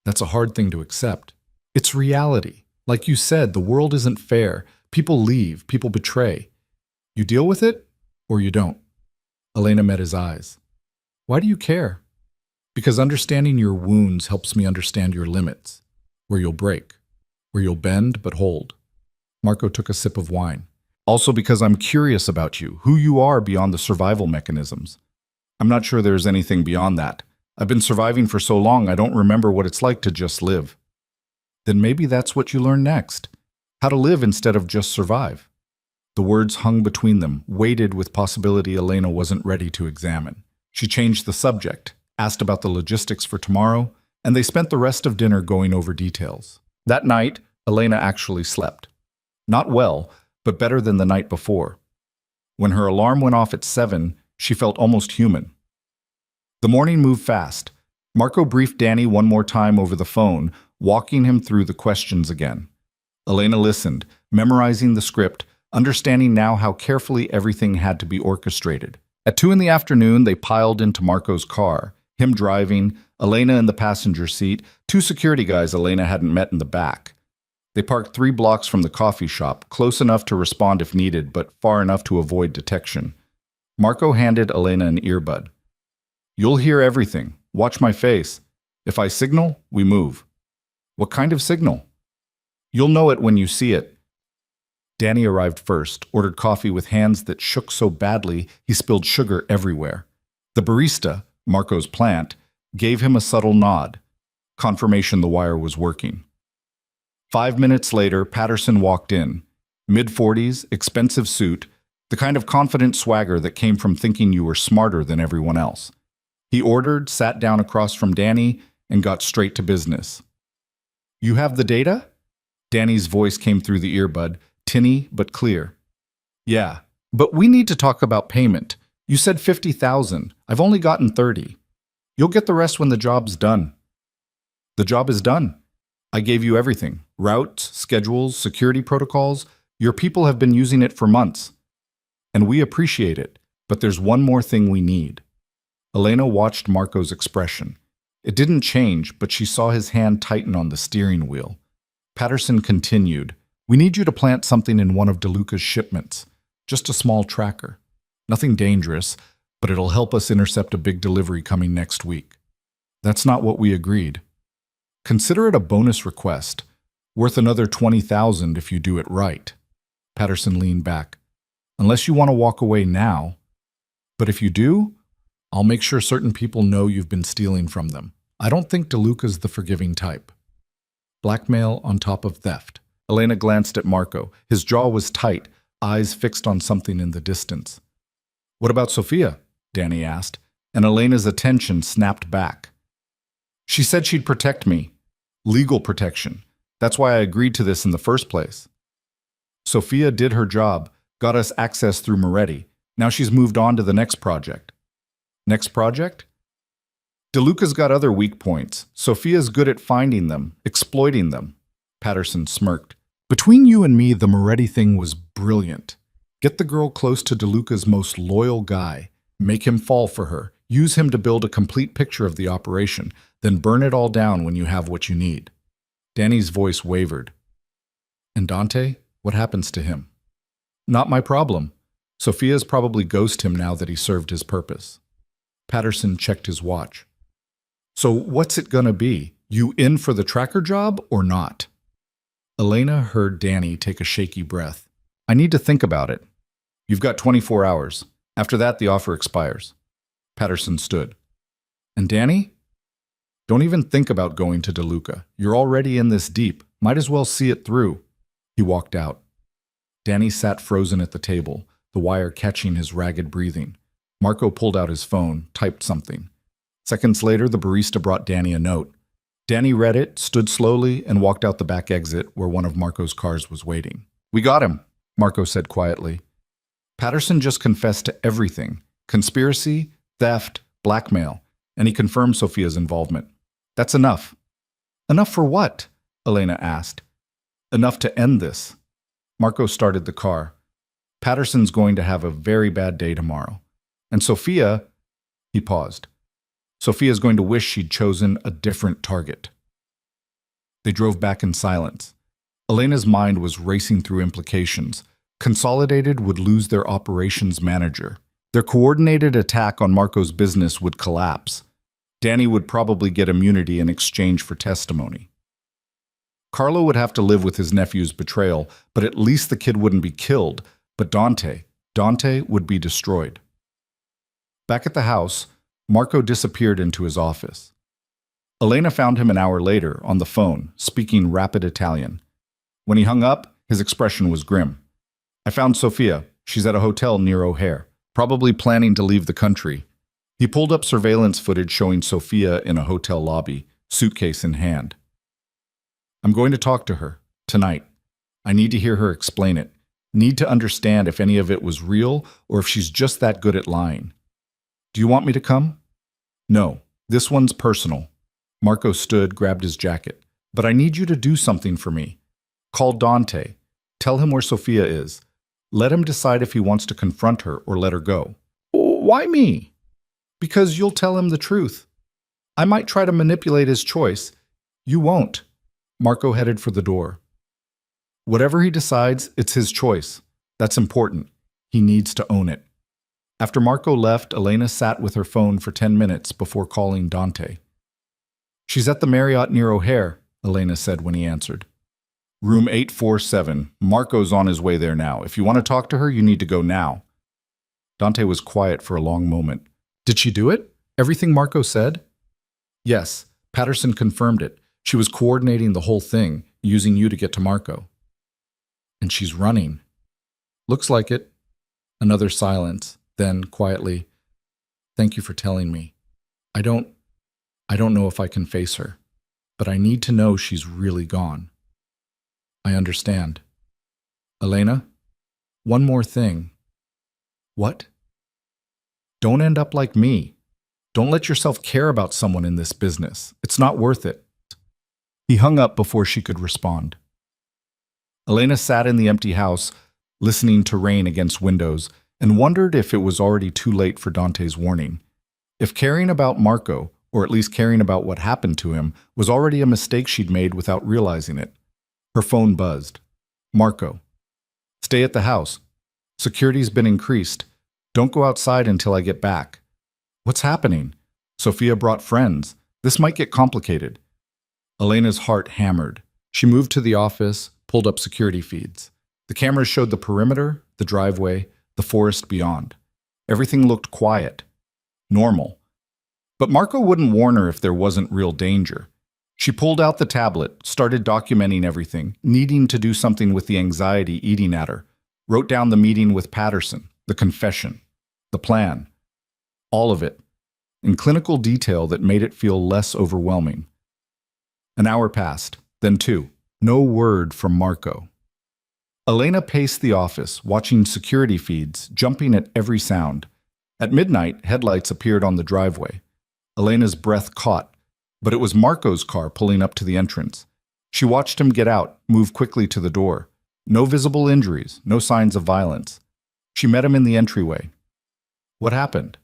That's a hard thing to accept. It's reality. Like you said, the world isn't fair. People leave, people betray. You deal with it, or you don't. Elena met his eyes. "Why do you care?" "Because understanding your wounds helps me understand your limits, where you'll break, where you'll bend but hold." Marco took a sip of wine. "Also because I'm curious about you, who you are beyond the survival mechanisms. I'm not sure there's anything beyond that. I've been surviving for so long I don't remember what it's like to just live." "Then maybe that's what you learn next. How to live instead of just survive." The words hung between them, weighted with possibility Elena wasn't ready to examine. She changed the subject, asked about the logistics for tomorrow, and they spent the rest of dinner going over details. That night, Elena actually slept. Not well, but better than the night before. When her alarm went off at 7, she felt almost human. The morning moved fast. Marco briefed Danny one more time over the phone, walking him through the questions again. Elena listened, memorizing the script, understanding now how carefully everything had to be orchestrated. At 2 in the afternoon, they piled into Marco's car, him driving, Elena in the passenger seat, 2 security guys Elena hadn't met in the back. They parked 3 blocks from the coffee shop, close enough to respond if needed, but far enough to avoid detection. Marco handed Elena an earbud. "You'll hear everything. Watch my face. If I signal, we move." "What kind of signal?" "You'll know it when you see it." Danny arrived first, ordered coffee with hands that shook so badly he spilled sugar everywhere. The barista, Marco's plant, gave him a subtle nod. Confirmation the wire was working. 5 minutes later, Patterson walked in. Mid-40s, expensive suit, the kind of confident swagger that came from thinking you were smarter than everyone else. He ordered, sat down across from Danny, and got straight to business. "You have the data?" Danny's voice came through the earbud, tinny but clear. "Yeah, but we need to talk about payment. You said 50,000. I've only gotten 30. You'll get the rest when the job's done." "The job is done. I gave you everything. Routes, schedules, security protocols. Your people have been using it for months. And we appreciate it, but there's one more thing we need." Elena watched Marco's expression. It didn't change, but she saw his hand tighten on the steering wheel. Patterson continued, "We need you to plant something in one of DeLuca's shipments. Just a small tracker. Nothing dangerous, but it'll help us intercept a big delivery coming next week." "That's not what we agreed." "Consider it a bonus request, worth another 20,000 if you do it right." Patterson leaned back. "Unless you want to walk away now. But if you do, I'll make sure certain people know you've been stealing from them. I don't think DeLuca's the forgiving type." Blackmail on top of theft. Elena glanced at Marco. His jaw was tight, eyes fixed on something in the distance. "What about Sophia?" Danny asked, and Elena's attention snapped back. "She said she'd protect me. Legal protection. That's why I agreed to this in the first place." "Sophia did her job, got us access through Moretti. Now she's moved on to the next project." "Next project?" "DeLuca's got other weak points. Sophia's good at finding them, exploiting them." Patterson smirked. "Between you and me, the Moretti thing was brilliant. Get the girl close to DeLuca's most loyal guy, make him fall for her, use him to build a complete picture of the operation, then burn it all down when you have what you need." Danny's voice wavered. "And Dante? What happens to him?" "Not my problem. Sophia's probably ghost him now that he served his purpose. Patterson checked his watch. So what's it gonna be? You in for the tracker job or not? Elena heard Danny take a shaky breath. I need to think about it. You've got 24 hours. After that, the offer expires. Patterson stood. And Danny? Don't even think about going to DeLuca. You're already in this deep. Might as well see it through. He walked out. Danny sat frozen at the table, the wire catching his ragged breathing. Marco pulled out his phone, typed something. Seconds later, the barista brought Danny a note. Danny read it, stood slowly, and walked out the back exit where one of Marco's cars was waiting. We got him, Marco said quietly. Patterson just confessed to everything. Conspiracy, theft, blackmail, and he confirmed Sophia's involvement. That's enough. Enough for what? Elena asked. Enough to end this. Marco started the car. Patterson's going to have a very bad day tomorrow. And Sophia, he paused. Sophia's going to wish she'd chosen a different target. They drove back in silence. Elena's mind was racing through implications. Consolidated would lose their operations manager. Their coordinated attack on Marco's business would collapse. Danny would probably get immunity in exchange for testimony. Carlo would have to live with his nephew's betrayal, but at least the kid wouldn't be killed. But Dante would be destroyed. Back at the house, Marco disappeared into his office. Elena found him an hour later on the phone, speaking rapid Italian. When he hung up, his expression was grim. I found Sophia. She's at a hotel near O'Hare, probably planning to leave the country. He pulled up surveillance footage showing Sophia in a hotel lobby, suitcase in hand. I'm going to talk to her, tonight. I need to hear her explain it. Need to understand if any of it was real or if she's just that good at lying. Do you want me to come? No, this one's personal. Marco stood, grabbed his jacket. But I need you to do something for me. Call Dante. Tell him where Sophia is. Let him decide if he wants to confront her or let her go. Why me? Because you'll tell him the truth. I might try to manipulate his choice. You won't. Marco headed for the door. Whatever he decides, it's his choice. That's important. He needs to own it. After Marco left, Elena sat with her phone for 10 minutes before calling Dante. She's at the Marriott near O'Hare, Elena said when he answered. Room 847. Marco's on his way there now. If you want to talk to her, you need to go now. Dante was quiet for a long moment. Did she do it? Everything Marco said? Yes, Patterson confirmed it. She was coordinating the whole thing, using you to get to Marco. And she's running. Looks like it. Another silence. Then, quietly, thank you for telling me. I don't know if I can face her, but I need to know she's really gone. I understand. Elena, one more thing. What? Don't end up like me. Don't let yourself care about someone in this business. It's not worth it. He hung up before she could respond. Elena sat in the empty house, listening to rain against windows, and wondered if it was already too late for Dante's warning. If caring about Marco, or at least caring about what happened to him, was already a mistake she'd made without realizing it. Her phone buzzed. Marco. Stay at the house. Security's been increased. Don't go outside until I get back. What's happening? Sophia brought friends. This might get complicated. Elena's heart hammered. She moved to the office, pulled up security feeds. The cameras showed the perimeter, the driveway, the forest beyond. Everything looked quiet. Normal. But Marco wouldn't warn her if there wasn't real danger. She pulled out the tablet, started documenting everything, needing to do something with the anxiety eating at her. Wrote down the meeting with Patterson, the confession, the plan. All of it, in clinical detail that made it feel less overwhelming. An hour passed, then 2. No word from Marco. Elena paced the office, watching security feeds, jumping at every sound. At midnight, headlights appeared on the driveway. Elena's breath caught, but it was Marco's car pulling up to the entrance. She watched him get out, move quickly to the door. No visible injuries, no signs of violence. She met him in the entryway. What happened?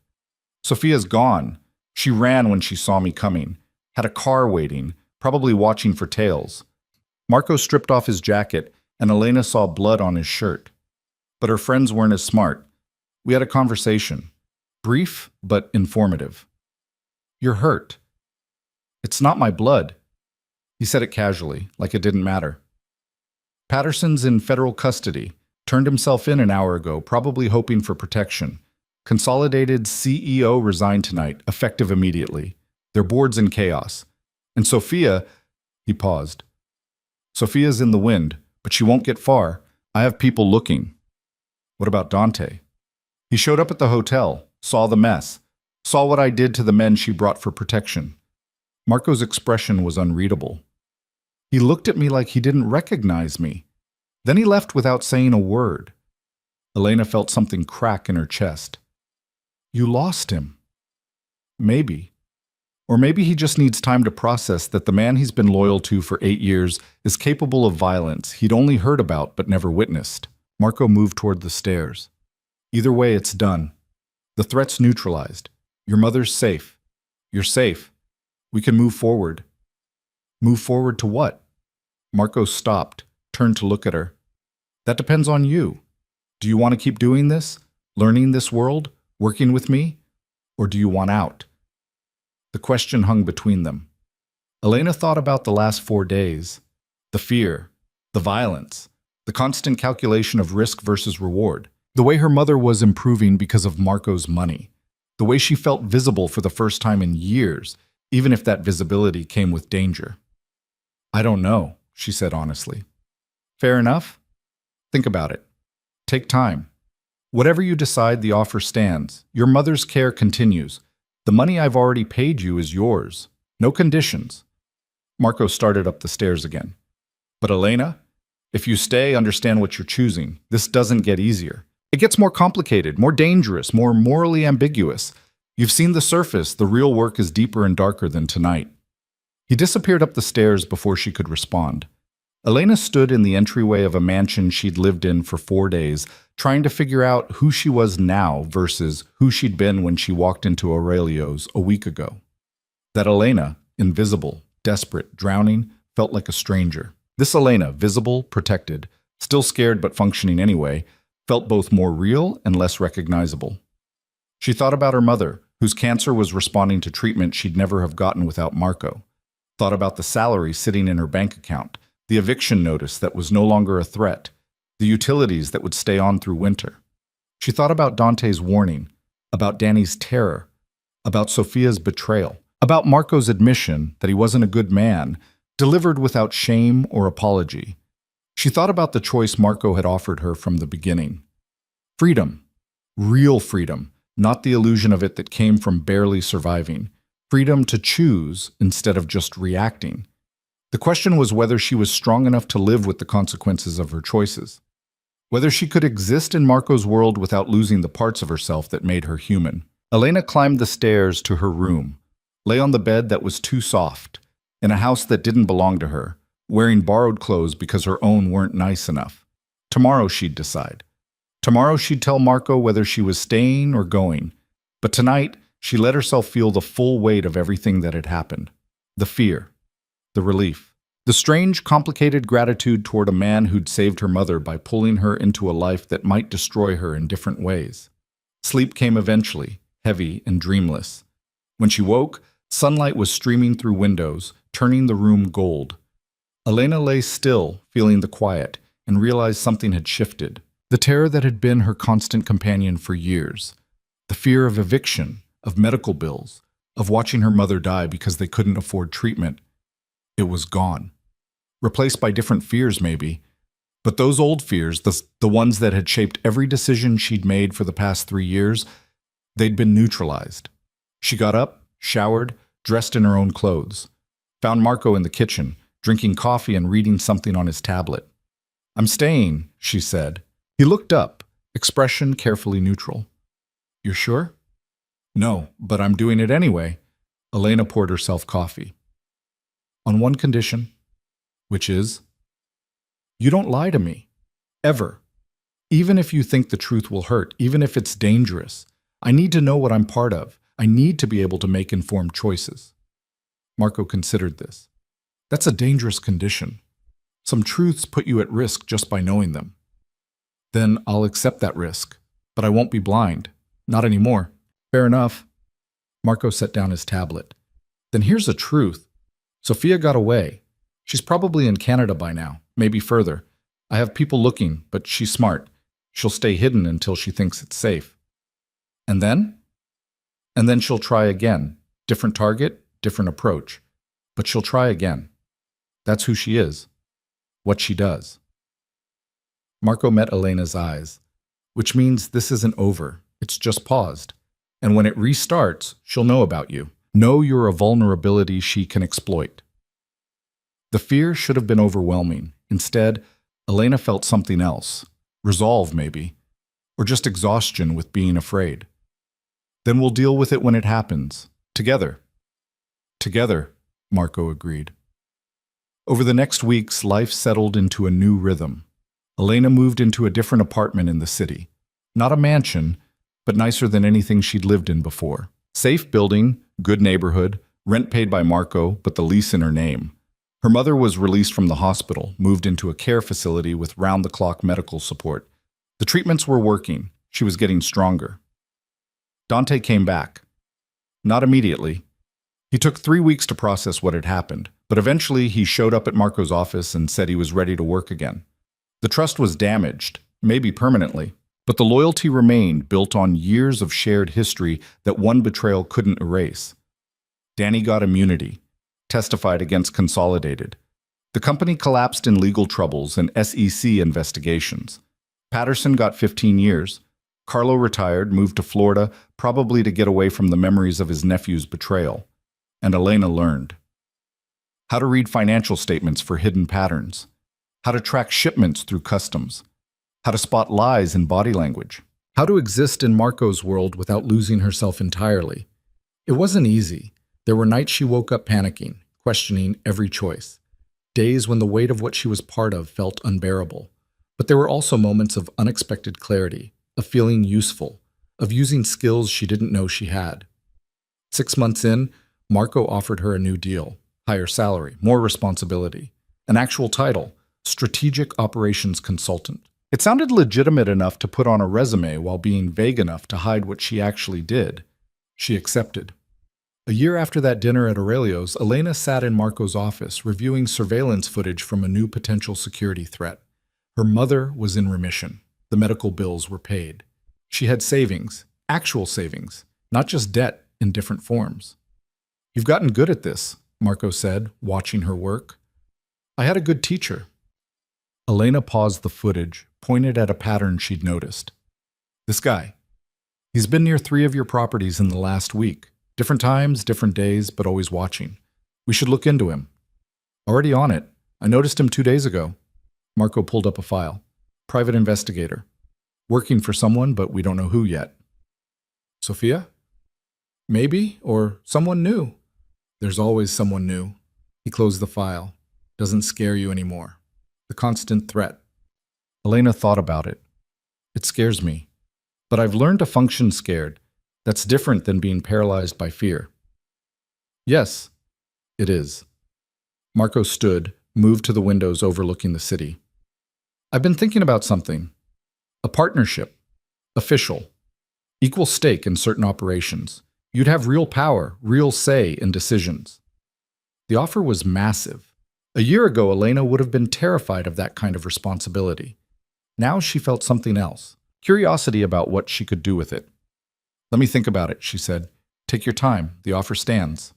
Sophia's gone. She ran when she saw me coming. Had a car waiting, probably watching for tails. Marco stripped off his jacket, and Elena saw blood on his shirt. But her friends weren't as smart. We had a conversation. Brief, but informative. You're hurt. It's not my blood. He said it casually, like it didn't matter. Patterson's in federal custody. Turned himself in an hour ago, probably hoping for protection. Consolidated CEO resigned tonight, effective immediately. Their board's in chaos. And Sophia, he paused. Sophia's in the wind, but she won't get far. I have people looking. What about Dante? He showed up at the hotel, saw the mess, saw what I did to the men she brought for protection. Marco's expression was unreadable. He looked at me like he didn't recognize me. Then he left without saying a word. Elena felt something crack in her chest. You lost him. Maybe. Or maybe he just needs time to process that the man he's been loyal to for 8 years is capable of violence he'd only heard about but never witnessed. Marco moved toward the stairs. Either way, it's done. The threat's neutralized. Your mother's safe. You're safe. We can move forward. Move forward to what? Marco stopped, turned to look at her. That depends on you. Do you want to keep doing this? Learning this world? Working with me? Or do you want out? The question hung between them. Elena thought about the last 4 days. The fear, the violence, the constant calculation of risk versus reward. The way her mother was improving because of Marco's money. The way she felt visible for the first time in years, even if that visibility came with danger. I don't know, she said honestly. Fair enough? Think about it. Take time. Whatever you decide, the offer stands. Your mother's care continues. The money I've already paid you is yours. No conditions. Marco started up the stairs again. But Elena, if you stay, understand what you're choosing. This doesn't get easier. It gets more complicated, more dangerous, more morally ambiguous. You've seen the surface. The real work is deeper and darker than tonight. He disappeared up the stairs before she could respond. Elena stood in the entryway of a mansion she'd lived in for 4 days, trying to figure out who she was now versus who she'd been when she walked into Aurelio's a week ago. That Elena, invisible, desperate, drowning, felt like a stranger. This Elena, visible, protected, still scared but functioning anyway, felt both more real and less recognizable. She thought about her mother, whose cancer was responding to treatment she'd never have gotten without Marco. Thought about the salary sitting in her bank account, the eviction notice that was no longer a threat, the utilities that would stay on through winter. She thought about Dante's warning, about Danny's terror, about Sophia's betrayal, about Marco's admission that he wasn't a good man, delivered without shame or apology. She thought about the choice Marco had offered her from the beginning. Freedom. Real freedom, not the illusion of it that came from barely surviving. Freedom to choose instead of just reacting. The question was whether she was strong enough to live with the consequences of her choices. Whether she could exist in Marco's world without losing the parts of herself that made her human. Elena climbed the stairs to her room, lay on the bed that was too soft, in a house that didn't belong to her, wearing borrowed clothes because her own weren't nice enough. Tomorrow she'd decide. Tomorrow she'd tell Marco whether she was staying or going. But tonight, she let herself feel the full weight of everything that had happened. The fear. The relief. The strange, complicated gratitude toward a man who'd saved her mother by pulling her into a life that might destroy her in different ways. Sleep came eventually, heavy and dreamless. When she woke, sunlight was streaming through windows, turning the room gold. Elena lay still, feeling the quiet, and realized something had shifted. The terror that had been her constant companion for years. The fear of eviction, of medical bills, of watching her mother die because they couldn't afford treatment. It was gone. Replaced by different fears, maybe. But those old fears, the ones that had shaped every decision she'd made for the past 3 years, they'd been neutralized. She got up, showered, dressed in her own clothes. Found Marco in the kitchen, drinking coffee and reading something on his tablet. I'm staying, she said. He looked up, expression carefully neutral. You're sure? No, but I'm doing it anyway. Elena poured herself coffee. On one condition, which is, you don't lie to me. Ever. Even if you think the truth will hurt, even if it's dangerous. I need to know what I'm part of. I need to be able to make informed choices. Marco considered this. That's a dangerous condition. Some truths put you at risk just by knowing them. Then I'll accept that risk. But I won't be blind. Not anymore. Fair enough. Marco set down his tablet. Then here's the truth. Sophia got away. She's probably in Canada by now, maybe further. I have people looking, but she's smart. She'll stay hidden until she thinks it's safe. And then? And then she'll try again. Different target, different approach. But she'll try again. That's who she is. What she does. Marco met Elena's eyes, which means this isn't over. It's just paused. And when it restarts, she'll know about you. Know you're a vulnerability she can exploit. The fear should have been overwhelming. Instead, Elena felt something else. Resolve, maybe. Or just exhaustion with being afraid. Then we'll deal with it when it happens. Together. Together, Marco agreed. Over the next weeks, life settled into a new rhythm. Elena moved into a different apartment in the city. Not a mansion, but nicer than anything she'd lived in before. Safe building, good neighborhood, rent paid by Marco, but the lease in her name. Her mother was released from the hospital, moved into a care facility with round-the-clock medical support. The treatments were working. She was getting stronger. Dante came back. Not immediately. He took 3 weeks to process what had happened, but eventually he showed up at Marco's office and said he was ready to work again. The trust was damaged, maybe permanently, but the loyalty remained, built on years of shared history that one betrayal couldn't erase. Danny got immunity, testified against Consolidated. The company collapsed in legal troubles and SEC investigations. Patterson got 15 years. Carlo retired, moved to Florida, probably to get away from the memories of his nephew's betrayal. And Elena learned how to read financial statements for hidden patterns, how to track shipments through customs, how to spot lies in body language, how to exist in Marco's world without losing herself entirely. It wasn't easy. There were nights she woke up panicking, questioning every choice. Days when the weight of what she was part of felt unbearable. But there were also moments of unexpected clarity, of feeling useful, of using skills she didn't know she had. 6 months in, Marco offered her a new deal, higher salary, more responsibility, an actual title, Strategic Operations Consultant. It sounded legitimate enough to put on a resume while being vague enough to hide what she actually did. She accepted. A year after that dinner at Aurelio's, Elena sat in Marco's office, reviewing surveillance footage from a new potential security threat. Her mother was in remission. The medical bills were paid. She had savings, actual savings, not just debt in different forms. "You've gotten good at this," Marco said, watching her work. "I had a good teacher." Elena paused the footage, pointed at a pattern she'd noticed. "This guy. He's been near 3 of your properties in the last week. Different times, different days, but always watching. We should look into him." "Already on it. I noticed him 2 days ago." Marco pulled up a file. "Private investigator. Working for someone, but we don't know who yet." "Sophia? Maybe, or someone new." "There's always someone new." He closed the file. "Doesn't scare you anymore. The constant threat." Elena thought about it. "It scares me. But I've learned to function scared. That's different than being paralyzed by fear." "Yes, it is." Marco stood, moved to the windows overlooking the city. "I've been thinking about something. A partnership. Official. Equal stake in certain operations. You'd have real power, real say in decisions." The offer was massive. A year ago, Elena would have been terrified of that kind of responsibility. Now she felt something else. Curiosity about what she could do with it. "Let me think about it," she said. "Take your time. The offer stands."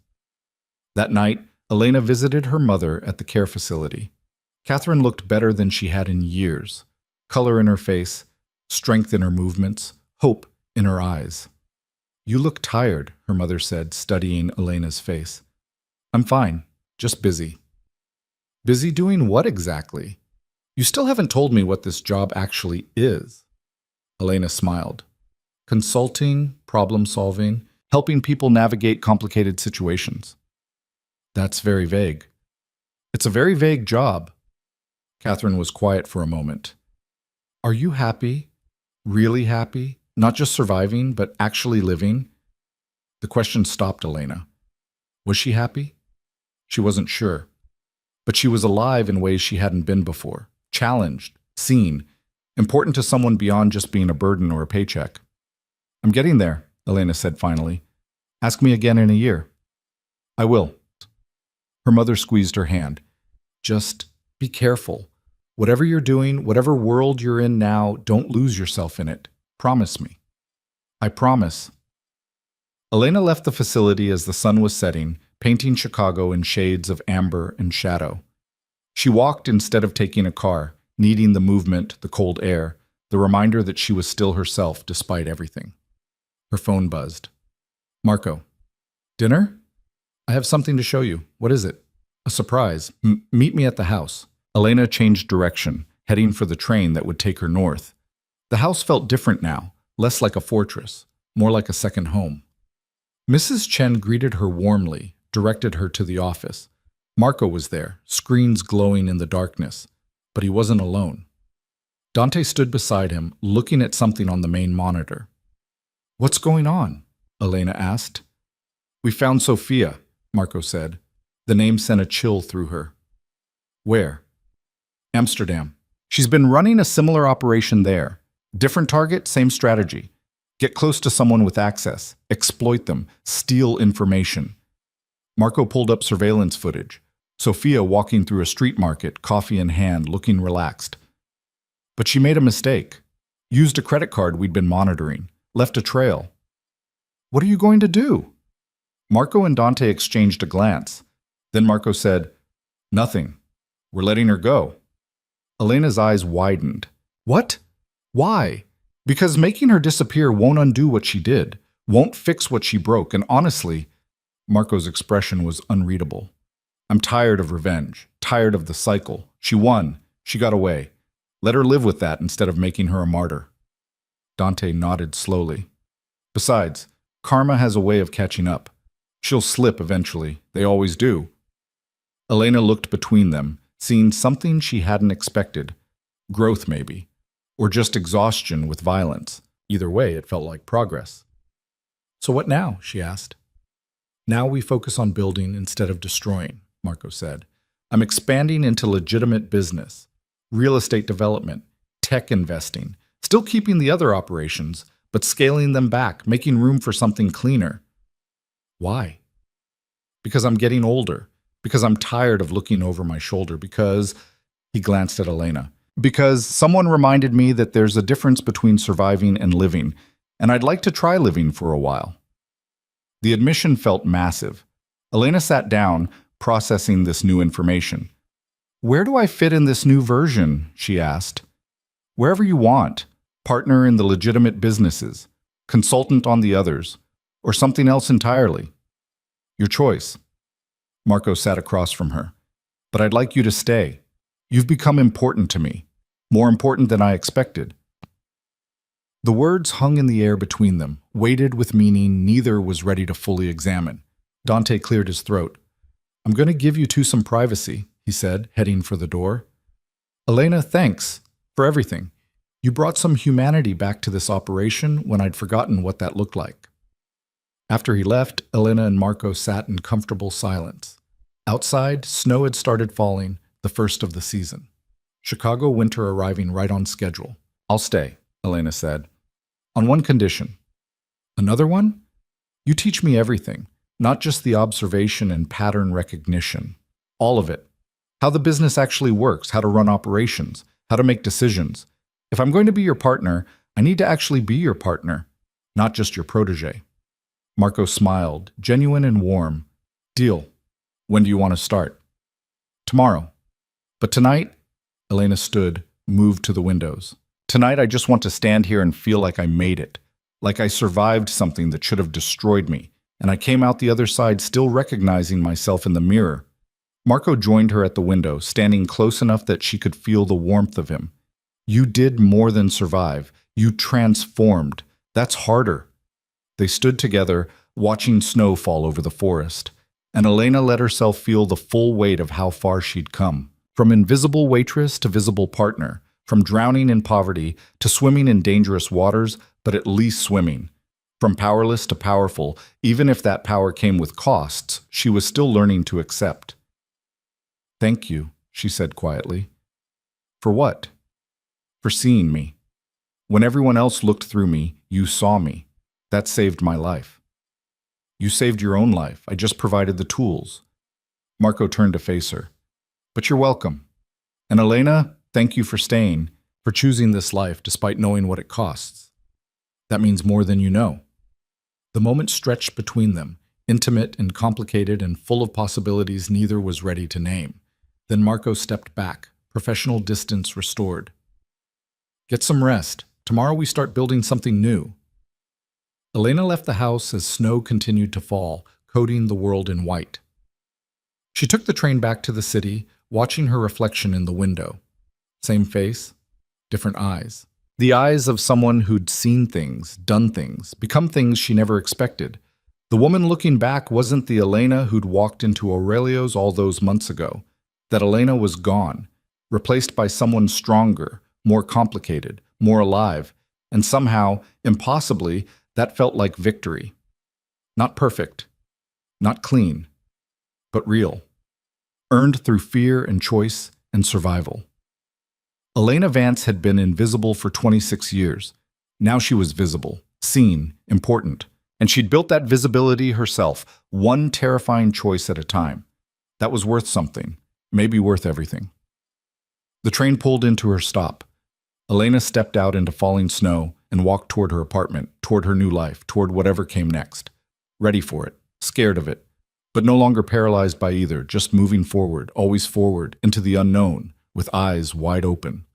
That night, Elena visited her mother at the care facility. Catherine looked better than she had in years. Color in her face, strength in her movements, hope in her eyes. "You look tired," her mother said, studying Elena's face. "I'm fine, just busy." "Busy doing what exactly? You still haven't told me what this job actually is." Elena smiled. "Consulting, problem-solving, helping people navigate complicated situations." "That's very vague." "It's a very vague job." Catherine was quiet for a moment. "Are you happy? Really happy? Not just surviving, but actually living?" The question stopped Elena. Was she happy? She wasn't sure. But she was alive in ways she hadn't been before. Challenged, seen, Important to someone beyond just being a burden or a paycheck. I'm getting there, Elena said finally. Ask me again in a year. I will. Her mother squeezed her hand. Just be careful. Whatever you're doing, whatever world you're in now, don't lose yourself in it. Promise me. I promise. Elena left the facility as the sun was setting, painting Chicago in shades of amber and shadow. She walked instead of taking a car, needing the movement, the cold air, the reminder that she was still herself despite everything. Her phone buzzed. Marco. Dinner? I have something to show you. What is it? A surprise. Meet me at the house. Elena changed direction, heading for the train that would take her north. The house felt different now, less like a fortress, more like a second home. Mrs. Chen greeted her warmly, directed her to the office. Marco was there, screens glowing in the darkness, but he wasn't alone. Dante stood beside him, looking at something on the main monitor. What's going on? Elena asked. We found Sophia, Marco said. The name sent a chill through her. Where? Amsterdam. She's been running a similar operation there. Different target, same strategy. Get close to someone with access, exploit them, steal information. Marco pulled up surveillance footage. Sophia walking through a street market, coffee in hand, looking relaxed. But she made a mistake. Used a credit card we'd been monitoring. Left a trail. What are you going to do? Marco and Dante exchanged a glance. Then Marco said, Nothing. We're letting her go. Elena's eyes widened. What? Why? Because making her disappear won't undo what she did, won't fix what she broke, and honestly, Marco's expression was unreadable. I'm tired of revenge, tired of the cycle. She won. She got away. Let her live with that instead of making her a martyr. Dante nodded slowly. Besides, karma has a way of catching up. She'll slip eventually. They always do. Elena looked between them, seeing something she hadn't expected. Growth, maybe. Or just exhaustion with violence. Either way, it felt like progress. So what now? She asked. Now we focus on building instead of destroying, Marco said. I'm expanding into legitimate business, real estate development, tech investing, still keeping the other operations, but scaling them back, making room for something cleaner. Why? Because I'm getting older, because I'm tired of looking over my shoulder, because, he glanced at Elena, because someone reminded me that there's a difference between surviving and living, and I'd like to try living for a while. The admission felt massive. Elena sat down, processing this new information. Where do I fit in this new version? She asked. Wherever you want. Partner in the legitimate businesses, consultant on the others, or something else entirely. Your choice. Marco sat across from her. But I'd like you to stay. You've become important to me, more important than I expected. The words hung in the air between them, weighted with meaning neither was ready to fully examine. Dante cleared his throat. I'm going to give you two some privacy, he said, heading for the door. Elena, thanks for everything. You brought some humanity back to this operation when I'd forgotten what that looked like. After he left, Elena and Marco sat in comfortable silence. Outside, snow had started falling, the first of the season. Chicago winter arriving right on schedule. I'll stay, Elena said. On one condition. Another one? You teach me everything, not just the observation and pattern recognition. All of it. How the business actually works, how to run operations, how to make decisions. If I'm going to be your partner, I need to actually be your partner, not just your protege. Marco smiled, genuine and warm. Deal. When do you want to start? Tomorrow. But tonight, Elena stood, moved to the windows. Tonight I just want to stand here and feel like I made it, like I survived something that should have destroyed me, and I came out the other side still recognizing myself in the mirror. Marco joined her at the window, standing close enough that she could feel the warmth of him. You did more than survive. You transformed. That's harder. They stood together, watching snow fall over the forest, and Elena let herself feel the full weight of how far she'd come. From invisible waitress to visible partner, from drowning in poverty to swimming in dangerous waters, but at least swimming. From powerless to powerful, even if that power came with costs, she was still learning to accept. Thank you, she said quietly. For what? for seeing me. When everyone else looked through me, you saw me. That saved my life. You saved your own life. I just provided the tools. Marco turned to face her. But you're welcome. And Elena, thank you for staying, for choosing this life despite knowing what it costs. That means more than you know. The moment stretched between them, intimate and complicated and full of possibilities neither was ready to name. Then Marco stepped back, professional distance restored. Get some rest. Tomorrow we start building something new. Elena left the house as snow continued to fall, coating the world in white. She took the train back to the city, watching her reflection in the window. Same face, different eyes. The eyes of someone who'd seen things, done things, become things she never expected. The woman looking back wasn't the Elena who'd walked into Aurelio's all those months ago. That Elena was gone, replaced by someone stronger, more complicated, more alive, and somehow, impossibly, that felt like victory. Not perfect, not clean, but real. Earned through fear and choice and survival. Elena Vance had been invisible for 26 years. Now she was visible, seen, important, and she'd built that visibility herself, one terrifying choice at a time. That was worth something, maybe worth everything. The train pulled into her stop. Elena stepped out into falling snow and walked toward her apartment, toward her new life, toward whatever came next. Ready for it, scared of it, but no longer paralyzed by either, just moving forward, always forward, into the unknown, with eyes wide open.